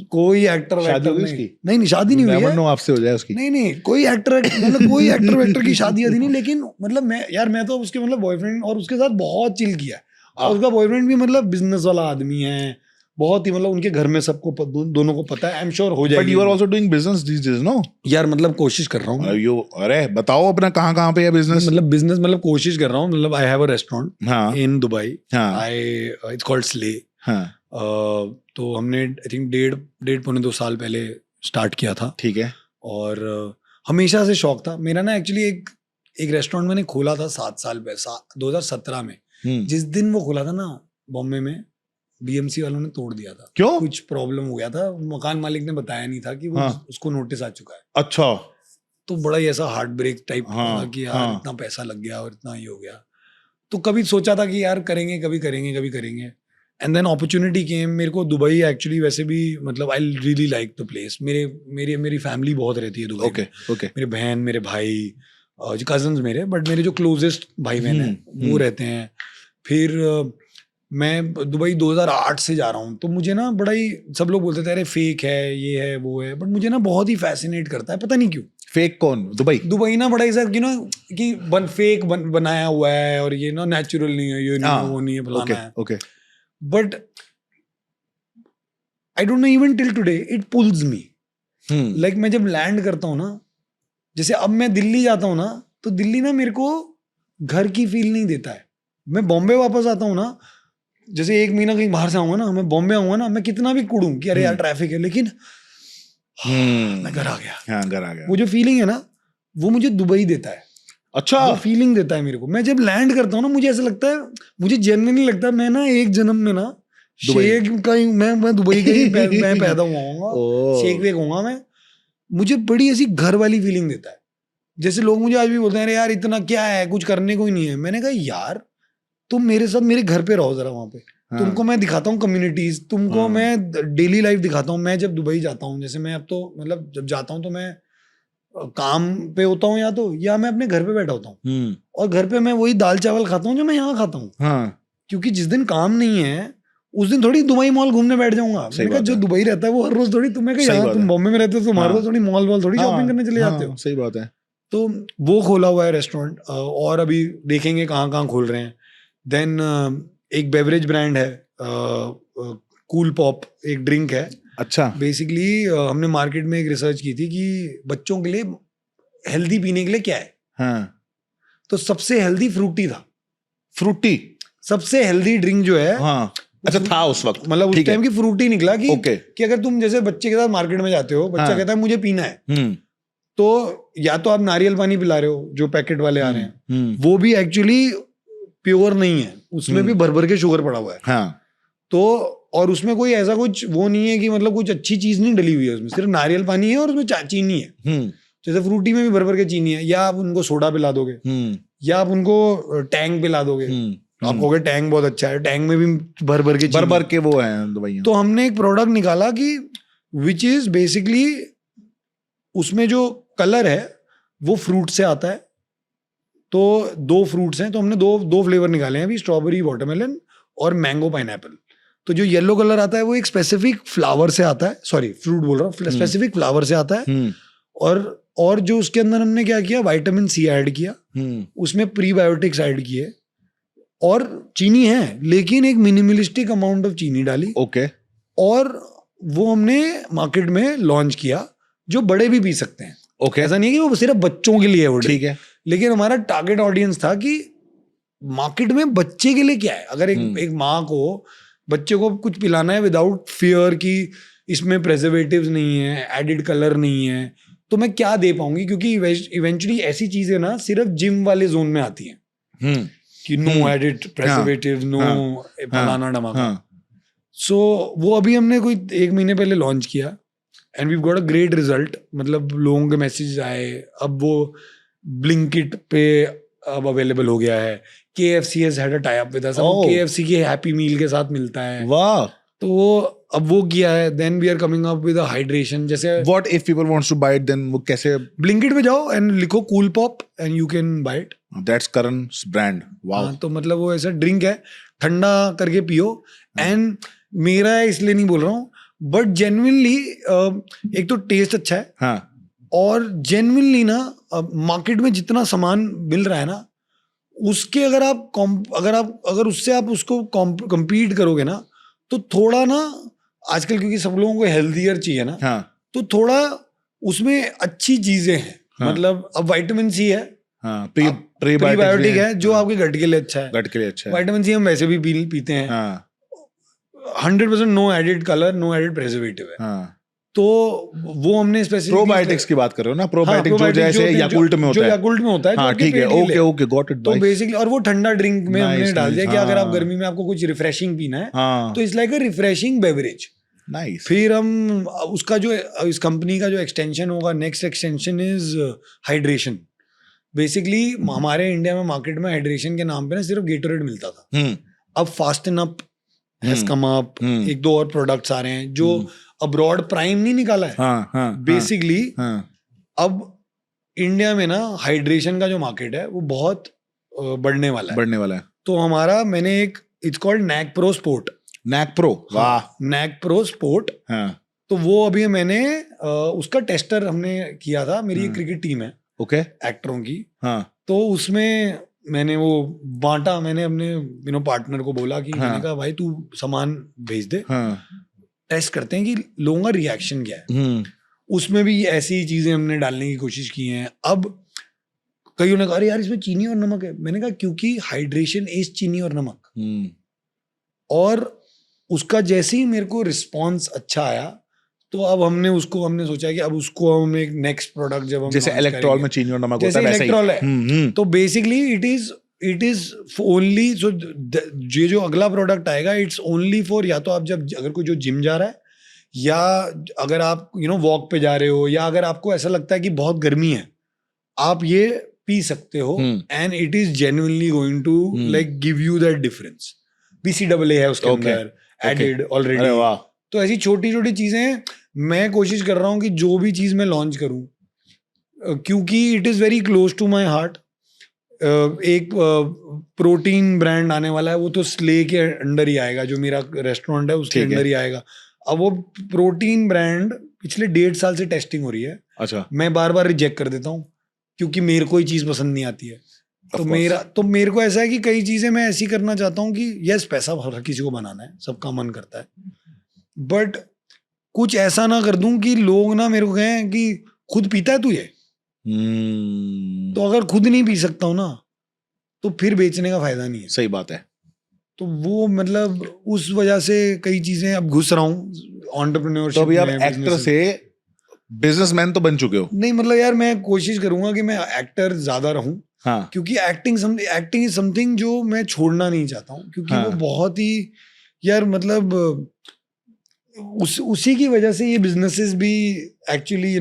कोई एक्टर शादी हुई उसकी? नहीं शादी नहीं हुई है। आपसे हो जाए उसकी। नहीं कोई एक्टर मतलब कोई एक्टर वेक्टर की शादी आदि नहीं। लेकिन मतलब मैं तो उसके मतलब बॉयफ्रेंड और उसके साथ बहुत चिल किया। और उसका बॉयफ्रेंड भी मतलब बिजनेस वाला आदमी है, बहुत ही मतलब उनके घर में सबको दोनों को पता है। आई एम श्योर हो जाएगी। But you are also doing business these days, no? यार मतलब कोशिश कर रहा हूँ। अरे बताओ अपना कहाँ पे है बिजनेस? मतलब कोशिश कर रहा हूँ। मतलब I have a restaurant in Dubai, it's called slay. तो हमने आई थिंक 1.5-2 साल पहले स्टार्ट किया था। ठीक है। और हमेशा से शौक था मेरा ना, एक्चुअली एक रेस्टोरेंट मैंने खोला था 7 साल पहले 2017 में। जिस दिन वो खोला था ना बॉम्बे में, बीएमसी वालों ने तोड़ दिया था। क्यों? कुछ प्रॉब्लम हो गया था, मकान मालिक ने बताया नहीं था कि वो उसको नोटिस आ चुका है। अच्छा। तो बड़ा ही ऐसा हार्ट ब्रेक टाइप था कि यार इतना पैसा लग गया और इतना ही हो गया। तो कभी सोचा था कि यार करेंगे, कभी करेंगे। एंड देन अपॉर्चुनिटी केम। मेरे को दुबई एक्चुअली वैसे भी मतलब I really like the place. मेरी फैमिली बहुत रहती है दुबई में। मेरे बहन, मेरे भाई, जो कजन्स मेरे, बट मेरे जो क्लोजेस्ट भाई बहन है वो रहते हैं। फिर मैं दुबई 2008 से जा रहा हूँ। तो मुझे ना बड़ा ही, सब लोग बोलते थे अरे फेक है, ये है वो है, बट मुझे ना बहुत ही फैसिनेट करता है, पता नहीं क्यों। फेक कौन? दुबई ना बड़ा ऐसा कि फेक बनाया हुआ है, और ये ना नेचुरल नहीं है, ये नहीं है, वो नहीं है, फलाना है। Okay. But I don't no, even till today it pools me. Like मैं जब लैंड करता हूँ ना, जैसे अब मैं दिल्ली जाता हूँ ना, तो दिल्ली ना मेरे को घर की फील नहीं देता है। मैं बॉम्बे वापस आता हूँ ना, जैसे 1 महीना कहीं बाहर से आऊंगा ना, मैं बॉम्बे आऊंगा ना, मैं कितना भी कुड़ूं कि अरे यार ट्रैफिक है, लेकिन मैं घर आ गया। वो जो फीलिंग है ना, वो मुझे दुबई देता है। अच्छा। वो फीलिंग देता है मेरे को। मैं जब लैंड करता हूँ ना, मुझे ऐसा लगता है, मुझे जेन्युइनली लगता है मैं ना एक जन्म में ना शेख का ही, मैं दुबई का ही मैं पैदा हुआ हूँ, शेख वेख होऊंगा मैं। मुझे बड़ी ऐसी घर वाली फीलिंग देता है। जैसे लोग मुझे आज भी बोलते हैं अरे यार इतना क्या है, कुछ करने को ही नहीं है। मैंने कहा यार तुम मेरे साथ मेरे घर पे रहो जरा, वहां पे तुमको मैं दिखाता हूँ कम्युनिटीज, तुमको मैं डेली लाइफ दिखाता हूँ। मैं जब दुबई जाता हूँ, जैसे मैं अब तो मतलब जब जाता हूँ तो मैं काम पे होता हूँ या मैं अपने घर पे बैठा होता हूँ, और घर पे मैं वही दाल चावल खाता हूँ जो मैं यहाँ खाता हूँ। क्योंकि जिस दिन काम नहीं है उस दिन थोड़ी दुबई मॉल घूमने बैठ जाऊंगा। मैंने कहा जो दुबई रहता है वो हर रोज थोड़ी, तुम्हें यहाँ तुम बॉम्बे में रहते हो, तुम हर रोज थोड़ी मॉल थोड़ी शॉपिंग करने चले जाते हो। सही बात है। तो वो खोला हुआ है रेस्टोरेंट, और अभी देखेंगे कहाँ खोल रहे हैं। देन एक बेवरेज ब्रांड है, कूल पॉप, एक ड्रिंक है। अच्छा। बेसिकली हमने मार्केट में एक रिसर्च की थी कि बच्चों के लिए हेल्दी पीने के लिए क्या है। तो सबसे हेल्दी फ्रूटी था। फ्रूटी सबसे हेल्दी ड्रिंक जो है। अच्छा था उस वक्त, मतलब उस टाइम की फ्रूटी निकला कि अगर तुम जैसे बच्चे के साथ मार्केट में जाते हो, बच्चा कहता है मुझे पीना है, तो या तो आप नारियल पानी पिला रहे हो जो पैकेट वाले आ रहे हैं, वो भी एक्चुअली प्योर नहीं है, उसमें भी भर के शुगर पड़ा हुआ है। तो और उसमें कोई ऐसा कुछ वो नहीं है कि मतलब कुछ अच्छी चीज नहीं डली हुई है, उसमें सिर्फ नारियल पानी है और उसमें चीनी है। जैसे फ्रूटी में भी भर के चीनी है। या आप उनको सोडा पिला दोगे, या आप उनको टैंग पिला दोगे, आप कहोगे टैंग बहुत अच्छा है, टैंग में भी भर के वो है दवाइयां। तो हमने एक प्रोडक्ट निकाला कि विच इज बेसिकली, उसमें जो कलर है वो फ्रूट से आता है। तो 2 फ्रूट्स हैं, तो हमने दो फ्लेवर निकाले हैं अभी, स्ट्रॉबेरी वाटरमेलन और मैंगो पाइनएप्पल। तो जो येलो कलर आता है वो एक स्पेसिफिक फ्लावर से आता है, सॉरी फ्रूट बोल रहा हूँ, स्पेसिफिक फ्लावर से आता है। और जो उसके अंदर हमने क्या किया, विटामिन सी ऐड किया, उसमें प्रीबायोटिक्स ऐड किए, और चीनी है लेकिन एक मिनिमलिस्टिक अमाउंट ऑफ चीनी डाली। ओके। और वो हमने मार्केट में लॉन्च किया, जो बड़े भी पी सकते हैं। ओके। ऐसा नहीं है कि वो सिर्फ बच्चों के लिए है वो ठीक है। लेकिन हमारा टारगेट ऑडियंस था कि मार्केट में बच्चे के लिए क्या है। अगर एक माँ को बच्चे को कुछ पिलाना है विदाउट फियर कि इसमें प्रेजर्वेटिव्स नहीं है, एडिड कलर नहीं है, तो मैं क्या दे पाऊंगी, क्योंकि इवेंचुअली ऐसी चीजें ना सिर्फ जिम वाले जोन में आती हैं कि नो एडिड प्रेजर्वेटिव, नो फलाना धमाका। सो वो अभी हमने कोई 1 महीने पहले लॉन्च किया and we got a great result. मतलब लोगों के मैसेज आए, अब वो ब्लिंकिट पे अब अवेलेबल हो गया है। KFC has had a tie-up with us। KFC की हैप्पी मील के साथ मिलता है। वाह। तो वो अब वो किया है। Then we are coming up with a hydration. जैसे what if people wants to buy it, then वो कैसे? ब्लिंकिट पे जाओ एंड लिखो Cool Pop and you can buy it. That's Karan's brand. Wow. तो मतलब वो ऐसा ड्रिंक है, ठंडा करके पियो। एंड मेरा है इसलिए नहीं बोल रहा हूँ, बट जेन्युइनली एक तो टेस्ट अच्छा है। हाँ। और जेन्युइनली ना मार्केट में जितना सामान मिल रहा है ना, उसके अगर उससे आप उसको compete करोगे ना, तो थोड़ा ना आजकल क्योंकि सब लोगों को हेल्दियर चाहिए ना, हाँ। तो थोड़ा उसमें अच्छी चीजें हैं। हाँ। मतलब अब विटामिन सी है, हाँ, प्रीबायोटिक है जो आपके गट के लिए अच्छा है। गट के लिए अच्छा है। विटामिन सी हम वैसे भी पीते हैं। हाँ। 100% no added colour, no added preservative है। हाँ। तो वो हमने स्पेसिफिक प्रोबायोटिक्स की बात कर रहे हो ना? प्रोबायोटिक जो probiotic जैसे जो याकुल्ट में होता जो है। याकुल्ट में होता है, हाँ, जो ठीक है। पेट के लिए। Okay, got it. तो बेसिकली, और वो ठंडा ड्रिंक में हमने डाल दिया कि अगर आप हाँ। गर्मी में आपको कुछ रिफ्रेशिंग पीना है, हाँ। तो it's like a refreshing beverage. Nice. फिर हम उसका जो इस कंपनी का जो एक्सटेंशन होगा, next extension is hydration. Basically हमारे इंडिया में मार्केट में हाइड्रेशन के नाम पे ना सिर्फ गेटोरेड मिलता था। अब fasten up has come up, 1-2 और प्रोडक्ट्स आ रहे हैं जो अब्रॉड प्राइम नहीं निकाला है। हाँ। बेसिकली अब इंडिया में ना हाइड्रेशन का जो मार्केट है वो बहुत बढ़ने वाला है। तो हमारा मैंने एक it's called knack pro sport. Knack pro. वाह। Knack pro sport. हाँ। तो वो अभी मैंने उसका टेस्टर हमने किया था। मेरी एक क्रिकेट टीम है, ओके, एक्टरों की। हाँ। तो उसमें मैंने वो बांटा। मैंने अपने पार्टनर को बोला कि मैंने कहा भाई तू सामान भेज दे, टेस्ट करते हैं कि लोगों का रिएक्शन क्या है। उसमें भी ऐसी चीजें हमने डालने की कोशिश की हैं। अब कईयों ने कहा अरे यार इसमें चीनी और नमक है। मैंने कहा क्योंकि हाइड्रेशन इज चीनी और नमक। और उसका जैसे ही मेरे को रिस्पॉन्स अच्छा आया, तो अब हमने सोचा कि अब उसको हम एक नेक्स्ट प्रोडक्ट जब हम जैसे इलेक्ट्रॉल में चीनी और नमक होता है, जैसे इलेक्ट्रॉल है, तो basically it is only so ये जो अगला प्रोडक्ट आएगा इट्स ओनली फॉर, या तो आप जब अगर कोई जो जिम जा रहा है, या अगर आप वॉक पे जा रहे हो, या अगर आपको ऐसा लगता है कि बहुत गर्मी है, आप ये पी सकते हो। And it is genuinely going to like give you that difference. BCAA है उसके अंदर एडेड ऑलरेडी। तो ऐसी छोटी छोटी चीजें मैं कोशिश कर रहा हूँ कि जो भी चीज मैं लॉन्च करूँ, क्योंकि it is very close to my heart. एक प्रोटीन ब्रांड आने वाला है, वो तो स्ले के अंडर ही आएगा, जो मेरा रेस्टोरेंट है उसके अंडर ही आएगा। अब वो प्रोटीन ब्रांड पिछले 1.5 साल से टेस्टिंग हो रही है। अच्छा। मैं बार बार रिजेक्ट कर देता हूँ क्योंकि मेरे को ही चीज पसंद नहीं आती है। तो मेरे को ऐसा है कि कई चीजें मैं ऐसी करना चाहता हूँ कि यस, पैसा हर किसी को बनाना है, सबका मन करता है, बट कुछ ऐसा ना कर दूं कि लोग ना मेरे को कहें कि खुद पीता है तू ये। तो अगर खुद नहीं पी सकता हूं ना, तो फिर बेचने का फायदा नहीं है। सही बात है। तो वो मतलब उस वजह से कई चीजें अब घुस रहा हूँ एंटरप्रेन्योरशिप। तो अभी आप एक्टर से बिजनेसमैन तो बन चुके हो? नहीं, मतलब यार मैं कोशिश करूंगा कि मैं एक्टर ज्यादा रहूं। हाँ। क्योंकि एक्टिंग इज समथिंग जो मैं छोड़ना नहीं चाहता हूँ, क्योंकि हाँ। वो बहुत ही यार मतलब उसी की वजह से ये बिजनेसेस भी एक्चुअली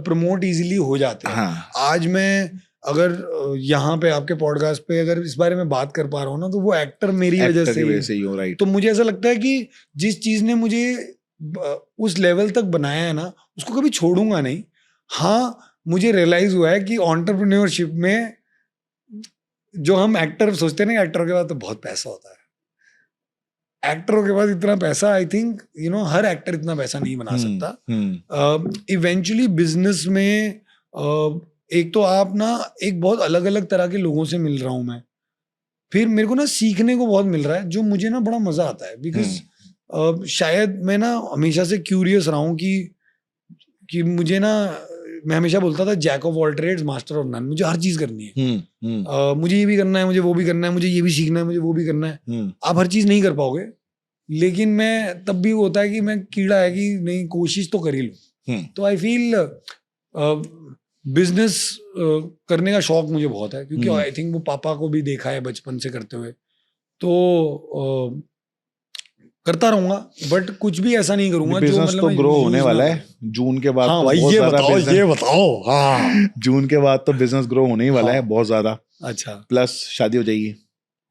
प्रमोट इजीली हो जाते हैं। हाँ। आज मैं अगर यहाँ पे आपके पॉडकास्ट पे अगर इस बारे में बात कर पा रहा हूँ ना, तो वो एक्टर मेरी वजह से ही हो। राइट। तो मुझे ऐसा लगता है कि जिस चीज ने मुझे उस लेवल तक बनाया है ना, उसको कभी छोड़ूंगा नहीं। हाँ, मुझे रियलाइज हुआ है कि एंटरप्रेन्योरशिप में जो हम एक्टर सोचते हैं ना, एक्टर के पास तो बहुत पैसा होता है, एक्टरों के पास इतना पैसा, आई थिंक हर एक्टर इतना पैसा नहीं बना सकता। इवेंचुअली बिजनेस में एक तो आप ना एक बहुत अलग अलग तरह के लोगों से मिल रहा हूँ मैं, फिर मेरे को ना सीखने को बहुत मिल रहा है जो मुझे ना बड़ा मजा आता है, बिकॉज शायद मैं ना हमेशा से क्यूरियस रहा हूँ कि मुझे ना, मैं हमेशा बोलता था jack of all trades master of none, मुझे हर चीज करनी है। मुझे ये भी करना है, मुझे वो भी करना है, मुझे ये भी सीखना है, मुझे वो भी करना है। आप हर चीज नहीं कर पाओगे, लेकिन मैं तब भी होता है कि मैं कीड़ा है कि नहीं, कोशिश तो कर ही लूं। तो आई फील बिजनेस करने का शौक मुझे बहुत है, क्योंकि आई थिंक वो पापा को भी देखा है बचपन से करते हुए, तो करता रहूंगा, बट कुछ भी ऐसा नहीं करूंगा जो बिजनेस मतलब तो ग्रो होने वाला है जून के बाद। हाँ तो भाई, बहुत ये ज्यादा बताओ, business- ये बताओ। हाँ जून के बाद तो बिजनेस ग्रो होने ही वाला है हाँ। बहुत ज्यादा। अच्छा, प्लस शादी हो जाएगी।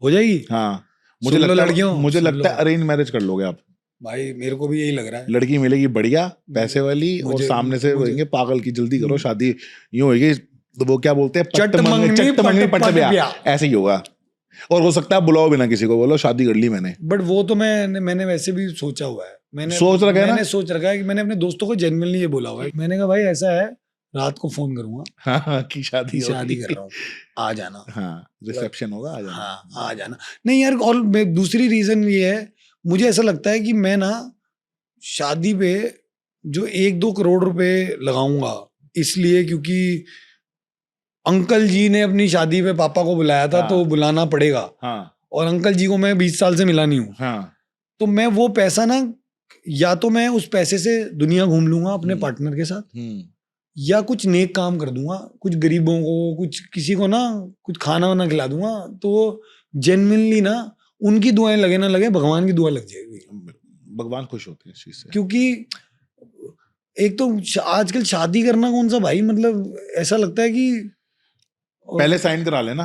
हो जाएगी। हाँ, सुन लो लड़कियों, मुझे सुन लगता है लो। अरेंज मैरिज कर लोगे आप। भाई मेरे को भी यही लग रहा है। लड़की मिलेगी बढ़िया पैसे वाली, और मुझे- सामने से मुझे- बोलेंगे पागल की जल्दी करो शादी, यूं होगी तो वो क्या बोलते हैं, चट मंगनी, पट ब्याह। ऐसे ही होगा। और हो सकता है बुलाओ बिना किसी को, बोलो शादी कर ली मैंने। बट वो तो मैंने वैसे भी सोचा हुआ है, सोच रखा है ना? मैंने सोच रखा है कि मैंने अपने दोस्तों को जेन्युइनली ये बोला हुआ है, मैंने कहा भाई ऐसा है, रात को फोन करूंगा हाँ, कि शादी शादी होगी। कर रहा हूँ, आ जाना। हाँ, रिसेप्शन होगा, आ जाना। हाँ, आ जाना। नहीं यार, और दूसरी रीजन ये है, मुझे ऐसा लगता है कि मैं ना शादी पे जो 1-2 करोड़ रुपए लगाऊंगा, इसलिए क्योंकि अंकल जी ने अपनी शादी पे पापा को बुलाया था, हाँ। तो बुलाना पड़ेगा, हाँ और अंकल जी को मैं 20 साल से मिला नहीं हूँ, हाँ तो मैं वो पैसा ना, या तो मैं उस पैसे से दुनिया घूम लूंगा अपने पार्टनर के साथ, या कुछ नेक काम कर दूंगा, कुछ गरीबों को, कुछ किसी को ना कुछ खाना वाना खिला दूंगा, तो जेन्युइनली ना उनकी दुआएं लगे ना लगे, भगवान की दुआ लग जाएगी। भगवान खुश होते हैं इस चीज से। क्योंकि एक तो आजकल शादी करना कौन सा भाई, मतलब ऐसा लगता है कि पहले साइन करा लेना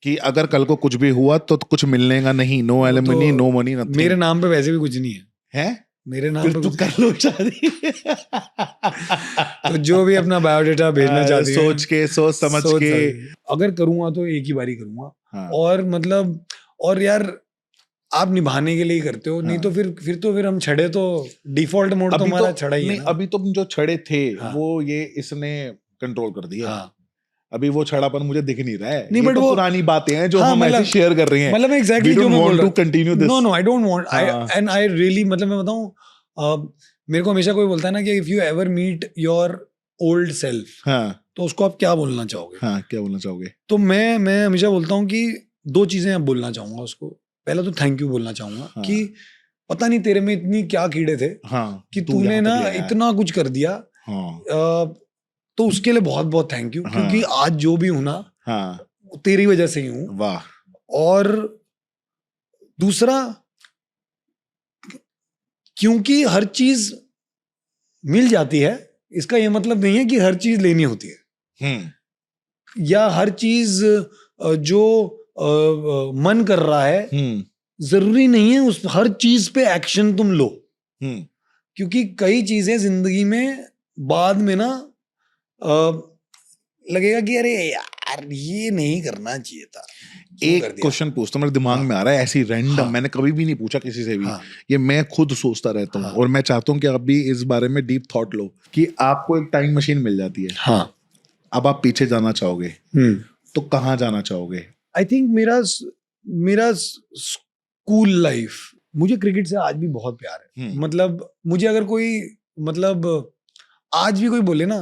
कि अगर कल को कुछ भी हुआ तो कुछ मिलने का नहीं, no alimony, no money, nothing. मेरे नाम पे वैसे भी कुछ नहीं है, हैं? मेरे नाम फिर पे तू कुछ कर लो शादी। तो जो भी अपना बायोडाटा भेजना चाहते हैं, सोच समझ के अगर करूंगा तो एक ही बारी करूंगा। हाँ। और मतलब, और यार आप निभाने के लिए ही करते हो, नहीं तो फिर हम छड़े, तो डिफॉल्ट मोड तो हमारा छड़ा ही है ना। अभी तो जो छड़े थे हाँ। वो ये इसने कंट्रोल कर दिया। हाँ। अभी वो छड़ापन मुझे दिख नहीं रहा है। नहीं, ये बट तो वो पुरानी बातें हैं जो हाँ, हम ऐसे शेयर कर रहे हैं। मतलब एग्जैक्टली We जो don't मैं बोल want रहा to continue this. No, I don't want, हाँ। एंड आई रियली, मतलब मैं बताऊं, मेरे को हमेशा कोई बोलता है ना कि if you ever meet your old self, हाँ तो उसको आप क्या बोलना चाहोगे? हाँ, क्या बोलना चाहोगे? तो मैं हमेशा बोलता हूँ कि 2 चीजें आप बोलना चाहूंगा उसको। पहला तो थैंक यू बोलना चाहूंगा, हाँ। कि पता नहीं तेरे में इतनी क्या कीड़े थे, हाँ, कि तू तूने यहाँ तक ना ले आया। इतना कुछ कर दिया। हाँ तो उसके लिए बहुत बहुत थैंक यू, हाँ। क्योंकि आज जो भी हूं ना, हाँ, तेरी वजह से ही हूं। वाह। और दूसरा, क्योंकि हर चीज मिल जाती है, इसका ये मतलब नहीं है कि हर चीज लेनी होती है, या हर चीज जो मन कर रहा है, जरूरी नहीं है उस हर चीज पे एक्शन तुम लो। क्योंकि कई चीजें जिंदगी में बाद में ना लगेगा कि अरे यार ये नहीं करना चाहिए था। एक क्वेश्चन पूछता हूँ, मेरे दिमाग में आ रहा है ऐसी रैंडम, मैंने कभी भी नहीं पूछा किसी से भी, ये मैं खुद सोचता रहता हूँ, और मैं चाहता हूँ कि आप भी इस बारे में डीप थॉट लो, कि आपको एक टाइम मशीन मिल जाती है, हाँ, अब आप पीछे जाना चाहोगे तो कहाँ जाना चाहोगे? आई थिंक मेरा स्कूल लाइफ, मुझे क्रिकेट से आज भी बहुत प्यार है। मतलब मुझे अगर कोई, मतलब आज भी कोई बोले ना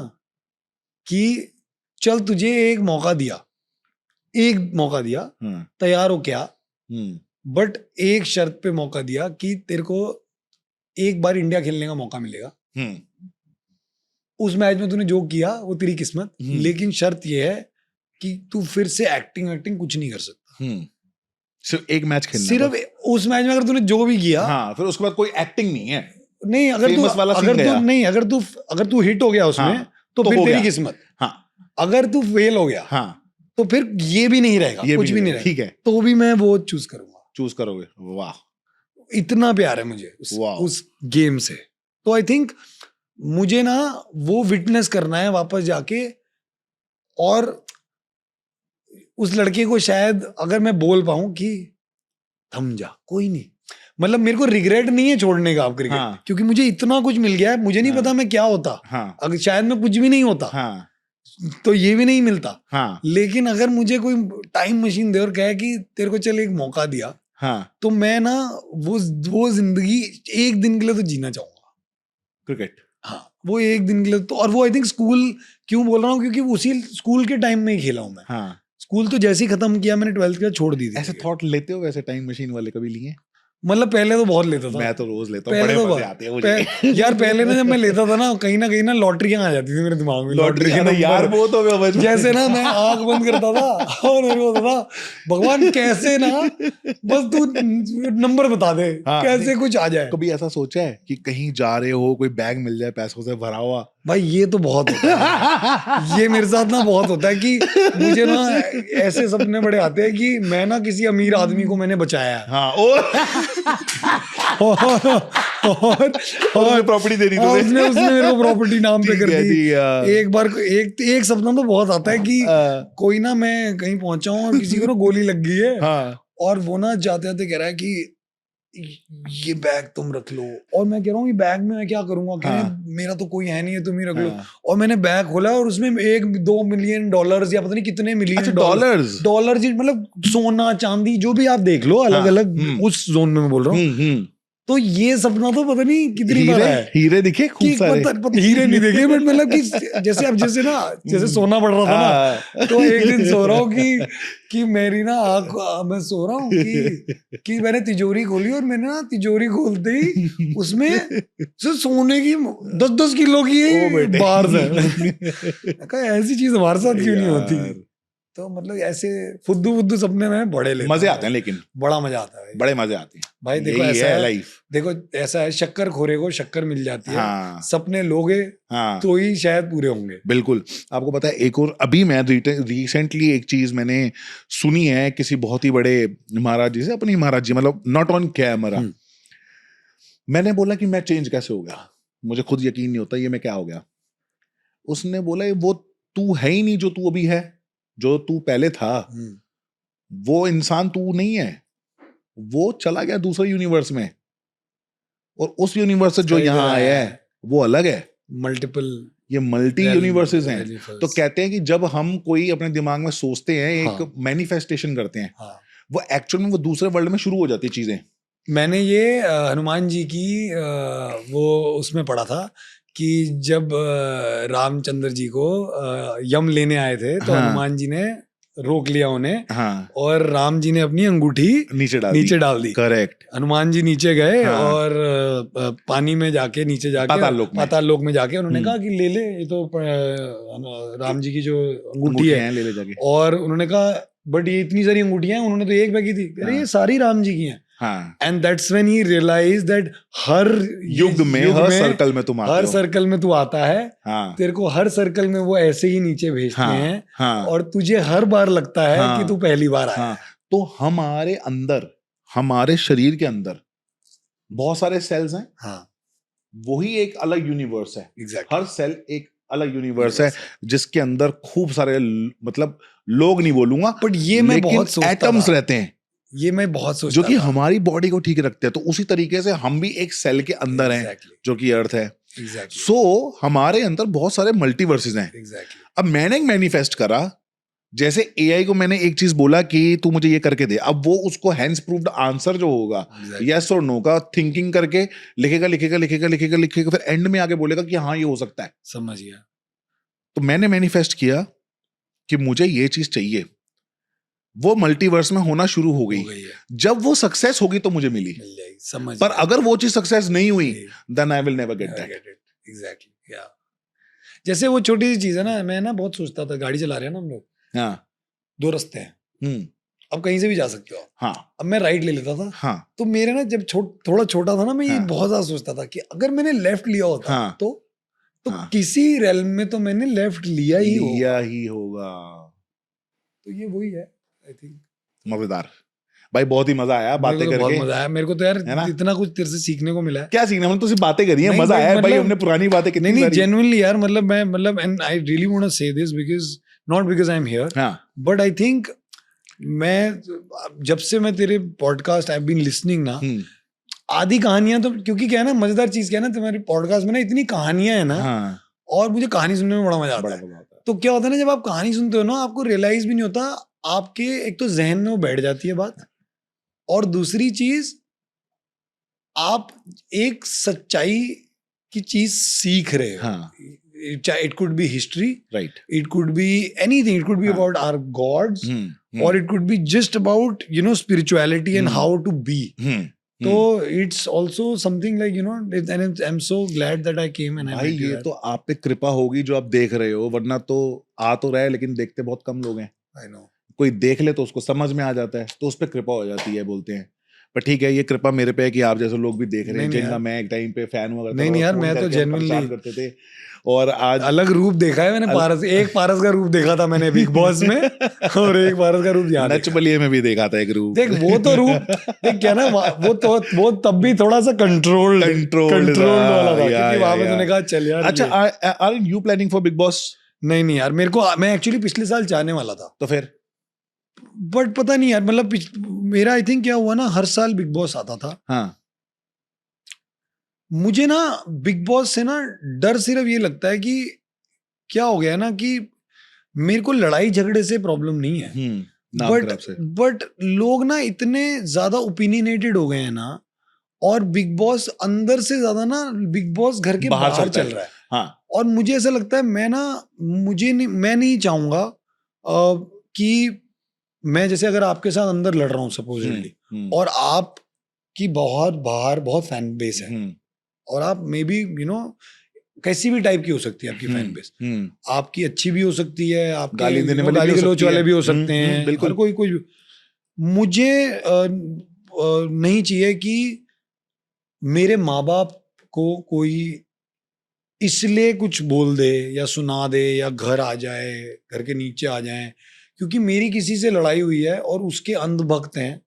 कि चल तुझे एक मौका दिया, तैयार हो क्या, बट एक शर्त पे मौका दिया कि तेरे को एक बार इंडिया खेलने का मौका मिलेगा, उस मैच में तूने जो किया वो तेरी किस्मत, लेकिन शर्त ये है कि तू फिर से एक्टिंग कुछ नहीं कर सकता, सिर्फ एक मैच खेलना, सिर्फ उस मैच में अगर तूने जो भी किया, हाँ, फिर उसके बाद कोई एक्टिंग नहीं है। नहीं, अगर तू हिट हो गया उसमें, हाँ, तो फिर हो तेरी गया। किस्मत। हाँ, अगर तू फेल हो गया, हाँ, तो फिर ये भी नहीं रहेगा, कुछ भी नहीं रहेगा, ठीक है, तो भी मैं वो चूज करोगे। वाह, इतना प्यार है मुझे उस गेम से। तो आई थिंक मुझे ना वो विटनेस करना है वापस जाके, और उस लड़के को शायद अगर मैं बोल पाऊं कि थम जा, कोई नहीं, मतलब मेरे को रिग्रेट नहीं है छोड़ने का आप क्रिकेट, क्योंकि मुझे इतना कुछ मिल गया है, मुझे नहीं पता मैं क्या होता, अगर शायद मैं कुछ भी नहीं होता, तो ये भी नहीं मिलता। हाँ लेकिन अगर मुझे कोई टाइम मशीन दे और कहे कि तेरे को चल एक मौका दिया, हाँ, तो मैं ना वो जिंदगी एक दिन के लिए तो जीना चाहूंगा। क्रिकेट। हाँ, वो एक दिन के लिए तो। और वो आई थिंक स्कूल क्यों बोल रहा हूँ, क्योंकि उसी स्कूल के टाइम में ही खेला हूँ मैं। हाँ, स्कूल तो जैसे ही खत्म किया मैंने, 12th के बाद छोड़ दी थी ऐसे cricket। थॉट लेते हो वैसे टाइम मशीन वाले कभी लिए? मतलब पहले तो बहुत लेता था। मैं तो रोज लेता हूँ, पहले बड़े तो मजे आते हैं मुझे। यार पहले ना जब मैं लेता था ना, कहीं ना लॉटरियां आ जाती थी मेरे दिमाग में। लॉटरी के अरे यार नंबर। वो तो मैं बचपन जैसे ना मैं आंख बंद करता था और मेरे को होता था भगवान कैसे ना बस तू नंबर बता दे, हाँ, कैसे नहीं, कुछ आ जाए। कभी ऐसा सोचा है कि कहीं जा रहे हो, कोई बैग मिल जाए पैसों से भरा हुआ? भाई ये तो बहुत होता है। ये मेरे साथ ना बहुत होता है कि मुझे ना ऐसे सपने बड़े आते हैं कि मैं ना किसी अमीर आदमी को मैंने बचाया है। हाँ, ओ और प्रॉपर्टी दे दी हाँ, तुम्हें। उसने उसने मेरे को प्रॉपर्टी नाम पे ठीक कर है, दी। ठीक है। एक बार एक सपना तो बहुत आता है कि कोई ना मैं कहीं पहुंचा हूँ और किसी को ना गोली लग गई है, हाँ, और वो ना जाते जाते कह रहा है कि ये बैग तुम रख लो। और मैं कह रहा हूँ ये बैग में मैं क्या करूंगा, कह रहे हैं, हाँ, मेरा तो कोई है नहीं है, तुम ही रख लो। हाँ। और मैंने बैग खोला और उसमें $1-2 मिलियन या पता नहीं कितने अच्छा, मिलियन डॉलर्स। डॉलर जी, मतलब सोना चांदी जो भी आप देख लो, अलग अलग उस जोन में मैं बोल रहा हूँ। तो ये सपना तो पता नहीं कितनी बार हीरे है हीरे दिखे खूब कि सारे। पता हीरे नहीं देखे, बट मतलब कि जैसे अब जैसे सोना बढ़ रहा था ना, तो एक दिन सो रहा हूँ कि मेरी ना आँख, मैं सो रहा हूँ कि मैंने तिजोरी खोली और मैंने ना तिजोरी खोलते ही उसमें सिर्फ सोने की 10-10 किलो की ओ बेटे। बार्स है। मैं कहा ऐसी चीज हमारे साथ क्यों नहीं होती। यार, तो मतलब ऐसे फुद्दू सपने में बड़े लेता मजे हूँ। आते हैं, लेकिन बड़ा मजा आता है भाई। बड़े मजे आते हैं भाई देखो यही ऐसा है है, लाइफ। देखो ऐसा है, शक्कर खोरे को शक्कर मिल जाती है। हाँ, सपने लोगे हाँ, तो ही शायद पूरे होंगे। बिल्कुल। आपको पता है एक और, अभी मैं रिसेंटली एक चीज मैंने सुनी है किसी बहुत ही बड़े महाराज जी से, अपनी महाराज जी, मतलब नॉट ऑन कैमरा। मैंने बोला कि मैं चेंज कैसे हो गया, मुझे खुद यकीन नहीं होता ये मैं क्या हो गया। उसने बोला वो तू है ही नहीं जो तू अभी है, जो तू पहले था वो इंसान तू नहीं है, वो चला गया दूसरे यूनिवर्स में, और उस यूनिवर्स से जो सही यहाँ है। आया है वो अलग है। मल्टीपल ये मल्टी यूनिवर्सेस हैं। तो कहते हैं कि जब हम कोई अपने दिमाग में सोचते हैं, एक मैनिफेस्टेशन करते हैं, वो एक्चुअल में वो दूसरे वर्ल्ड में शुरू हो जाती है चीजें। मैंने ये हनुमान जी की वो उसमें पढ़ा था कि जब रामचंद्र जी को यम लेने आए थे, तो हाँ, हनुमान जी ने रोक लिया उन्हें, हाँ, और राम जी ने अपनी अंगूठी नीचे डाल दी। करेक्ट। हनुमान जी नीचे गए, हाँ, और पानी में जाके नीचे जाके पाताल लोक में जाके उन्होंने कहा कि ले ले, ये तो राम जी की जो अंगूठी है, ले जाके। और उन्होंने कहा बट ये इतनी सारी अंगूठियां हैं, उन्होंने तो एक फेंकी थी। अरे ये सारी राम जी की हैं। हाँ, and that's when he realize that हर युग में हर सर्कल में तुम आते हर हो। सर्कल में तू आता है। हाँ, तेरे को हर सर्कल में वो ऐसे ही नीचे भेजते हैं। हाँ, और तुझे हर बार लगता है हाँ, कि तू पहली बार आया हाँ, है। तो हमारे अंदर, हमारे शरीर के अंदर बहुत सारे सेल्स हैं। हाँ, वही एक अलग यूनिवर्स है। एग्जैक्टली। हर सेल एक अलग यूनिवर्स है जिसके अंदर खूब सारे मतलब लोग नहीं बोलूंगा, बट ये मैं बहुत सोचता एटम्स था। रहते हैं, ये मैं बहुत सोचता जो कि था। हमारी बॉडी को ठीक रखते हैं। तो उसी तरीके से हम भी एक सेल के अंदर हैं, जो कि अर्थ है। सो हमारे अंदर बहुत सारे मल्टीवर्सेस हैं। अब मैंने एक मैनिफेस्ट करा, जैसे एआई को मैंने एक चीज बोला कि तू मुझे ये करके दे, अब वो उसको हैंड्स प्रूव्ड आंसर जो होगा यस और नो का थिंकिंग करके लिखेगा, फिर एंड में आके बोलेगा कि हाँ ये हो सकता है। समझ गया। तो मैंने मैनिफेस्ट किया कि मुझे ये चीज चाहिए, वो मल्टीवर्स में होना शुरू हो गई। जब वो सक्सेस होगी तो मुझे मिल जाएगी। समझ। पर अगर वो चीज सक्सेस नहीं हुई, then I will never get that. Exactly. या जैसे वो छोटी सी चीज है ना, मैं ना बहुत सोचता था, गाड़ी चला रहे हैं ना हम लोग, हाँ, 2 रास्ते हैं, अब कहीं से भी जा सकते हो। हाँ, अब मैं राइट ले लेता था। हाँ, तो मेरे ना जब थोड़ा छोटा था ना, मैं ये बहुत ज्यादा सोचता था कि अगर मैंने लेफ्ट लिया होता तो किसी रेलम में तो मैंने लेफ्ट लिया ही होगा। तो ये वही है आई थिंक। मजेदार भाई, बहुत ही मजा आया बातें करके। बहुत मजा आया मेरे को तो यार, इतना कुछ तेरे से सीखने को मिला है। क्या सीखना, हमने तो सिर्फ बातें करी हैं, मजा आया भाई, हमने पुरानी बातें कितनी नहीं जेन्युइनली यार, मतलब and I really want to say this because not because I am here, but I think मैं जब से मैं तेरे podcast I have been listening ना, आधी कहानियां तो, क्योंकि क्या है ना, मजेदार चीज क्या है ना, तुम्हारी पॉडकास्ट में ना इतनी कहानियां है ना, और मुझे कहानी सुनने में बड़ा मजा आता है। तो क्या होता है ना, जब आप कहानी सुनते हो ना, आपको रियलाइज भी नहीं होता, आपके एक तो जहन में वो बैठ जाती है बात, और दूसरी चीज आप एक सच्चाई की चीज सीख रहे हो. हाँ. It could be history, right. it could be anything, it could be हाँ. about our gods, or it could be just about spirituality and how to be. So it's also something like, and I'm so glad that I came and I भाई met you. ये तो आप पे कृपा होगी जो आप देख रहे हो, वरना तो आ तो रहा है लेकिन देखते बहुत कम लोग हैं. I know. कोई देख ले तो उसको समझ में आ जाता है, तो उस पर कृपा हो जाती है बोलते हैं. पर ठीक है, ये कृपा मेरे पे है कि आप जैसे लोग भी देख रहे हैं, जिनका मैं एक टाइम पे फैन हुआ करता था. नहीं यार, फोन मैं तो करके हम genuinely परेशान करते थे, और आज अलग रूप देखा है मैंने. पारस का रूप देखा था मैंने बिग बॉस में, और एक पारस का रूप यहाँ नच बलिए में भी देखा था एक रूप. देख वो तो रूप देख क्या ना, वो तब भी थोड़ा सा कंट्रोल्ड वाला था, क्योंकि वहां पे तूने कहा चल यार. अच्छा, are you planning for Bigg Boss? नहीं यार, मैं एक्चुअली पिछले साल जाने वाला था. तो फिर बट पता नहीं यार, मतलब मेरा आई थिंक क्या हुआ ना, हर साल बिग बॉस आता था. हाँ. मुझे ना बिग बॉस से ना डर सिर्फ ये लगता है कि क्या हो गया ना, कि मेरे को लड़ाई झगड़े से प्रॉब्लम नहीं है, बट लोग ना इतने ज्यादा ओपिनियनेटेड हो गए हैं ना, और बिग बॉस अंदर से ज्यादा ना बिग बॉस घर के बाहर चल रहा है. हाँ. और मुझे ऐसा लगता है, मैं नहीं चाहूंगा कि मैं जैसे अगर आपके साथ अंदर लड़ रहा हूँ सपोजिटली, और आप की बहुत बाहर बहुत फैन बेस है, और आप मे बी कैसी भी टाइप की हो सकती है आपकी फैन बेस, आपकी अच्छी भी हो सकती है, आप गाली देने वाले, गाली गलौच वाले भी हो सकते हैं, बिल्कुल कोई भी. मुझे नहीं चाहिए कि मेरे माँ बाप को कोई इसलिए कुछ बोल दे या सुना दे या घर आ जाए, घर के नीचे आ जाए, क्योंकि मेरी किसी से लड़ाई हुई है और उसके अंधभक्त हैं,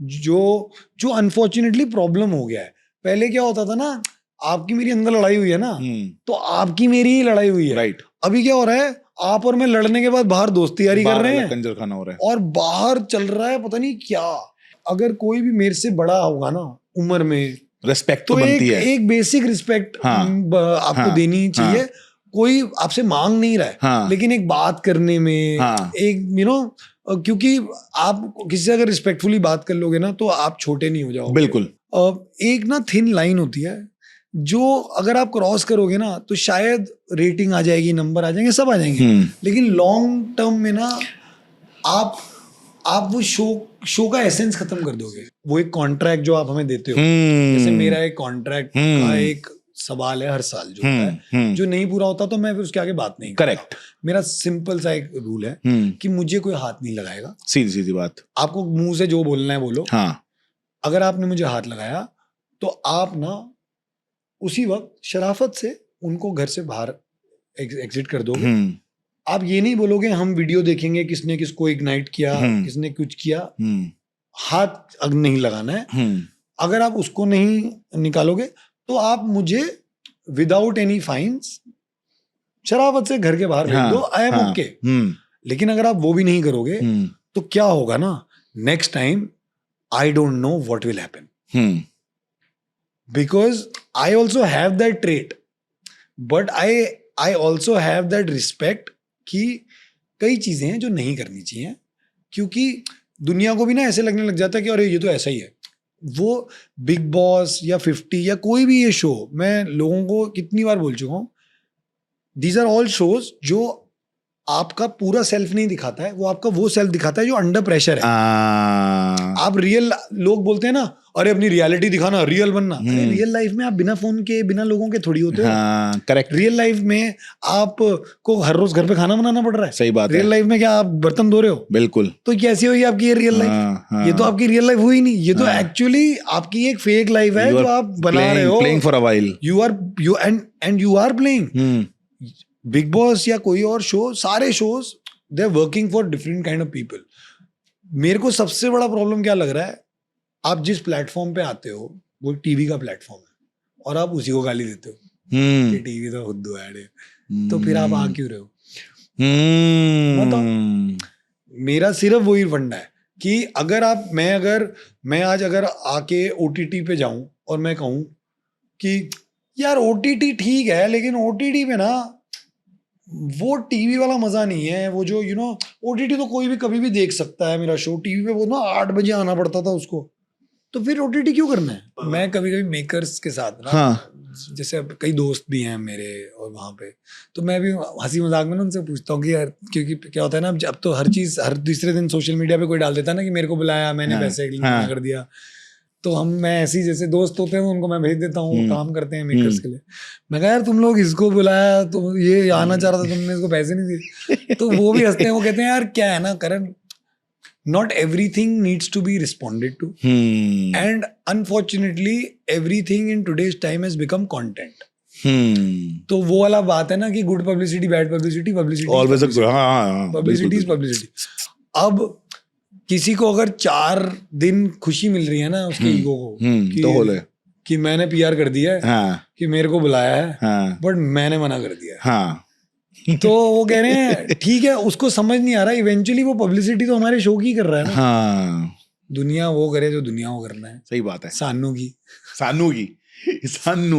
जो अनफॉर्चुनेटली प्रॉब्लम हो गया है. पहले क्या होता था ना, आपकी मेरी अंदर लड़ाई हुई है ना, तो आपकी मेरी ही लड़ाई हुई है. राइट. अभी क्या हो रहा है, आप और मैं लड़ने के बाद बाहर दोस्ती यारी कर रहे हैं, कंजर खाना हो रहा है, और बाहर चल रहा है पता नहीं क्या. अगर कोई भी मेरे से बड़ा होगा ना उम्र में, रिस्पेक्ट तो बनती है. एक बेसिक रिस्पेक्ट आपको देनी चाहिए. कोई आपसे मांग नहीं रहा है, लेकिन एक बात करने में, एक क्योंकि आप किसी से अगर रिस्पेक्टफुली बात कर लोगे ना, तो आप छोटे नहीं हो जाओगे. बिल्कुल. एक ना थिन लाइन होती है, जो अगर आप क्रॉस करोगे ना, तो शायद रेटिंग आ जाएगी, नंबर आ जाएंगे, सब आ जाएंगे, लेकिन लॉन्ग टर्म में ना आप वो शो का एसेंस खत्म कर दोगे. वो एक कॉन्ट्रैक्ट जो आप हमें देते हो, जैसे मेरा एक कॉन्ट्रैक्ट का एक सवाल है हर साल जो होता है, जो नहीं पूरा होता तो मैं फिर उसके आगे बात नहीं करता. करेक्ट. मेरा सिंपल सा एक रूल है कि मुझे कोई हाथ नहीं लगाएगा. सीधी बात. आपको मुंह से जो बोलना है बोलो. हाँ. अगर आपने मुझे हाथ लगाया तो आप ना उसी वक्त शराफत से उनको घर से बाहर एग्जिट कर दोगे. आप ये नहीं बोलोगे हम वीडियो देखेंगे किसने किसको इग्नाइट किया, किसने कुछ किया. हाथ नहीं लगाना है. अगर आप उसको नहीं निकालोगे तो आप मुझे विदाउट एनी फाइन्स शराफत से घर के बाहर भेज दो. I am okay. लेकिन अगर आप वो भी नहीं करोगे तो क्या होगा ना, next time I don't know what will happen, because I also have that trait, but I also have that respect कि कई चीजें हैं जो नहीं करनी चाहिए, क्योंकि दुनिया को भी ना ऐसे लगने लग जाता है कि अरे ये तो ऐसा ही है. वो बिग बॉस या 50 या कोई भी ये शो, मैं लोगों को कितनी बार बोल चुका हूं, दीज आर ऑल शोज जो आपका पूरा सेल्फ नहीं दिखाता है, वो आपका वो सेल्फ दिखाता है जो अंडर प्रेशर है. आप रियल, लोग बोलते हैं ना अरे अपनी रियलिटी दिखाना, रियल बनना. अरे रियल लाइफ में आप बिना फोन के, बिना लोगों के थोड़ी होते हो. करेक्ट. रियल लाइफ में आपको हर रोज घर पे खाना बनाना पड़ रहा है. सही बात. रियल लाइफ में क्या आप बर्तन धो रहे हो? बिल्कुल. तो कैसी हुई आपकी ये रियल लाइफ? ये तो आपकी रियल लाइफ हुई नहीं, ये तो एक्चुअली आपकी एक फेक लाइफ है जो आप बना रहे हो. Playing for a while. You are playing. Bigg Boss या कोई और शो, सारे shows they are working for different kind of people. मेरे को सबसे बड़ा प्रॉब्लम क्या लग रहा है, आप जिस प्लेटफॉर्म पे आते हो वो टीवी का प्लेटफॉर्म है और आप उसी को गाली देते हो कि टीवी तो खुद ऐड है, तो फिर आप आ क्यों रहे हो? मतलब मेरा सिर्फ वही फंडा है कि मैं आज आके OTT पे जाऊं और मैं कहूं कि यार OTT ठीक है, लेकिन OTT पे ना वो टीवी वाला मजा नहीं है, वो जो ओटीटी तो कोई भी कभी भी देख सकता है मेरा शो। टीवी पे वो ना 8 बजे आना पड़ता था उसको, तो फिर ओटीटी क्यों करना है। मैं कभी कभी मेकर्स के साथ ना, हाँ। जैसे अब कई दोस्त भी हैं मेरे और वहाँ पे, तो मैं भी हंसी मजाक में ना उनसे पूछता हूँ कि यार, क्योंकि क्या होता है ना, अब तो हर चीज हर दूसरे दिन सोशल मीडिया पे कोई डाल देता है ना कि मेरे को बुलाया, मैंने हाँ, पैसे हाँ। मना कर दिया। तो मैं ऐसे ही जैसे दोस्त होते हैं उनको मैं भेज देता हूँ, वो काम करते हैं मेकर्स के लिए। मैं कहा यार तुम लोग इसको बुलाया, तो ये आना चाह रहा था, तुमने इसको पैसे नहीं दिए। तो वो भी हंसते हैं, वो कहते हैं यार क्या है ना करण, not everything needs to be responded to, and unfortunately everything in today's time has become content. तो वो वाला बात है ना कि good publicity bad publicity, Always a publicity is publicity. अब किसी को अगर 4 दिन खुशी मिल रही है ना उसके ईगो को कि मैंने पीआर कर दिया है, कि मेरे को बुलाया है, बट मैंने मना कर दिया है, तो वो कह रहे हैं ठीक है, उसको समझ नहीं आ रहा इवेंचुअली वो पब्लिसिटी तो हमारे शो की कर रहा है ना। हाँ, दुनिया वो करे जो दुनिया को करना है। सही बात है। सानू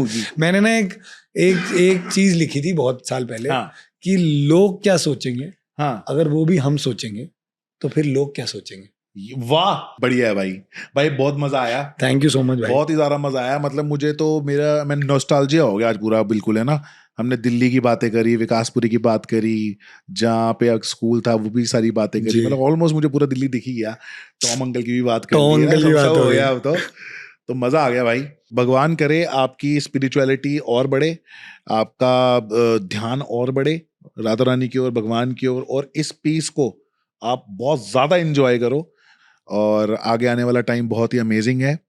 की मैंने ना एक चीज लिखी थी बहुत साल पहले, कि लोग क्या सोचेंगे अगर वो भी हम सोचेंगे, तो फिर लोग क्या सोचेंगे। वाह, बढ़िया है भाई। भाई बहुत मजा आया, थैंक यू सो मच भाई, बहुत ही ज्यादा मजा आया। मतलब मुझे तो मैं नॉस्टैल्जिया हो गया आज पूरा, बिल्कुल है ना। हमने दिल्ली की बातें करी, विकासपुरी की बात करी, जहाँ पे स्कूल था वो भी सारी बातें करी, मतलब ऑलमोस्ट मुझे पूरा दिल्ली दिख ही गया। टॉम अंकल की भी बात कर ली, सब हो गया अब तो मजा आ गया भाई। भगवान करे आपकी स्पिरिचुअलिटी और बढ़े, आपका ध्यान और बढ़े राधा रानी की ओर, भगवान की ओर, और इस पीस को आप बहुत ज्यादा एंजॉय करो, और आगे आने वाला टाइम बहुत ही अमेजिंग है।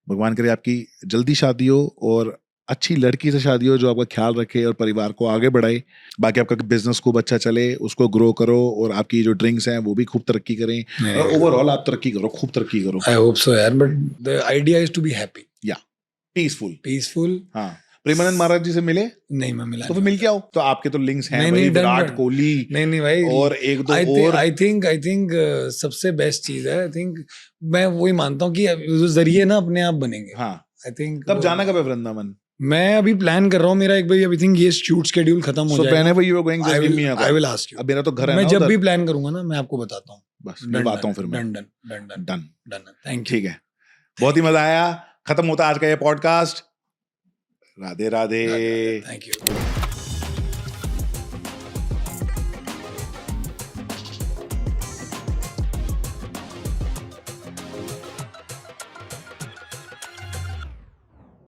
भगवान करे आपकी जल्दी शादी हो, और अच्छी लड़की से शादी हो जो आपका ख्याल रखे और परिवार को आगे बढ़ाए। बाकी आपका बिजनेस खूब अच्छा चले, उसको ग्रो करो, और आपकी जो ड्रिंक्स हैं वो भी खूब तरक्की करें, और ओवरऑल आप तरक्की करो, खूब तरक्की करो। आई होप सो यार, but the idea is to be happy, या पीसफुल। हाँ, प्रेमानंद महाराज जी से मिले? नहीं, मैं मिला। तो फिर मिल के आओ। तो आपके तो लिंक्स हैं भाई, विराट कोहली, नहीं भाई, और एक दो और। आई थिंक सबसे बेस्ट चीज है, आई थिंक मैं वही मानता हूँ कि जरिए ना अपने आप बनेंगे। हाँ, आई थिंक कब जाना, कब है वृंदावन? मैं अभी प्लान कर रहा हूँ, मेरा एक भाई आई थिंक ये शूट शेड्यूल खत्म हो जाएगा। whenever you are going, just give me a call. I will ask you. अब मेरा तो घर है मैं ना, जब भी प्लान करूंगा ना मैं आपको बताता हूँ। बस मैं आता हूँ फिर मैं। डन। Thank you. ठीक है, बहुत ही मजा आया। खत्म होता है आज का ये podcast. Radhe Radhe. Thank you.